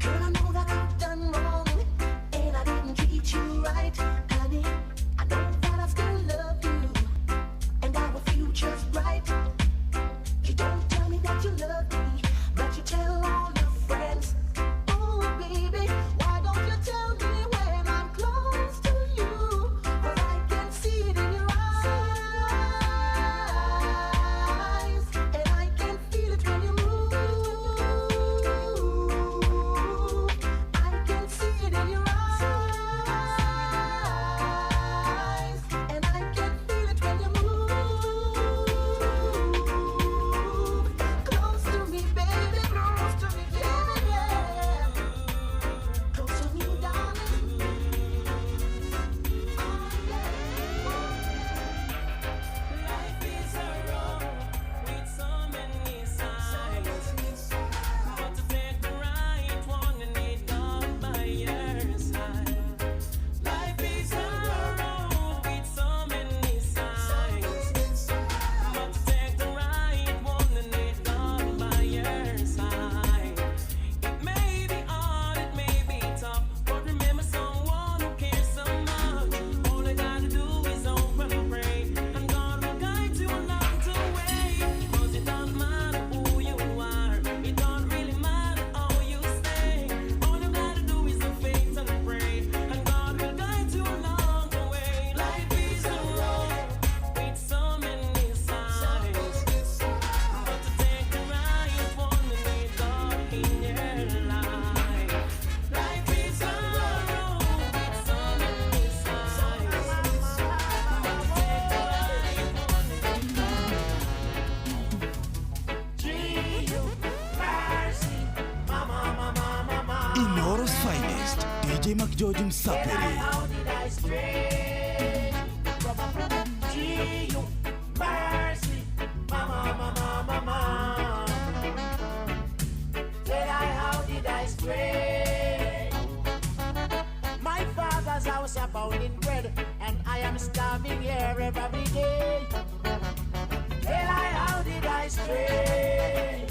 [SPEAKER 9] Girl, I know that I've done wrong, and I didn't treat you right, honey. I know that I still love you, and our future's bright. You don't tell me that you love me, but you tell all your friends. Oh, baby, why don't you tell me when I'm close to you? 'Cause I can see it in your eyes.
[SPEAKER 2] DJ Mac George Msapiri.
[SPEAKER 3] How did I stray from you? Mercy, mama, mama, mama. Tell I how did I stray? My father's house abounding bread, and I am starving here every day. Tell I how did I stray?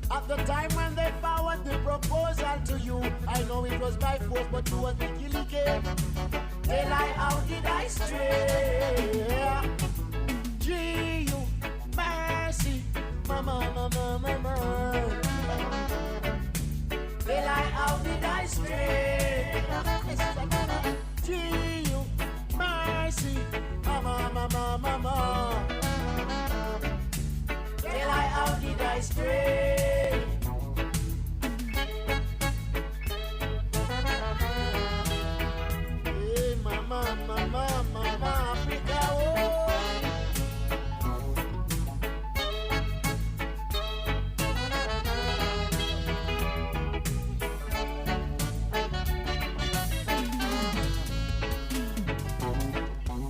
[SPEAKER 3] At the time when they forward the proposal to you, I know it was by force, but you was the killing game. Tell I how did I stray? Gee, you mercy, mama, mama, mama. Tell I how did I stray? Gee, you mercy, mama, mama, mama. Tell I how did I stray? Hey, mama, mama, mama, Africa, oh.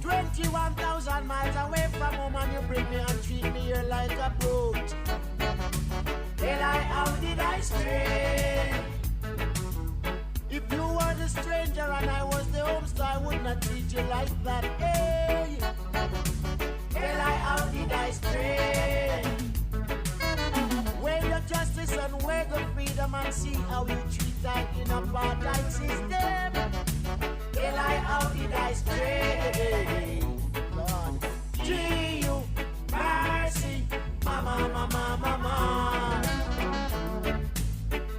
[SPEAKER 3] 21,000 miles away from home, and you bring me and treat me here like a brute. Tell I how did I stray? If you were the stranger and I was the homestar, I would not treat you like that. Hey, tell I how did I stray? Weigh your justice and weigh the freedom and see how you treat that in a apartheid system. Tell I how did I stray? Lord, gee you mercy, mama, mama, mama.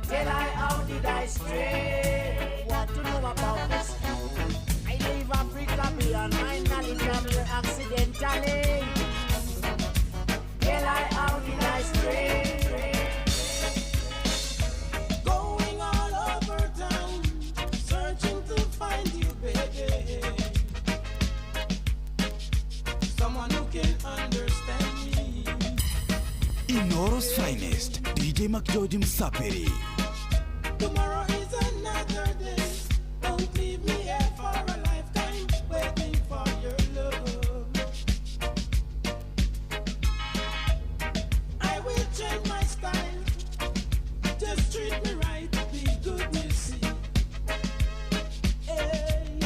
[SPEAKER 3] Tell I how did I stray? What to know about this? I leave Africa beyond my knowledge, I'm here accidentally. Tell I how did I stray? Going all over town, searching to find you, baby. Someone who can understand me.
[SPEAKER 2] Inoro's finest, DJ Mac George Msapiri.
[SPEAKER 3] Tomorrow is another day. Don't leave me here for a lifetime, waiting for your love. I will change my style. Just treat me right, be good, you see. Hey.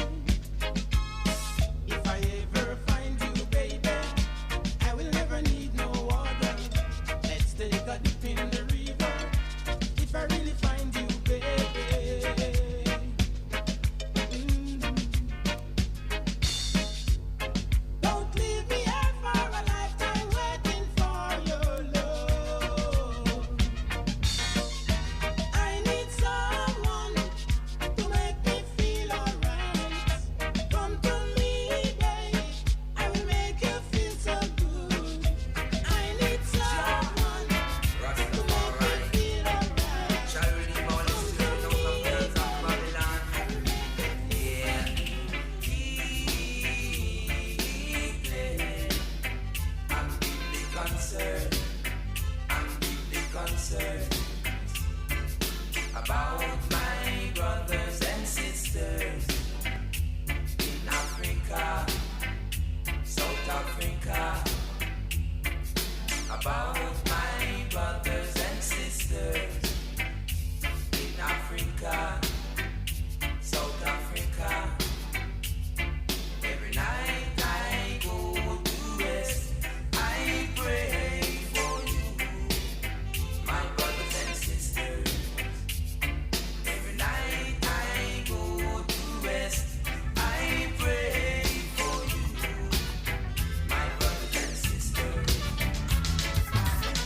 [SPEAKER 3] If I ever find you, baby, I will never need no water. Let's take a dip in the river. If I really find you, baby. Don't leave me here for a lifetime, waiting for your love. I need someone to make me feel alright. Come to me, babe, I will make you feel so good. I need someone to make me feel alright.
[SPEAKER 6] Shall we leave all this to the companions of Babylon? Yeah. I'm deeply concerned. I'm deeply concerned about my brothers and sisters in Africa, South Africa. About my brothers and sisters in Africa, South Africa. Every night I go to rest, I pray for you, my brothers and sisters. Every night I go to rest, I pray for you, my brothers and sisters.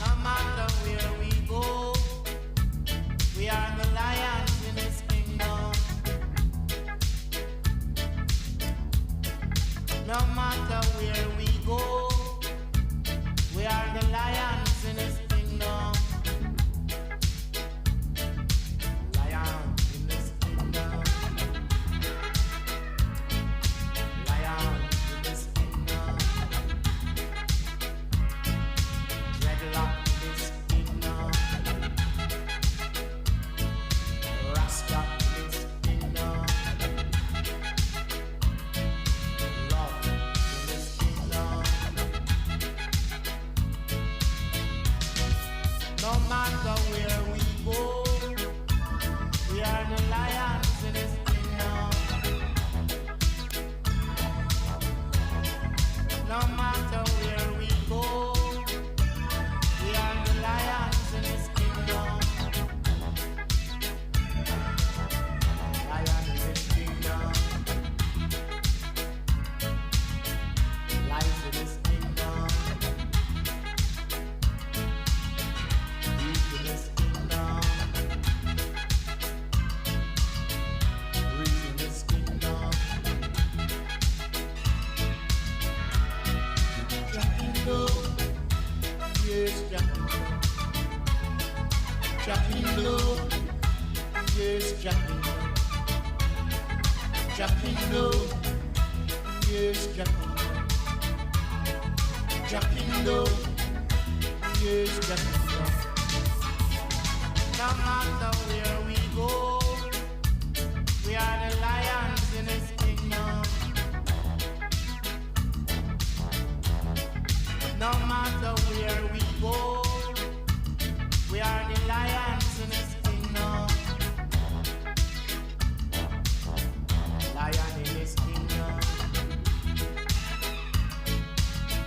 [SPEAKER 3] No matter where we go, we are the lions in His kingdom. No matter where we go, we are the lions in His kingdom. Lions in His kingdom. Lions in His kingdom. Dreadlock in His kingdom. Rasta in His kingdom. yes, Jackindo, yes, Jackindo, Jackindo, yes, Jackindo, Jackindo, yes, Jackindo. No matter where we go, we are the lions in His kingdom. No matter where we go, we are the lions in His kingdom. Lion in His kingdom.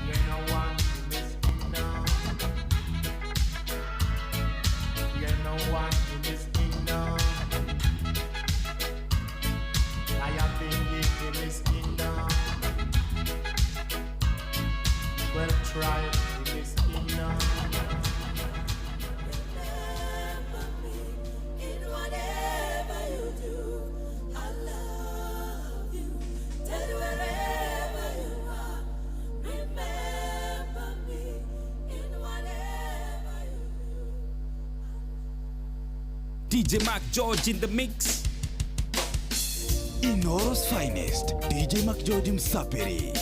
[SPEAKER 3] You're no one in His kingdom. You're no one in His kingdom. I have been in His kingdom. Well, try in His kingdom.
[SPEAKER 11] DJ Mac George in the mix.
[SPEAKER 2] Inoro's finest, DJ Mac George Msapiri.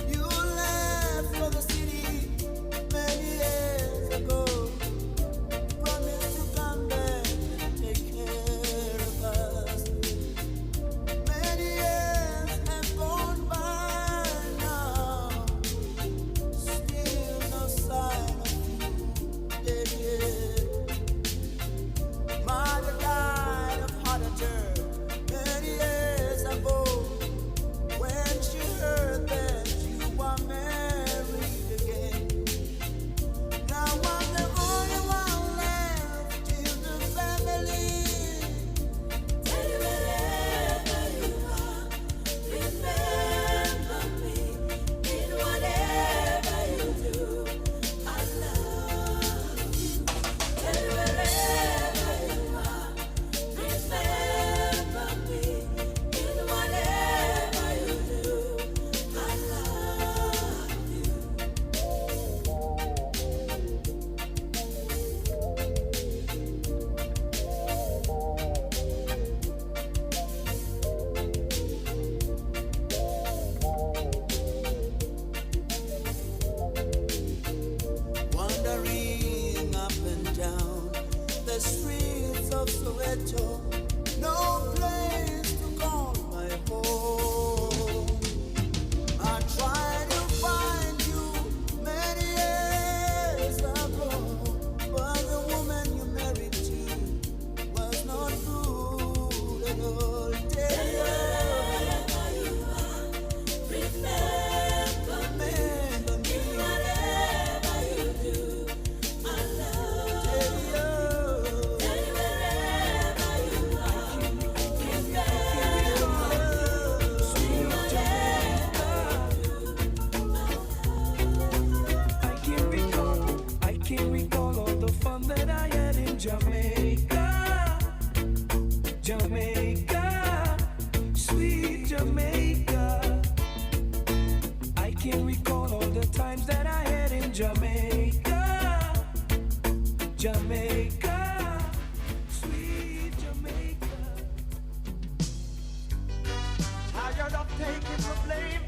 [SPEAKER 3] You left for the city many years ago. Promised to come back and take care of us. Many years have gone by now. Still no sign of you, dead yet. Mother died of heart attack many years ago. When she heard that you were married again. Now I'm the only one left in the family. Tell you wherever you are, remember me in whatever you do. I love you. Tell you wherever you are, remember me in whatever you do. I love you. Wandering up and down the streets of Soweto, no place to call my home. I tried to find you many years ago, but the woman you married to was not good at all. Tell you wherever you are, remember me in whatever you do. I love you. Tell you wherever you are,
[SPEAKER 10] I can't recall all the fun that I had in Jamaica. Jamaica, sweet Jamaica. I can't recall all the times that I had in Jamaica. Jamaica, sweet Jamaica.
[SPEAKER 3] Tired of taking the blame,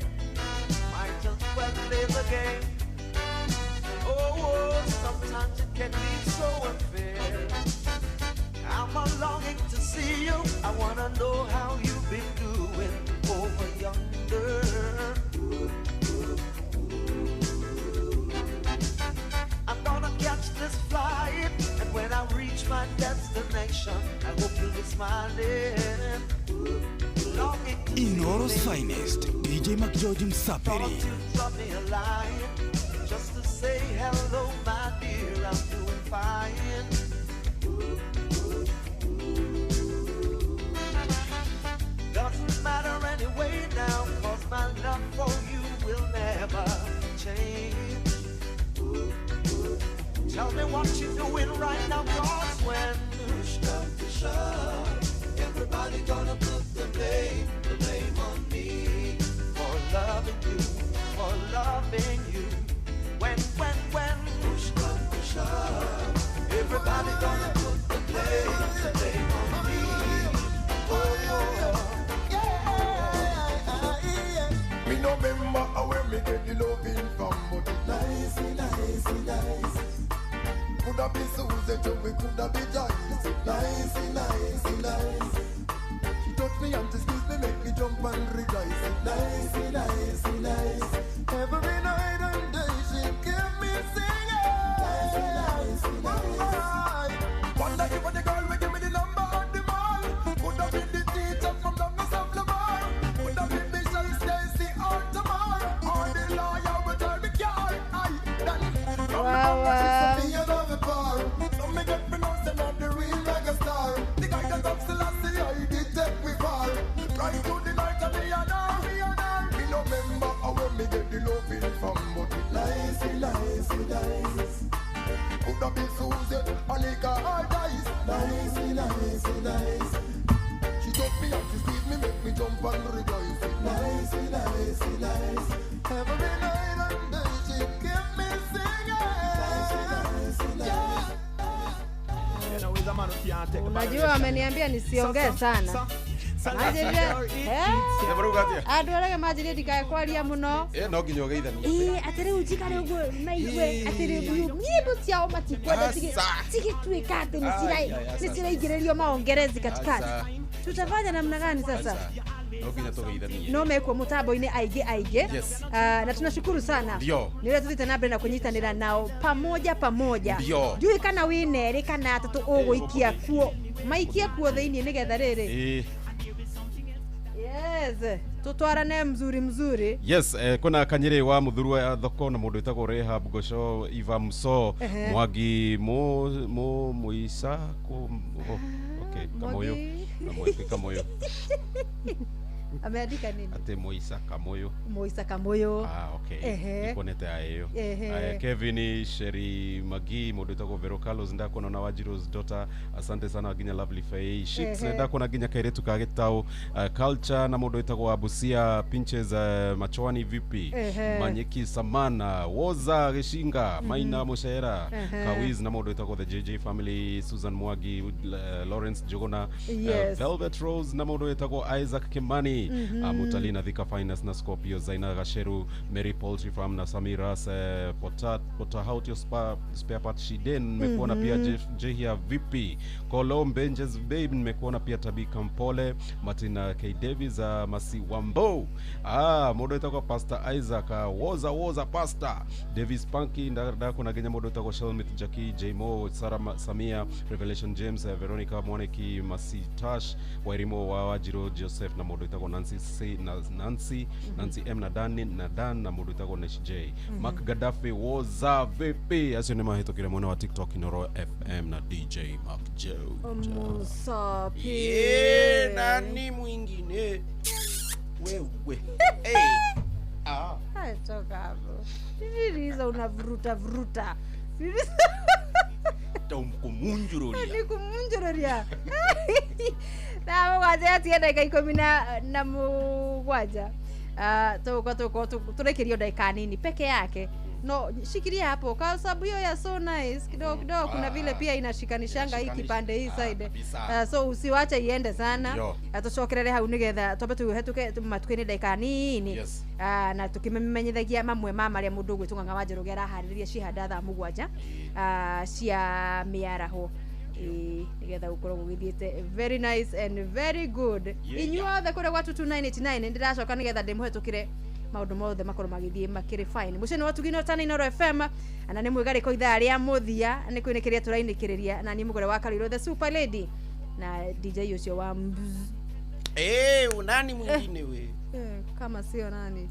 [SPEAKER 3] might as well play the game. Oh, sometimes it can be so unfair. I'm a longing to see you. I wanna know how you've been doing over yonder. I'm gonna catch this flight, and when I reach my destination, I hope you'll be smiling. Longing to
[SPEAKER 2] Inoro's
[SPEAKER 3] see me.
[SPEAKER 2] finest, DJ Mac George Msapiri.
[SPEAKER 3] Drop me a line just to say hello, my dear. I'm doing fine. Doesn't matter anyway now, 'cause my love for you will never change. Tell me what you're doing right now, 'cause when push comes to shove, everybody gonna put the blame
[SPEAKER 9] gonna put the blame on me.
[SPEAKER 3] Me no remember where me get the loving from, but it nice. Coulda be Susie, we coulda be Joyce. Nice. She touch me and squeeze me, make me jump and rejoice. Nice. Every night and day she keep me singing. Nice. Wonder if the girl will give me the number on the mall. Coulda be the teacher from down the South Lamar. Coulda be Bishop Stacy or tomorrow. Or the lawyer will tell me car.
[SPEAKER 8] Wow.
[SPEAKER 3] So me get pronounced and I'm the real mega star. The guy that up Selassie, I did take me far. Right to the night and me honor. Me no remember where me get the loving from, but it nice. Coulda be Susie, Anika or Dice. Nice. She took me and she squeeze me, make me jump and rejoice. Nice. Every night and day she keep me singing.
[SPEAKER 8] Unajua ameniambia nisiongee sana. Andu arege majire ndikae kwaria muno.
[SPEAKER 5] No nginya ugeithania.
[SPEAKER 8] Atiri ujikare uguo naigwe atiri nyimbo ciao matikwenda tigituika ati nisiraingiririo maongerezi katikati. Tutafanya namna gani sasa?
[SPEAKER 5] No nginya tugeithania.
[SPEAKER 8] No mekwo mutambo-ini aige. Na tunashukuru sana. Nile tuthite na mbere na kunyitanira nao pamoja. Jui kana wineri kana atatu uguikia kuo. Maikia kuo thiini nigetha riri. Yes, tutwarane mzuri.
[SPEAKER 5] Yes, kuna Kanyere wa Muthurwa ya thoko na mundu witagwo Rehab Gosho Iva Muso Mwangi Muisa okay Kamoyo Kamoyo
[SPEAKER 8] ameandika nini?
[SPEAKER 5] Ate Moisa Kamoyo. Okay. Ikonete ayo. Kevin Sheri Magi mundu witagwo Vero Carlos ndakona na Wajiro's daughter. Asante sana ginya Lovely Faye. Shits ndakona ginya Kairetu Kagitao. Culture na mundu witagwo Abusia Pinches Machwani vipi. Manyeki Samana Woza Geshinga Maina Mushaera Kawiz na mundu witagwo the JJ family Susan Mwagi Lawrence Jogona Velvet Rose na mundu witagwo Isaac Kimani Mutalina Thika Finance na Scorpio Zaina Gasheru Mary Poultry Farm na Samiras Potahautio Spare Part Shiden nimekuona pia Jehia vipi Colombe Benjes Babe nimekuona pia Tabika Mpole Martina K Davis Masi Wambo modo itako Pastor Isaac woza Pastor Davis Punky ndako na genya modo itako Shelmith Jackie Jmo Sarah Samia Revelation James Veronica Moneki Masi Tash Wairimo wa Wajiro Joseph na modo itako Nancy M na Dan na modo itako Nesh J Mark Gaddafi woza VP asio maheto kile mwana wa TikTok Inoro FM na DJ Mark Joe
[SPEAKER 8] Musapi
[SPEAKER 5] nani mwingine wewe
[SPEAKER 8] toka hapo niliza unavuruta Nikummunjururia na mwaje atienda dakika 17 toko turekerio dakika nini peke yake. No, shikilia hapo kwa sababu hiyo ya so nice kidogo kuna vile pia inashikanishanga hii kipande hii side. So usiwache iende sana. Atocokerere hau nigetha tobe tuhetuke matukwini dakika nini. Na tukimemenyithagia mamwe maria mundu gwitunga Wanjirugera haririria cihanda thaa 7 cia miaraho. Nigetha ukorwo gugithiete very nice and very good. Inyuothe kure gwatu 299 ndiracoka nigetha ndimuhetukire maundu mothe makorwo magithie makiri fine. Mucene watugino tani Inoro FM ana ni mwigariko ithaa ria muthia ni kwinikiria turainikiria na ni mugore wa Kaliro the super lady na DJ ucio wa
[SPEAKER 5] unani mwingine we
[SPEAKER 8] kama sio nani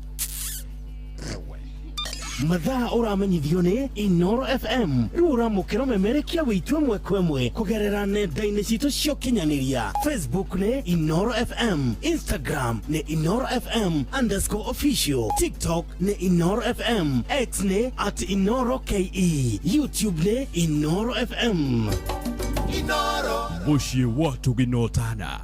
[SPEAKER 7] mathaa uramenyithio ni Inoro FM rura mukiro memerekia witwe mwekwemwe kugerera nenda-ini citu cio kinyaniria Facebook ni Inoro FM, Instagram ni Inoro FM _official, TikTok ni Inoro FM, X ni @InoroKE, YouTube ni Inoro FM.
[SPEAKER 1] Inoro muciĩ watu ginotana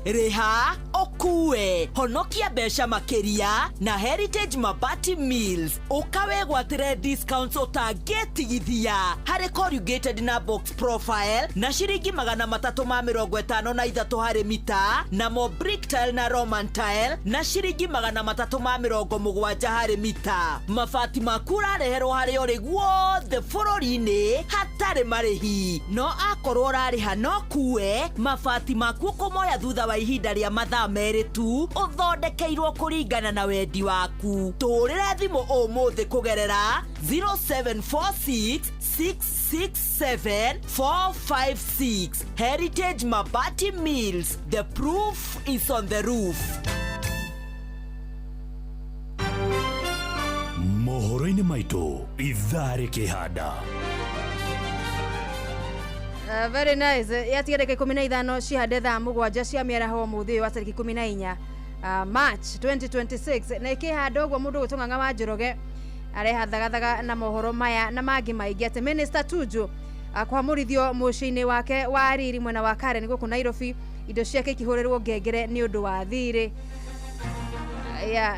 [SPEAKER 13] Reha oku kue honokia mbeca makiria na Heritage Mabati Mills ukawe gwatire discounts utangĩtigithia harĩ corrugated na box profile na ciringi 353 harĩ mita na mo brick tile na Roman tile na ciringi 370 harĩ mita. Mabati maku rareherwo harĩ ũrĩ guothe bũrũri-inĩ hatarĩ marĩhi, no akorwo rarĩha no kue mabati maku kũmoya thutha wa ihinda rĩa mathaa merĩ tu ũthondekeirwo kũringana na wendi waku. Tũrĩre thimũ ũmũthĩ kũgerera 0746 667 456. Heritage Mabati Mills, the proof is on the roof.
[SPEAKER 1] Mohoro-inĩ maitũ ithaa kĩhanda.
[SPEAKER 8] Very nice. Yatigire 15 cihande thaa mũgwanja cia mĩaraho mũthĩ wa tarĩki 14 March 2026 na ikihanda ũguo mũndũ gũtũng'ang'a wa Njoroge arehathagathaga na mohoro maya na mangĩ maingĩ atĩ Minister Tuju kwamũrithio mũciĩ-inĩ wake wa Riri mwena wa Karen gũkũ Nairobi, indo ciake ikihũrĩrwo ngengere nĩ ũndũ wa thirĩ.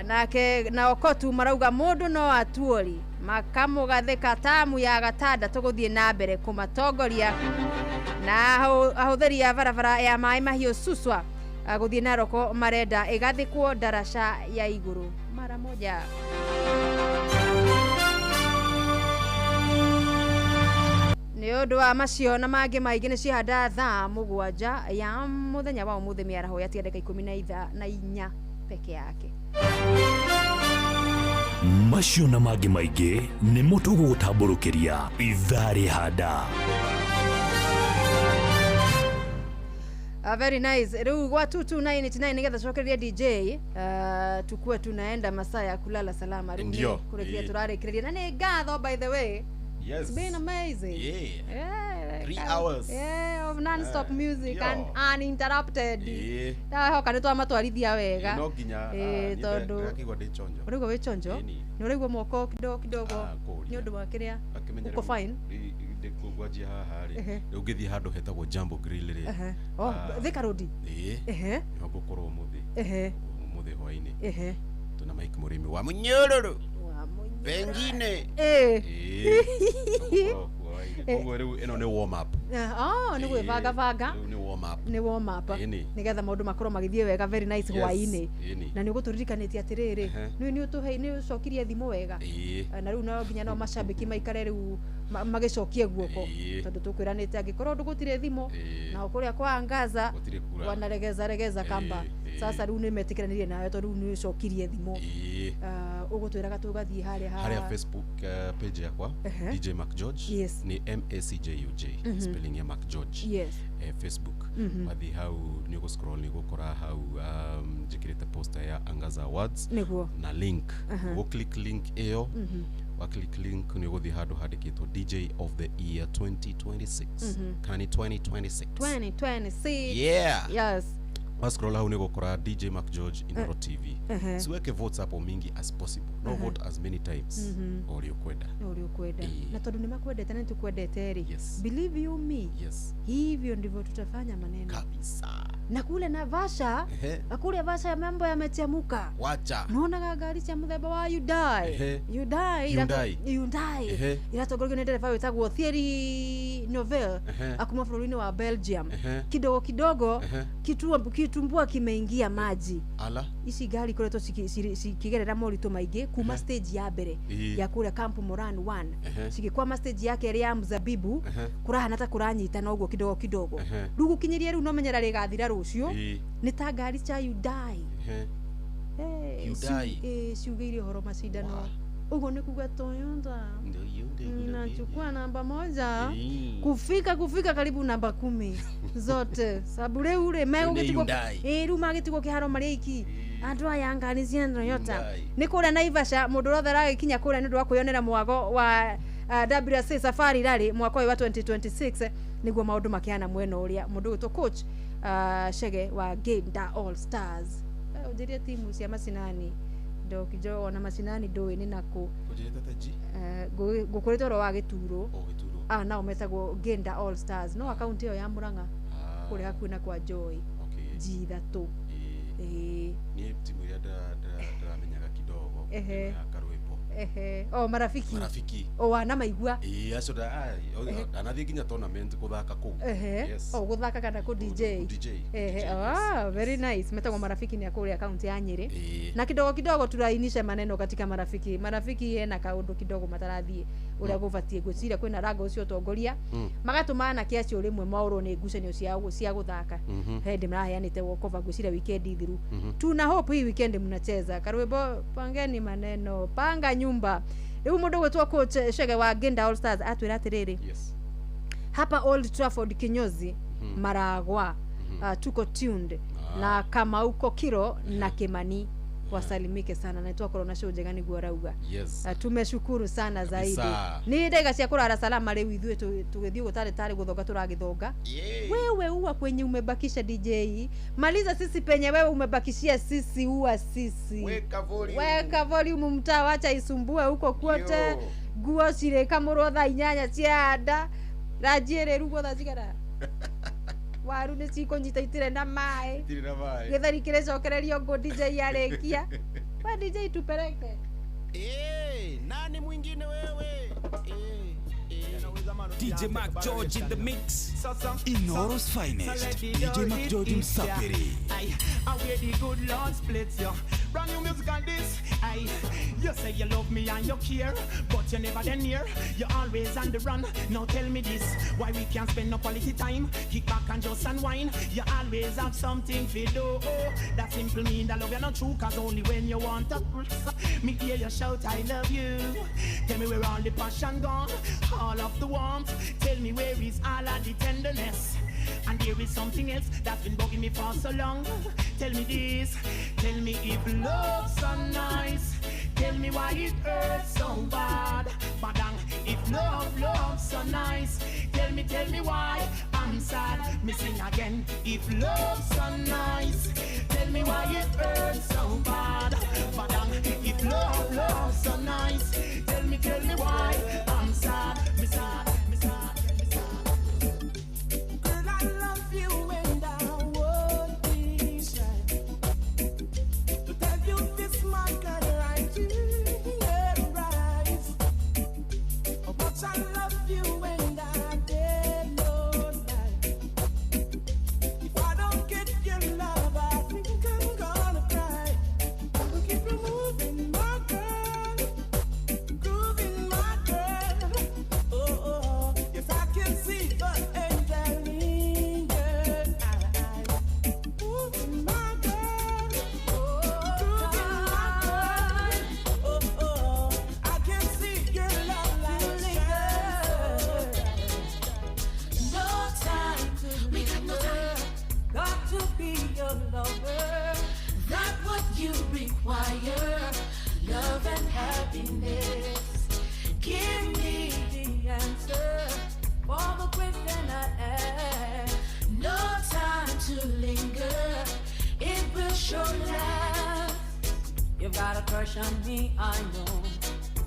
[SPEAKER 8] Nake na Okotu marauga mũndũ no atuori makamũgathĩka tamu ya gatandatũ gũthiĩ na mbere kũmatongoria, na ahũthĩri a barabara ya maĩ mahiũ Suswa gũthiĩ Naroko marenda ĩgathĩkwo daraca ya igũrũ mara moja. Nĩ ũndũ wa macio na mangĩ maingĩ nĩ cihanda thaa mũgwanja ya mũthenya wa ũmũthĩ mĩaraho ya tiandĩka 14 peke yake.
[SPEAKER 1] Macio na mangĩ maingĩ nĩ mũtugo gũtambũrũkĩria ithaa rĩhanda.
[SPEAKER 8] Very nice. Rĩu gwa 2299 nigetha cokereria DJ tukue tunaenda masaa ya kulala salama.
[SPEAKER 5] Ndio.
[SPEAKER 8] Kurekia turarekereria na nĩ ngatho by the way.
[SPEAKER 5] Yes.
[SPEAKER 8] It's been amazing.
[SPEAKER 5] Yeah. 3 hours.
[SPEAKER 8] Yeah, of non-stop music and uninterrupted.
[SPEAKER 5] Yeah.
[SPEAKER 8] Hoka nĩ twamatwarithia wega.
[SPEAKER 5] No nginya
[SPEAKER 8] tondu
[SPEAKER 5] ndakigwa ndi chonjo.
[SPEAKER 8] Ũrĩgwo wĩ chonjo? Nĩ ũrĩgwo moko kidogo nĩ ũndũ wa kĩrĩa uko fine.
[SPEAKER 5] Ndikugwajia haha rĩ. Rĩu ngĩthiĩ handũ hetagwo Jambo Grill rĩ.
[SPEAKER 8] Thika Road.
[SPEAKER 5] Nĩgũkorwo mũthĩ. Mũthĩ hwainĩ. Tuna Mike Mũrĩmi wa Mũnyũrũrũ. Pengine. Koguo rĩu ĩno nĩ warm up.
[SPEAKER 8] Nĩ gwĩbanga. Nĩ warm up. Nĩgetha maũndũ makorwo magĩthiĩ wega very nice hwainĩ. Na nĩ ũgũtũririkanĩtie atĩrĩrĩ, nĩ ũcokirie thimũ wega. Na rĩu no nginya no macambĩki maikare rĩu magĩcokie guoko tondũ tũkwĩranĩte angĩkorwo ndũgũtire thimũ na kũrĩa kwa Angaza wanaregeza kamba. Sasa rĩu nĩ metĩkĩranĩrie nawe tondũ rĩu nĩ ũcokirie thimũ. Ũgũtwĩraga tũgathiĩ harĩa
[SPEAKER 5] Facebook page yakwa DJ Mac George ni MACJUJ spelling ya Mac George. Facebook wathi hau nĩ ũgũ scroll nĩ gũkora hau njĩkĩrĩte poster ya Angaza Awards na link go click link ĩyo wa click link nĩ ũgũthiĩ handũ handĩkĩtwo DJ of the year 2026 kani 2026
[SPEAKER 8] yes.
[SPEAKER 5] Scroll hau nĩ gũkora DJ Mac George Inoro TV. Siweke votes hapo mingi as possible. No vote as many times ori ukwenda.
[SPEAKER 8] Na tondũ nĩ makwendete na tukwendete ri. Believe you me. Hivyo ndivyo tutafanya maneno.
[SPEAKER 5] Kabisa.
[SPEAKER 8] Na kule Naivasha, kule Naivasha mambo yamechemuka.
[SPEAKER 5] Wacha.
[SPEAKER 8] Naona gari cia muthemba wa Hyundai. Iratongoragio nĩ ndereba wĩtagwo Thierry Neuville akuma bũrũri-inĩ wa Belgium. Kidogo kitumbua kimeingia maji. Ici gari koretwo cikigerera moritũ maingĩ kuma stage ya mbere ya kule Camp Moran 1 cigikwama stage yake ya Mzabibu kurahana ta kuranyita na uguo kidogo rĩu gũkinyeria rĩu no menyera rĩgathira rũcio nĩ ta ngari cia Hyundai ciugĩire horo macindano uguo nĩ kuga Toyota inachukua namba 1 kufika karibu namba 10 zote sababu rĩu megũgĩtigwo rĩu magĩtigwo kĩharo marĩ iki andũ aya ngari cia Toyota nĩ kũrĩa Naivasha mũndũ rothe aragĩkinya kũrĩa nĩ ũndũ wa kwĩyonera mwago wa WRC Safari Rally mwaka wa 2026 niguo maũndũ makĩhana mwena ũrĩa mũndũ wĩtwo coach Chege wa Genda All Stars ũnjĩrie timu cia macinani ndokijo ona macinani ndũĩ nĩ nakũ ngũkũrĩte ũro wa Gĩturo nao metagwo Genda All Stars no akaunti ĩyo ya Mũrang'a kũrĩa hakuhĩ na kwa Joy G3 Ehe.
[SPEAKER 5] Karwimbo.
[SPEAKER 8] Ehe. Oh, marafiki.
[SPEAKER 5] Marafiki.
[SPEAKER 8] Oh, wana maigua.
[SPEAKER 5] Acio anathie nginya tournament kuthaka kuu.
[SPEAKER 8] Yes. Oh, guthaka kana ku DJ. Very nice. Metagwo marafiki ni akuri account ya Nyeri. Na kidogo kidogo turainisha maneno katika marafiki. Marafiki hena kaundu kidogo matarathie uria gubatie gwiciria kwina rango ucio tongoria. Magatumana kiasi urimwe mauro ni ngucanio cia guthaka. Hindi maraheanite wokova gwiciria weekend thiru. Tuna hope hii weekend mnacheza. Karwimbo pangeni maneno. Panga nyumba. Riu mundu gwetwa coach Shege wa Genda All Stars atwira atiriri.
[SPEAKER 5] Yes.
[SPEAKER 8] Hapa Old Trafford kinyozi Maragwa tuko tuned na kama uko Kiro na Kimani wasalimike sana na itwa corona show njega niguo rauga.
[SPEAKER 5] Yes.
[SPEAKER 8] Tumeshukuru sana zaidi. Ni ndega cia kurara salama leo ithuĩ tugithii gutare guthonga turagithonga. Wewe uwa kwenye umebakisha DJ. Maliza sisi penye wewe umebakishia sisi uwa sisi. Weka volume mtaa wacha isumbue huko kwote. Guo cire kamurwo tha inyanya cia nda. Rajere rugo tha cigara. Waru ni cikonyita itire na mai. Githari kire cokererio ngo DJ arekia. Wa DJ tupeleke.
[SPEAKER 7] Nani mwingine wewe?
[SPEAKER 11] DJ Mac George in the mix.
[SPEAKER 2] Inoro's finest. DJ Mac George Msapiri.
[SPEAKER 10] And where the good Lord splits you. Brand new music on this. You say you love me and you care, but you never then near. You always on the run. Now tell me this, why we can't spend no quality time? Kick back and just unwind. You always have something to do. That simple mean that love you not true, cause only when you want to. Me hear you shout I love you. Tell me where all the passion gone, all of the warmth. Tell me where is all of the tenderness. And there is something else that's been bugging me for so long. Tell me this, tell me if love's so nice. Tell me why it hurts so bad. Badang, if love's so nice. Tell me why I'm sad. Missing again, if love's so nice. Tell me why it hurts so bad. Badang, if love's so nice. Tell me why I'm sad. Me sad. I love you and I won't be shy to tell you this my God right to your eyes. But I love you and I dare no lie. If I don't get your love, I think I'm gonna cry. I'll keep you moving, my girl, grooving, my girl. Oh, if I can see the angel in your eyes, moving, my girl, grooving, my girl. Oh, I can see your love like shine.
[SPEAKER 9] No time to linger. Got to be your lover. That's what you require. Love and happiness. Give me the answer for the question I ask. No time to linger. It will show last. You've got a crush on me, I know.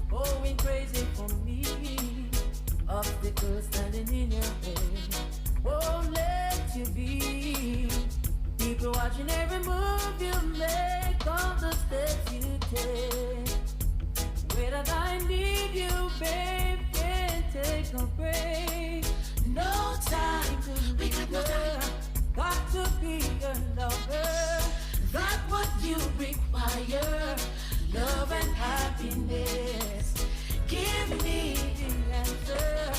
[SPEAKER 9] Going crazy for me. Obstacles standing in your way. Won't let you be. People watching every move you make, all the steps you take. Wait till I need you, babe, can't take no break. No time to linger. Got to be your lover. That's what you require. Love and happiness. Give me the answer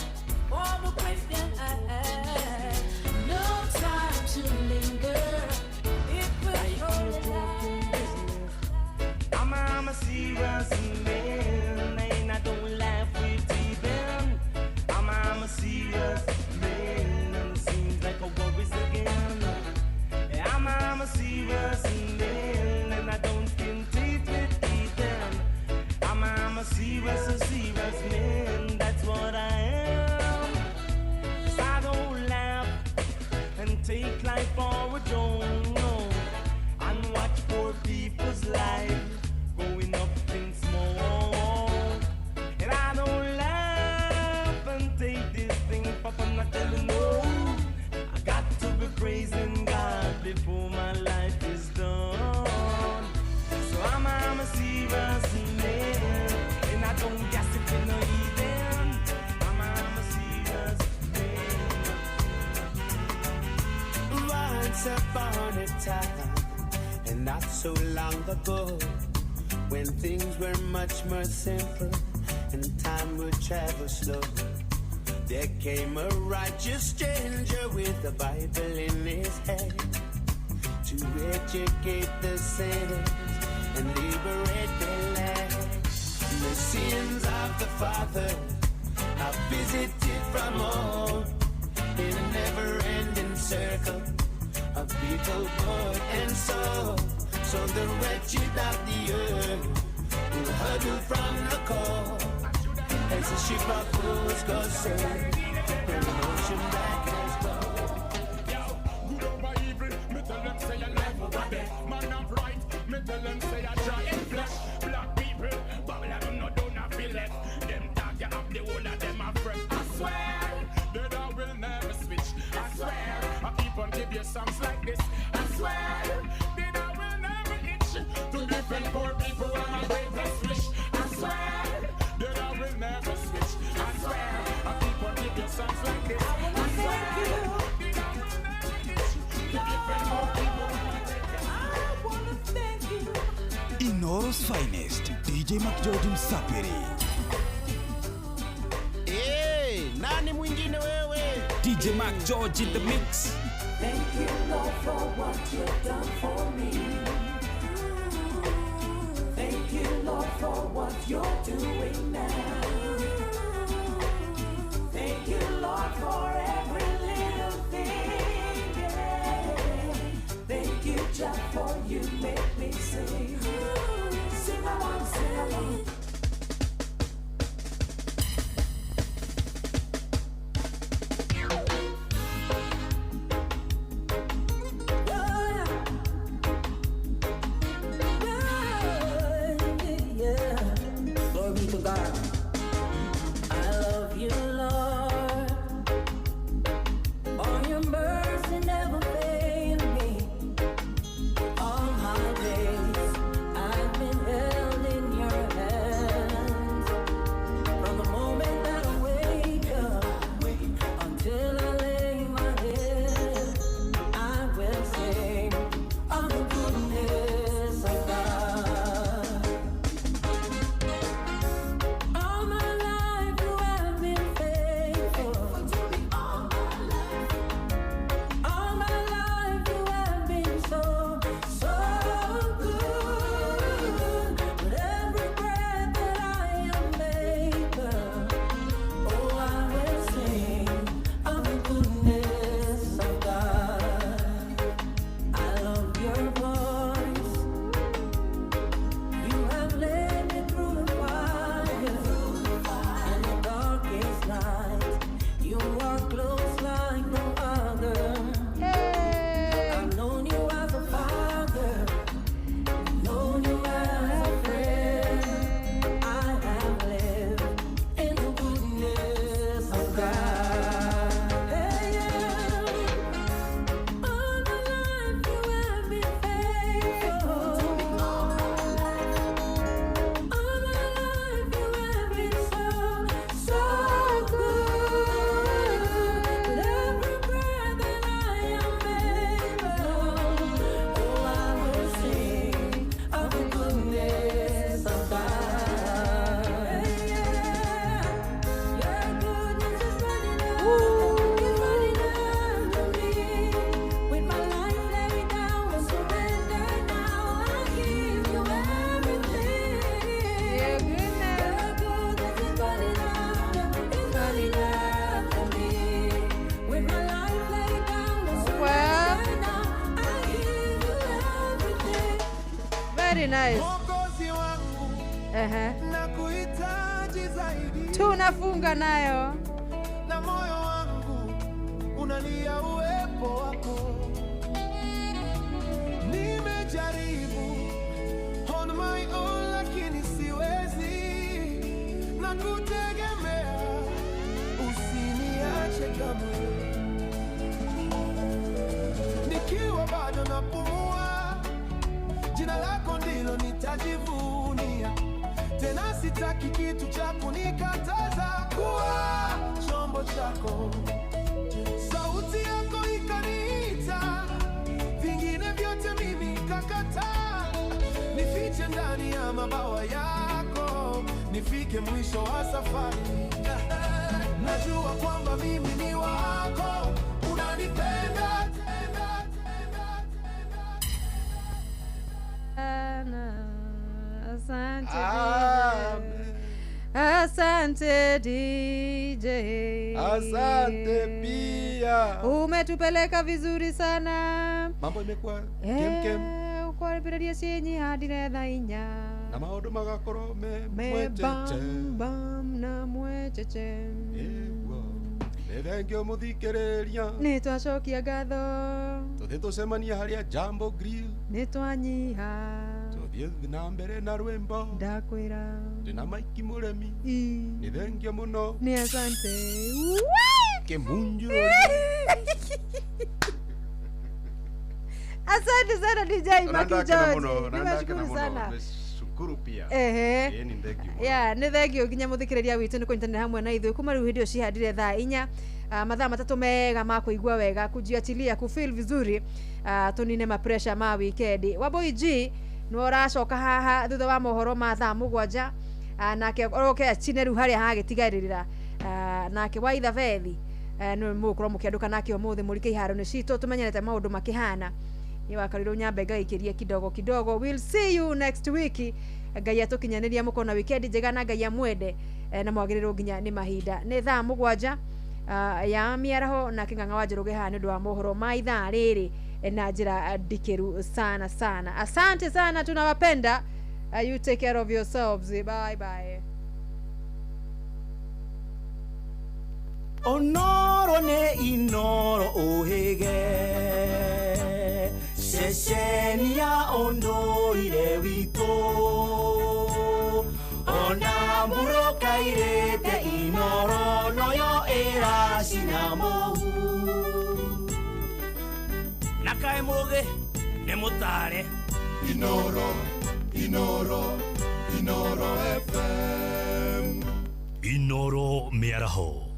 [SPEAKER 9] for the question I ask. No time to linger. It will show
[SPEAKER 3] And not so long ago, when things were much more simple and time would travel slow, there came a righteous stranger with a Bible in his hand to educate the sinners and liberate their land. The sins of the Father are visited from all in a never-ending circle of people born and soul. So the wretched of the earth will huddle from the core as the ship of fools goes sailing when the ocean back has gone.
[SPEAKER 10] Good over evil, me tell them say I life over death. Man of right, me tell them say I try in flesh. Black people, Babylon no do not feel left. Them talk you up the whole of them are fresh. I swear, that I will never switch. I swear, I keep on give you songs like this. I swear, that I will never itch to defend poor people and my greatest wish. I swear, that I will never switch. I swear, I keep on give you songs like this. I swear, that I will never itch to defend poor people and my greatest wish. I wanna thank you.
[SPEAKER 2] Inoro's finest, DJ McGeorge Msapiri.
[SPEAKER 3] Hey, nani mwingine wewe?
[SPEAKER 11] DJ McGeorge in the mix.
[SPEAKER 9] Thank you, Lord, for what you've done for me. Thank you, Lord, for what you're doing now. Thank you, Lord, for every little thing. Yeah. Thank you, Jah, for you make me sing. Sing along, sing along.
[SPEAKER 8] Very nice. Tunafunga nayo.
[SPEAKER 3] Na moyo wangu unalia uwepo wako. Nimejaribu on my own lakini siwezi. Na kutegemea usiniache kamwe. Nikiwa bado napumua, jina lako ndilo nitajivunia. Tena sitaki kitu cha kunikataza kuwa chombo chako. Sauti yako ikaniita, vingine vyote mimi kakata.
[SPEAKER 10] ya mabawa yako, nifike mwisho wa safari. Najua kwamba mimi ni wako, unanipenda tena.
[SPEAKER 8] Asante DJ.
[SPEAKER 5] Asante pia.
[SPEAKER 8] Umetupeleka vizuri sana.
[SPEAKER 5] Mambo imekuwa kem.
[SPEAKER 8] Kwa biradia sienyi hadi thaa inya.
[SPEAKER 5] Na maundu magakorwo mwecheche.
[SPEAKER 8] Bam na mwecheche.
[SPEAKER 5] Nethengio muthikiriria.
[SPEAKER 8] Nitwacokia ngatho.
[SPEAKER 5] Tuthi tucemania haria Jambo Grill.
[SPEAKER 8] Nitwanyiha.
[SPEAKER 5] Tuthie na mbere na rwimbo.
[SPEAKER 8] Ndakwira.
[SPEAKER 5] Ndina Mike Muremi. Nithengio muno.
[SPEAKER 8] Ni asante.
[SPEAKER 5] Kimunju.
[SPEAKER 8] Asante sana DJ Maki George. Nimeshukuru sana.
[SPEAKER 5] Shukuru pia.
[SPEAKER 8] Ni thengio. Ni thengio ginya muthikiriria witu ni kunyitanira hamwe na ithu kuma riu hindio cihandire thaa inya. Mathaa matatu mega ma kuigua wega kujiachilia ku feel vizuri. Tunine ma pressure ma weekend. Waboi G no racoka haha thutha wa mohoro ma thaa mugwanja. Nake oke achine riu haria hagitigaririra. Nake waitha vethi. No mukoro mukianduka nake umuthi murike iharo ni cito tumenyerete maundu makihana. Ni wakariro nyambe ngaikirie kidogo. We'll see you next week. Ngai atukinyaniria mukona weekend njega na ngai amwende na mwagiriro nginya ni mahinda ni thaa mugwanja ya miaraho na kinganga wa Njoroge ha ndu wa mohoro ma ithaa riri na njira ndikiru sana. Asante sana, tunawapenda. You take care of yourselves. Bye.
[SPEAKER 7] Onoro ne inoro ohege Sheshenia ondo ile wito Ona muro kairete inoro noyo era sinamohu Nakae moge ne mutare Inoro FM
[SPEAKER 1] Inoro miaraho.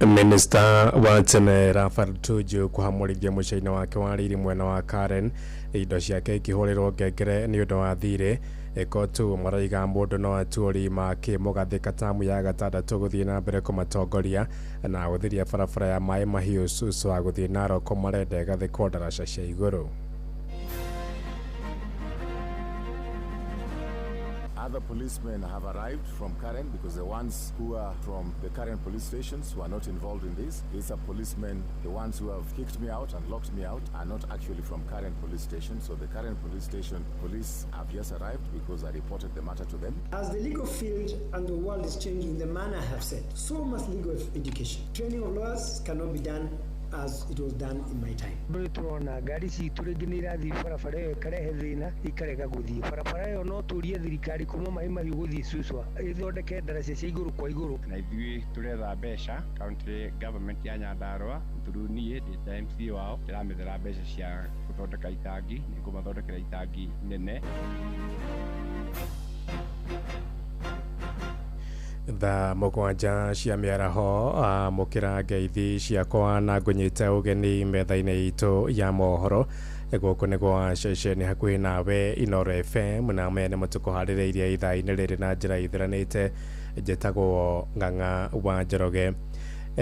[SPEAKER 15] Minister wa tene Raphael Tuju kuhamurithia mucaina wake wa riri mwena wa Karen indo ciake ikihuriro ngengere ni undu wa thire ekotu maraiga mundu no aturi make mugathika tamu ya gatandatu guthie na mbere kumatongoria na guthiria barabara ya mai mahiu susu wa guthie Narok marende gathikwo ndaraca cia iguru.
[SPEAKER 16] Other policemen have arrived from Karen because the ones who are from the Karen police stations who are not involved in this. These are policemen, the ones who have kicked me out and locked me out are not actually from Karen police station. So the Karen police station police have just arrived because I reported the matter to them.
[SPEAKER 18] As the legal field and the world is changing, the manner I have said, so must legal education. Training of lawyers cannot be done as it was done in my time.
[SPEAKER 22] Tuona gari citu ringi ni irathi barabara iyo ikarehe thina ikarega guthii barabara iyo no turie thirikari kuma mai mahiu guthii Suswa ithondeke ndaraca cia iguru kwa iguru
[SPEAKER 23] na ithui turetha mbeca county government ya Nyandarua through nie ndita MC wao ndiramethera mbeca cia guthondeka itangi nigumathondekera itangi nene
[SPEAKER 15] Tha mugwanja cia miaraho mukira ngeithi ciakwa na ngunyite ugeni metha-ini itu ya mohoro guku nigwa ceceni hakuhi nawe Inoro FM na mene mutuko haririirie ithaa-ini riri na njira ithiranite njitagwo Ng'ang'a wa Njoroge.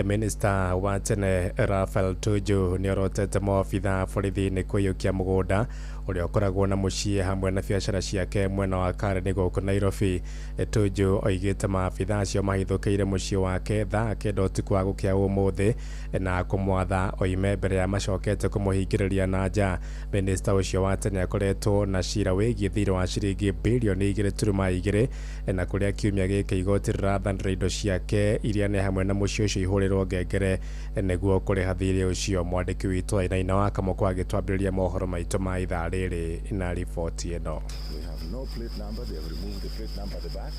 [SPEAKER 15] Minister wa tene Raphael Tuju ni orotete maobitha borithi ni kuiyukia mugunda uria ukoragwo na mucii hamwe na biacara ciake mwena wa Karen guku Nairobi. Tuju oigite maobitha acio mahithukiire mucii wake thaa kenda utuku wa gukia umuthi na kumwatha oime mbere ya macokete kumuhingiriria na nja. Minister ucio wa tene akoretwo na cira wigie thirĩ wa ciringi bilioni 2.2 na kuria kiumia giki igoti rirathanĩra indo ciake iria ni hamwe na mucii ucio ihũrĩrwo ngengere nĩguo kũrĩha thirĩ ũcio. Mwandĩki witũ Ainaina wa Kamoko agĩtwambĩrĩria mohoro maitũ ma ithaa rĩrĩ na riboti ĩno.
[SPEAKER 16] We have no plate number, they have removed the plate number at the back.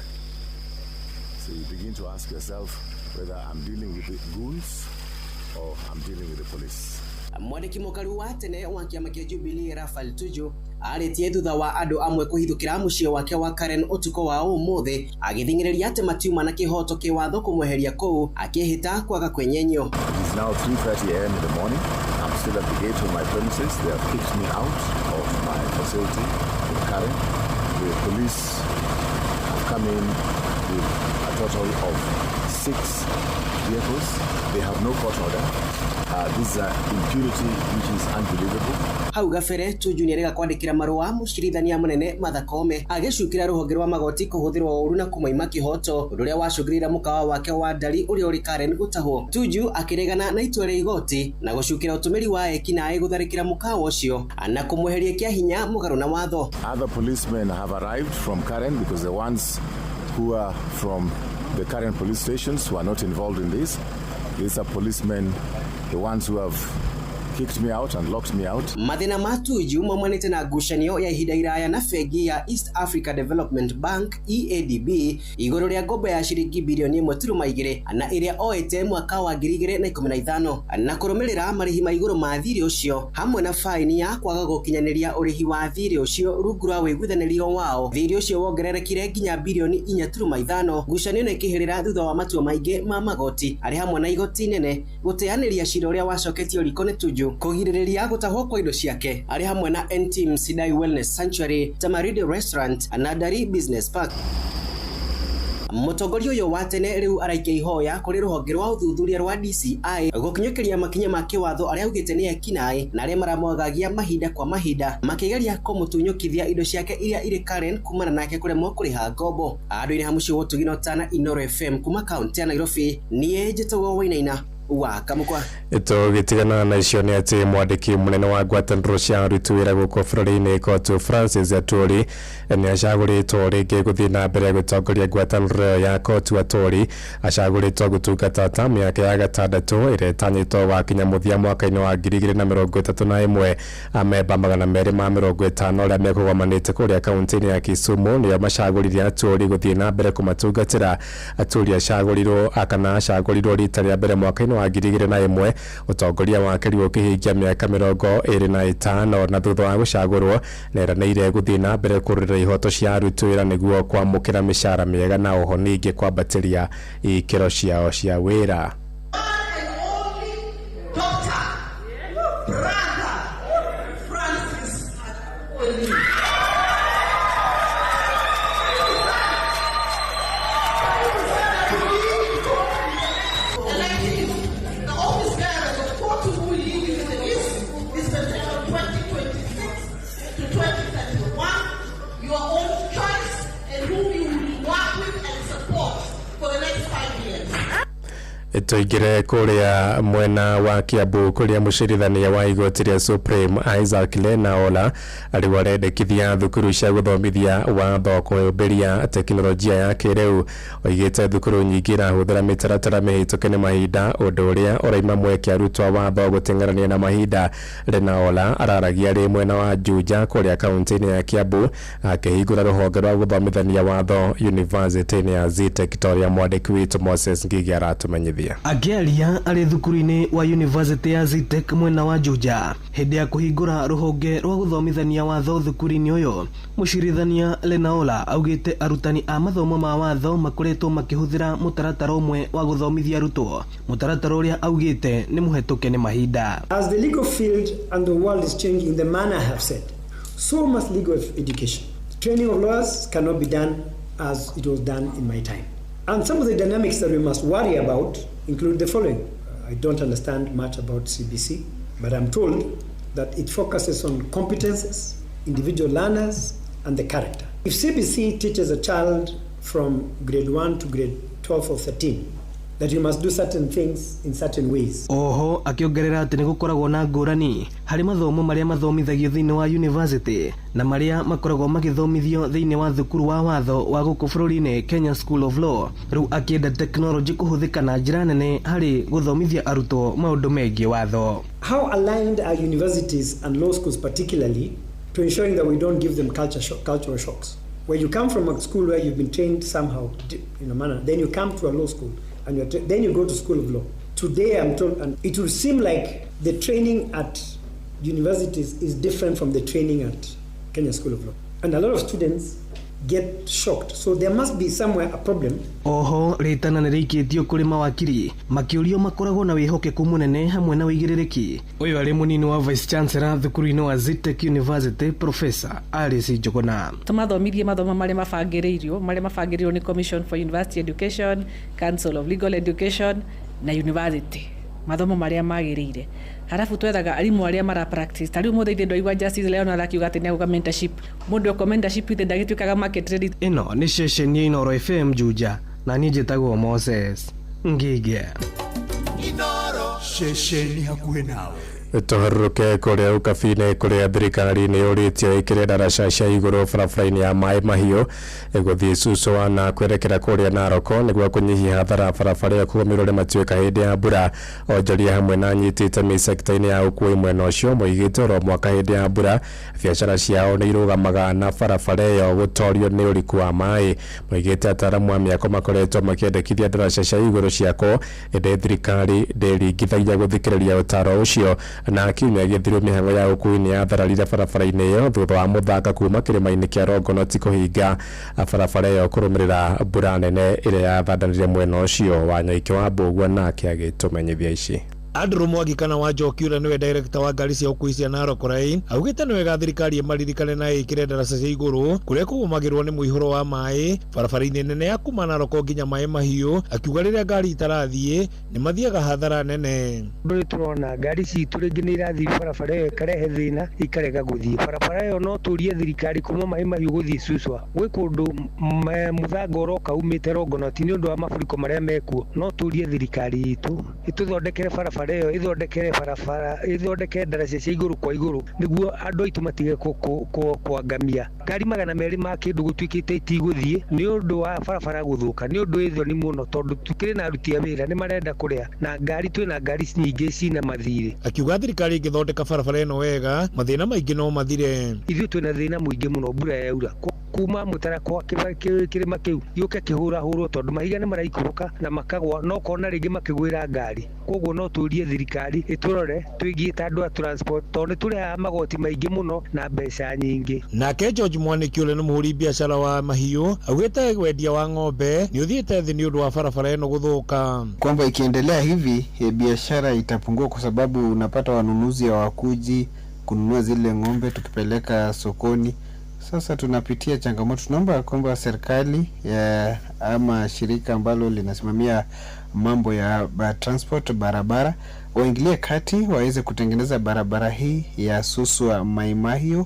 [SPEAKER 16] So you begin to ask yourself whether I'm dealing with the goons or I'm dealing with the police.
[SPEAKER 24] Mwandĩki mũkaru wa tene wa kĩama kĩa Jubilee Raphael Tuju arĩtie thutha wa andũ amwe kũhithũkĩra mũciĩ wake wa Karen ũtukũ wa ũmũthĩ agĩthing'ĩrĩria atĩ matiuma na kĩhoto kĩwatho kũmweheria kũu akĩhĩta kwaga kwenyenyo.
[SPEAKER 16] It is now 3:30 a.m. in the morning. I'm still at the gate of my premises. They have kicked me out of my facility in Karen. The police have come in with a total of 6 vehicles. They have no court order. This is impunity which is unbelievable.
[SPEAKER 24] Hau gabere Tuju nĩarega kwandĩkĩra marũa mũcirithania mũnene Martha Koome agĩcukĩra rũhonge rwa magoti kũhũthĩrwo ũru na kũmaima kĩhoto ũndũ ũrĩa wacũngĩrĩra mũkawa wake wa ndari ũrĩa ũrĩ Karen gũtahwo. Tuju akĩregana na itua rĩa igoti na gũcukĩra ũtũmĩri wa ekinaĩ gũtharĩkĩra mũkawa ũcio na kũmweheria kĩa hinya mũgarũ na watho.
[SPEAKER 16] Other policemen have arrived from Karen because the ones who are from the Karen police stations who are not involved in this. These are policemen, the ones who have kicked me out and locked me out.
[SPEAKER 24] Mathina ma Tuju mamanĩte na ngucanio ya ihinda iraya na bengi ya East Africa Development Bank EADB igũrũ rĩa ngombo ya ciringi bilioni 1.2 na ĩrĩa oete mwaka wa 2015 na kũrũmĩrĩra marĩhi ma igũrũ ma thirĩ ũcio hamwe na faini ya kwaga gũkinyanĩria ũrĩhi wa thirĩ ũcio rungu rwa wĩiguithanĩrio wao. Thirĩ ũcio wongererekire nginya bilioni 4.5. Ngucanio nĩ ĩkĩhĩrĩra thutha wa matua maingĩ ma magoti arĩ hamwe na igoti nene gũteanĩria cira ũrĩa wacoketio riko nĩ Tuju kũgirĩrĩria gũtahwo kwa indo ciake arĩ hamwe na NTM Sidai Wellness Sanctuary, Tamarinde Restaurant na Dari Business Park. Mũtongoria ũyũ wa tene rĩu araikia ihoya kũrĩ rũhonge rwa ũthuthuria rwa DCI gũkinyũkĩria makinya ma kĩwatho arĩa augĩte nĩ ekinaĩ na arĩa maramwagagia mahinda kwa mahinda makĩgeria kũmũtunyũkithia indo ciake iria irĩ Karen kumana nake kũremwo kũrĩha ngombo. Andũ-inĩ hamucio gũtugino tana Inoro FM kuma kaunti ya Nairobi, niĩ njĩtagwo Wainaina wa Kamukwa.
[SPEAKER 15] Tũgĩtigana na icio nĩ atĩ mwandĩki mũnene wa ngwatanĩro cia aruti wĩra gũkũ bũrũri-inĩ Kotu Francis Atwoli nĩ acagũrĩtwo rĩngĩ gũthiĩ na mbere gũtongoria ngwatanĩro ya Kotu. Atwoli acagũrĩtwo gũtungata tamu yake ya gatandatũ ĩrĩa ĩtanyĩtwo wakinya mũthia mwaka-inĩ wa 2031. Amemba 250 arĩa mekũgomanĩte kũrĩa kaunti-inĩ ya Kisumu nĩo macagũrire Atwoli gũthiĩ na mbere kũmatungatĩra. Atwoli acagũrirwo rita rĩa mbere mwaka-inĩ wa 2001. Utongoria wake rĩu ũkĩhingia mĩaka 25 na thutha wa gũcagũrwo neranĩire gũthiĩ na mbere kũrũĩrĩra ihoto cia aruti wĩra nĩguo kwamũkĩra mĩcara mĩega na oho ningĩ kwambatĩria ikĩro ciao cia wĩra. Tũingĩre kũrĩa mwena wa Kiambu kũrĩa mũcirithania wa igoti rĩa Supreme Isaac Lenaola rĩu arendekithia thukuru cia gũthomithia watho kũhĩmbĩria teknolojia ya kĩrĩu. Oigĩte thukuru nyingĩ irahũthĩra mĩtaratara mĩhĩtũke nĩ mahinda ũndũ ũrĩa ũraima mweke arutwo watho gũteng'erania na mahinda. Lenaola araragia rĩ mwena wa Juja kũrĩa kaunti-inĩ ya Kiambu akĩhingũra rũhonge rwa gũthomithania watho university-inĩ ya ZTEC Victoria. Mwandĩki witũ Moses Ngigi aratumenyithia.
[SPEAKER 4] Ageria arĩ thukuru-inĩ wa University ya ZTEC mwena wa Juja hĩndĩ ya kũhingũra rũhonge rwa gũthomithania watho thukuru-inĩ ũyũ. Mũcirithania Lenaola augĩte arutani a mathomo ma watho makoretwo makĩhũthĩra mũtaratara ũmwe wa gũthomithia arutwo, mũtaratara ũrĩa augĩte nĩ mũhetũke nĩ mahinda.
[SPEAKER 18] As the legal field and the world is changing in the manner I have said, so must legal education. Training of lawyers cannot be done as it was done in my time. And some of the dynamics that we must worry about include the following. I don't understand much about CBC, but I'm told that it focuses on competences, individual learners, and the character. If CBC teaches a child from grade 1 to grade 12 or 13, that you must do certain things in certain ways.
[SPEAKER 4] Oho akiongerera atĩ nĩ gũkoragwo na ngũrani harĩ mathomo marĩa mathomithagio thĩinĩ wa university na marĩa makoragwo magĩthomithio thĩinĩ wa thukuru wa watho wa gũkũ bũrũri-inĩ Kenya School of Law. Rĩu akĩenda technology kũhũthĩka na njĩra nene harĩ gũthomithia arutwo maũndũ megiĩ watho.
[SPEAKER 18] How aligned are universities and law schools particularly to ensuring that we don't give them cultural shocks? Where you come from a school where you've been trained somehow in a manner, then you come to a law school and then you go to School of Law. Today I'm told, and it will seem like the training at universities is different from the training at Kenya School of Law. And a lot of students get shocked. So there must be somewhere a problem.
[SPEAKER 4] Oho ritana nirikitio kuri mawakiri makiurio makoragwo na wihokeku munene hamwe na wigiririki. Uyu ari munini wa vice chancellor thukuru-ini wa Zitech University Professor Alice Njuguna.
[SPEAKER 12] Tumathomithie mathomo marĩa mabangĩrĩirio ni Commission for University Education, Council of Legal Education na University. Mathomo marĩa magĩrĩire. Halafu twethaga arimu arĩa mara practice. Tariu mothe ithe ndwaigua Justice leo na rakiuga atĩ nĩauga mentorship. Mũndũ wa mentorship ithe ndagĩtuĩkaga market ready.
[SPEAKER 4] Ĩno nĩ session ya Inoro FM Juja na niĩ njĩtagwo Moses Ngige.
[SPEAKER 7] Inoro session hakuhĩ nawe.
[SPEAKER 15] Tuharuke kuria ukabine kuria thirikari ni uritio ikire daraca cia iguru barabara-ini ya Mai Mahiu guthii Suswa na kwerekera kuria Naroko niguo kunyihia hathara barabara ya kugomirwo ri matuika hindi ya mbura. Onjoria hamwe na nyitite mi sector-ini ya ukui mwena ucio moigite ro mwaka hindi ya mbura biacara ciao ni irugamaga na barabara iyo gutorio ni uriku wa mai. Moigite ataramu a miako makoretwo makiendekithia daraca cia iguru ciako indi thirikari ndiringithagia guthikiriria utaro ucio na kiumia githiru mihango ya ukui ni athararire barabara-ini iyo thutha wa muthaka kuma kirima-ini kia Rongonoti kuhinga barabara iyo kurumirira mbura nene iria yathandanire mwena ucio wa Nyaike wa Mbugua na kiagitumenyithia ici.
[SPEAKER 14] Andrew Mwangi kana wa Njokiura niwe director wa ngari cia ukui cia Narok Rail augite niwe ga thirikari ĩmaririkane na ĩkĩre daraca cia igũrũ kuria kũgũmagĩrwo nĩ mũihũro wa maĩ barabara-inĩ nene ya kuma Narok nginya Mai Mahiu, akiuga rĩrĩa ngari itarathiĩ nĩ mathiaga hathara nene.
[SPEAKER 22] Ndũrĩ turona ngari citũ rĩngĩ nĩ irathiĩ barabara ĩyo ĩkarehe thĩna ikarega gũthiĩ barabara ĩyo. No tũrie thirikari kuma Mai Mahiu gũthiĩ Suswa gwĩ kũndũ mũthanga ũroka umĩte Rongonoti nĩ ũndũ wa mafuriko marĩa mekuo. No tũrie thirikari itũ ĩtũthondekere barabara ĩyo, ithondekere barabara, ithondekere daraca cia igũrũ kwa igũrũ nĩguo andũ aitũ matige kwangamia. Ngari magana merĩ ma kĩndũ gũtuĩkĩte itigũthiĩ nĩ ũndũ wa barabara gũthũka, nĩ ũndũ ĩthoni mũno tondũ tukĩrĩ na aruti a wĩra nĩ marenda kũrĩa na ngari twĩna ngari nyingĩ cina mathirĩ.
[SPEAKER 14] Akiuga thirikari ĩngĩthondeka barabara ĩno wega mathĩna maingĩ no mathire.
[SPEAKER 22] Ithuĩ twĩna thĩna mũingĩ mũno mbura yaura kuma mũtarakwa kĩrĩma kĩu gĩũke kĩhũrahũrwo tondũ mahiga nĩ maraikũrũka na makagwa, no kona rĩngĩ makĩgwĩra ngari. Koguo no tũrie thirikari ĩtũrore twĩgiĩ ta andũ a transport tondũ tũrĩhaga magoti maingĩ mũno na mbeca nyingĩ.
[SPEAKER 14] Nake George Mwaniki ũrĩa nĩ mũhũri biacara wa Mahiu augĩte wendia wa ng'ombe nĩ ũthiĩte thĩ nĩ ũndũ wa barabara ĩno gũthũka,
[SPEAKER 17] kwamba ikiendelea hivi biashara itapungua kwa sababu unapata wanunuzi hawakuji kununua zile ng'ombe tukipeleka sokoni. Sasa tunapitia changamoto. Tunaomba kwamba serikali ama shirika ambalo linasimamia mambo ya transport barabara waingilie kati waweze kutengeneza barabara hii ya Suswa Mai Mahiu,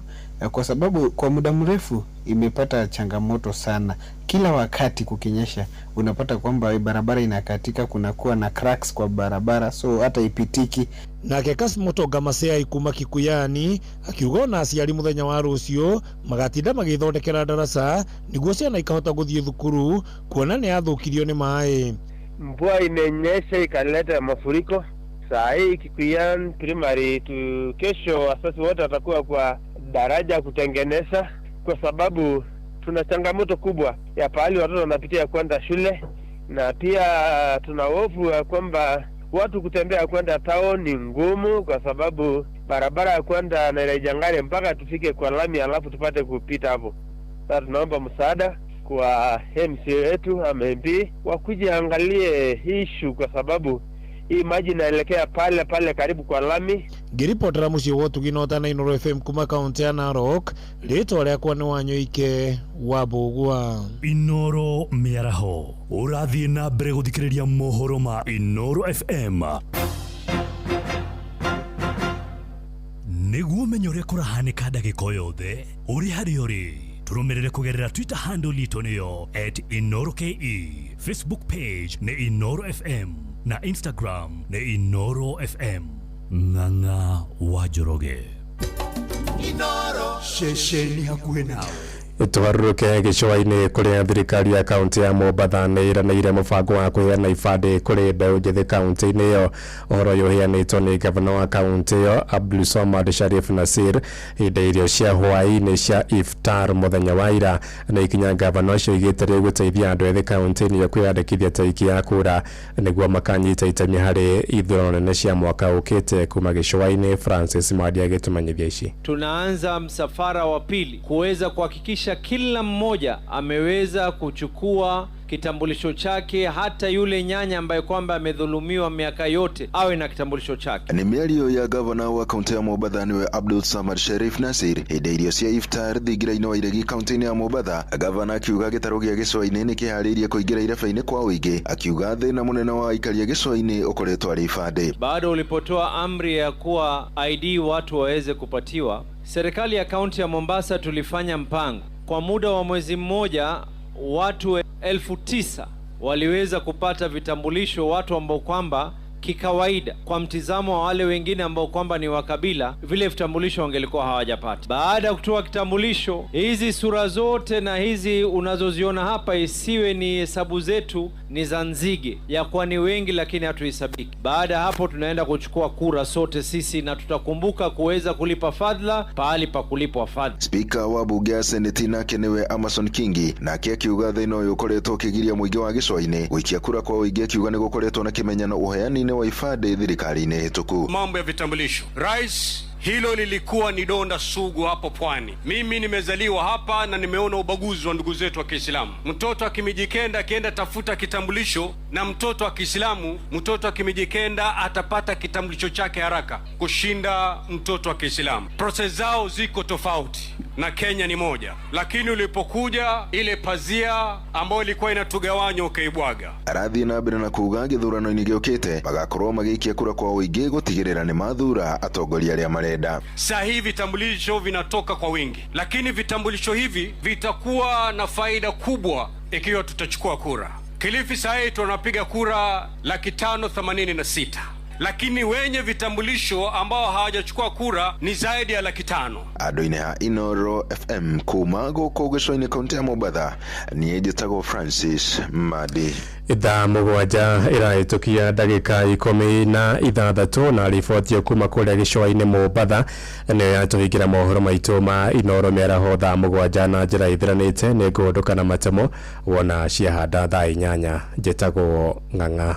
[SPEAKER 17] kwa sababu kwa muda mrefu imepata changamoto sana. Kila wakati kukinyesha unapata kwamba barabara inakatika, kunakuwa na cracks kwa barabara, so hata ipitiki.
[SPEAKER 14] Nake Kasimoto Masea ikuma Kikuyani akiuga na aciari muthenya wa rucio magatinda magithondekera daraca niguo ciana ikahota guthie thukuru kuona ni yathukirio ni maĩ.
[SPEAKER 20] Mvua imenyesha ikaleta mafuriko. Saa hii Kikuyani primary tu kesho wasasi wote watakuwa kwa daraja kutengeneza, kwa sababu tuna changamoto kubwa ya pahali watoto wanapitia kwenda shule, na pia tuna hofu ya kwamba watu kutembea kwenda town ni ngumu kwa sababu barabara ya kwenda Nairajangare mpaka tufike kwa lami alafu tupate kupita hapo. Sasa tunaomba msaada kwa MC wetu ama MP wakuje angalie issue kwa sababu hii maji inaelekea pale karibu kwa lami.
[SPEAKER 14] Ngiripotera muciĩ wotu ginota na Inoro FM kuma kaunti ya Narok, rĩtwa rĩakwa nĩ Wanyoike wa Mbugua.
[SPEAKER 1] Inoro mĩaraho ũrathiĩ na mbere gũthikĩrĩria mohoro ma Inoro FM nĩguo ũmenye ũrĩa kũrahanĩka ndagĩka yothe ũrĩ harĩa ũrĩ. Tũrũmĩrĩre kũgerera Twitter handle itũ nĩyo @InoroKE, Facebook page nĩ Inoro FM na Instagram nĩ Inoro FM. Ng'ang'a wa Njoroge.
[SPEAKER 7] Inoro shesheni hakuhĩ nawe.
[SPEAKER 15] Tuharuke gĩcũa-inĩ kũrĩa thirikari ya kaunti ya Mombatha nĩĩranĩire mũbango wa kũheana ibandĩ kũrĩ mbeũ njĩthĩ kaunti-inĩ ĩyo. Ũhoro ũyũ ũheanĩtwo nĩ gavana wa kaunti ĩyo Abdulswamad Sharif Nassir hĩndĩ irio cia hwaĩ-inĩ cia iftar mũthenya wa ira, na ikinya gavana ũcio oigĩte rĩgũteithia andũ ethĩ kaunti-inĩ ĩyo kwĩyandĩkithia ta aiki a kura nĩguo makanyita itemi harĩ ithurano nene cia mwaka ũkĩte. Kuma gĩcũa-inĩ Francis Mwadi agĩtũmenyithia ici.
[SPEAKER 25] Tunaanza msafara wa pili kuweza kuhakikisha
[SPEAKER 6] kuhakikisha kila mmoja ameweza kuchukua kitambulisho chake, hata yule nyanya ambaye kwamba amedhulumiwa miaka yote awe na kitambulisho chake.
[SPEAKER 13] Ni mĩario ya gavana wa kaunti ya Mombasa niwe Abdul Samad Sharif Nasir hĩndĩ irio cia iftar thigirainĩ wa Iregi kaunti-inĩ ya Mombasa. Gavana akiuga gĩtarũ gĩa gĩcũa-inĩ nĩ kĩharĩirie kũingĩra ireba-inĩ kwa ũingĩ, akiuga thĩna mũnene wa aikari a gĩcũa-inĩ ũkoretwo arĩ ibandĩ.
[SPEAKER 6] Bado ulipotoa amri ya kuwa ID watu waweze kupatiwa, serikali ya kaunti ya Mombasa tulifanya mpango kwa muda wa mwezi mmoja, watu 9,000 waliweza kupata vitambulisho, watu ambao kwamba kikawaida kwa mtizamo wa wale wengine ambao kwamba ni wakabila, vile vitambulisho wangelikuwa hawajapata. Baada ya kutoa kitambulisho, hizi sura zote na hizi unazoziona hapa isiwe ni hesabu zetu ni za nzige ya kuwa ni wengi lakini hatuhesabiki. Baada hapo tunaenda kuchukua kura sote sisi, na tutakumbuka kuweza kulipa fadhila pahali pa kulipwa fadhila.
[SPEAKER 13] Speaker wa bunge ya Senate nake niwe Amason Kingi, nake akiuga thĩna ũyũ ũkoretwo ũkĩgiria mũingĩ wa gĩcũa-inĩ gũikia kura kwa ũingĩ, akiuga nĩ gũkoretwo na kĩmenyano ũheani-inĩ wa ifade thirikari-inĩ hĩtũku.
[SPEAKER 19] Mambo ya vitambulisho, Rais, hilo lilikuwa ni donda sugu hapo pwani. Mimi nimezaliwa hapa na nimeona ubaguzi wa ndugu zetu wa Kiislamu. Mtoto akimijikenda akienda tafuta kitambulisho, na mtoto wa Kiislamu, mtoto akimijikenda atapata kitambulisho chake haraka kushinda mtoto wa Kiislamu. Process zao ziko tofauti na Kenya ni moja, lakini ulipokuja ile pazia ambayo ilikuwa inatugawanya ukaibwaga.
[SPEAKER 13] Arathi na mbere na kuuga gĩthurano-inĩ gĩũkĩte magakorwo magĩikia kura kwa ũingĩ gũtigĩrĩra nĩ mathura atongoria arĩa marenda.
[SPEAKER 19] Sasa hivi vitambulisho vinatoka kwa wingi, lakini vitambulisho hivi vitakuwa na faida kubwa ikiwa tutachukua kura. Kilifi sasa hivi tunapiga kura 586,000, lakini wenye vitambulisho ambao hawajachukua kura ni zaidi ya 500,000.
[SPEAKER 13] Andũ-inĩ ha Inoro FM kuma gũkũ gĩcũa-inĩ kaunti ya Mombasa, niĩ njĩtagwo Francis Madi.
[SPEAKER 15] Ithaa mũgwanja ĩrahĩtũkia ndagĩka 16 na riboti kuma kũrĩa gĩcũa-inĩ Mombasa nĩ yatũhingĩra mohoro maitũ ma Inoro mĩaraho thaa mũgwanja na njĩra ithiranĩte. Nĩ ngũndũka na matemo wona ciahanda thaa 8. Njĩtagwo Ng'ang'a.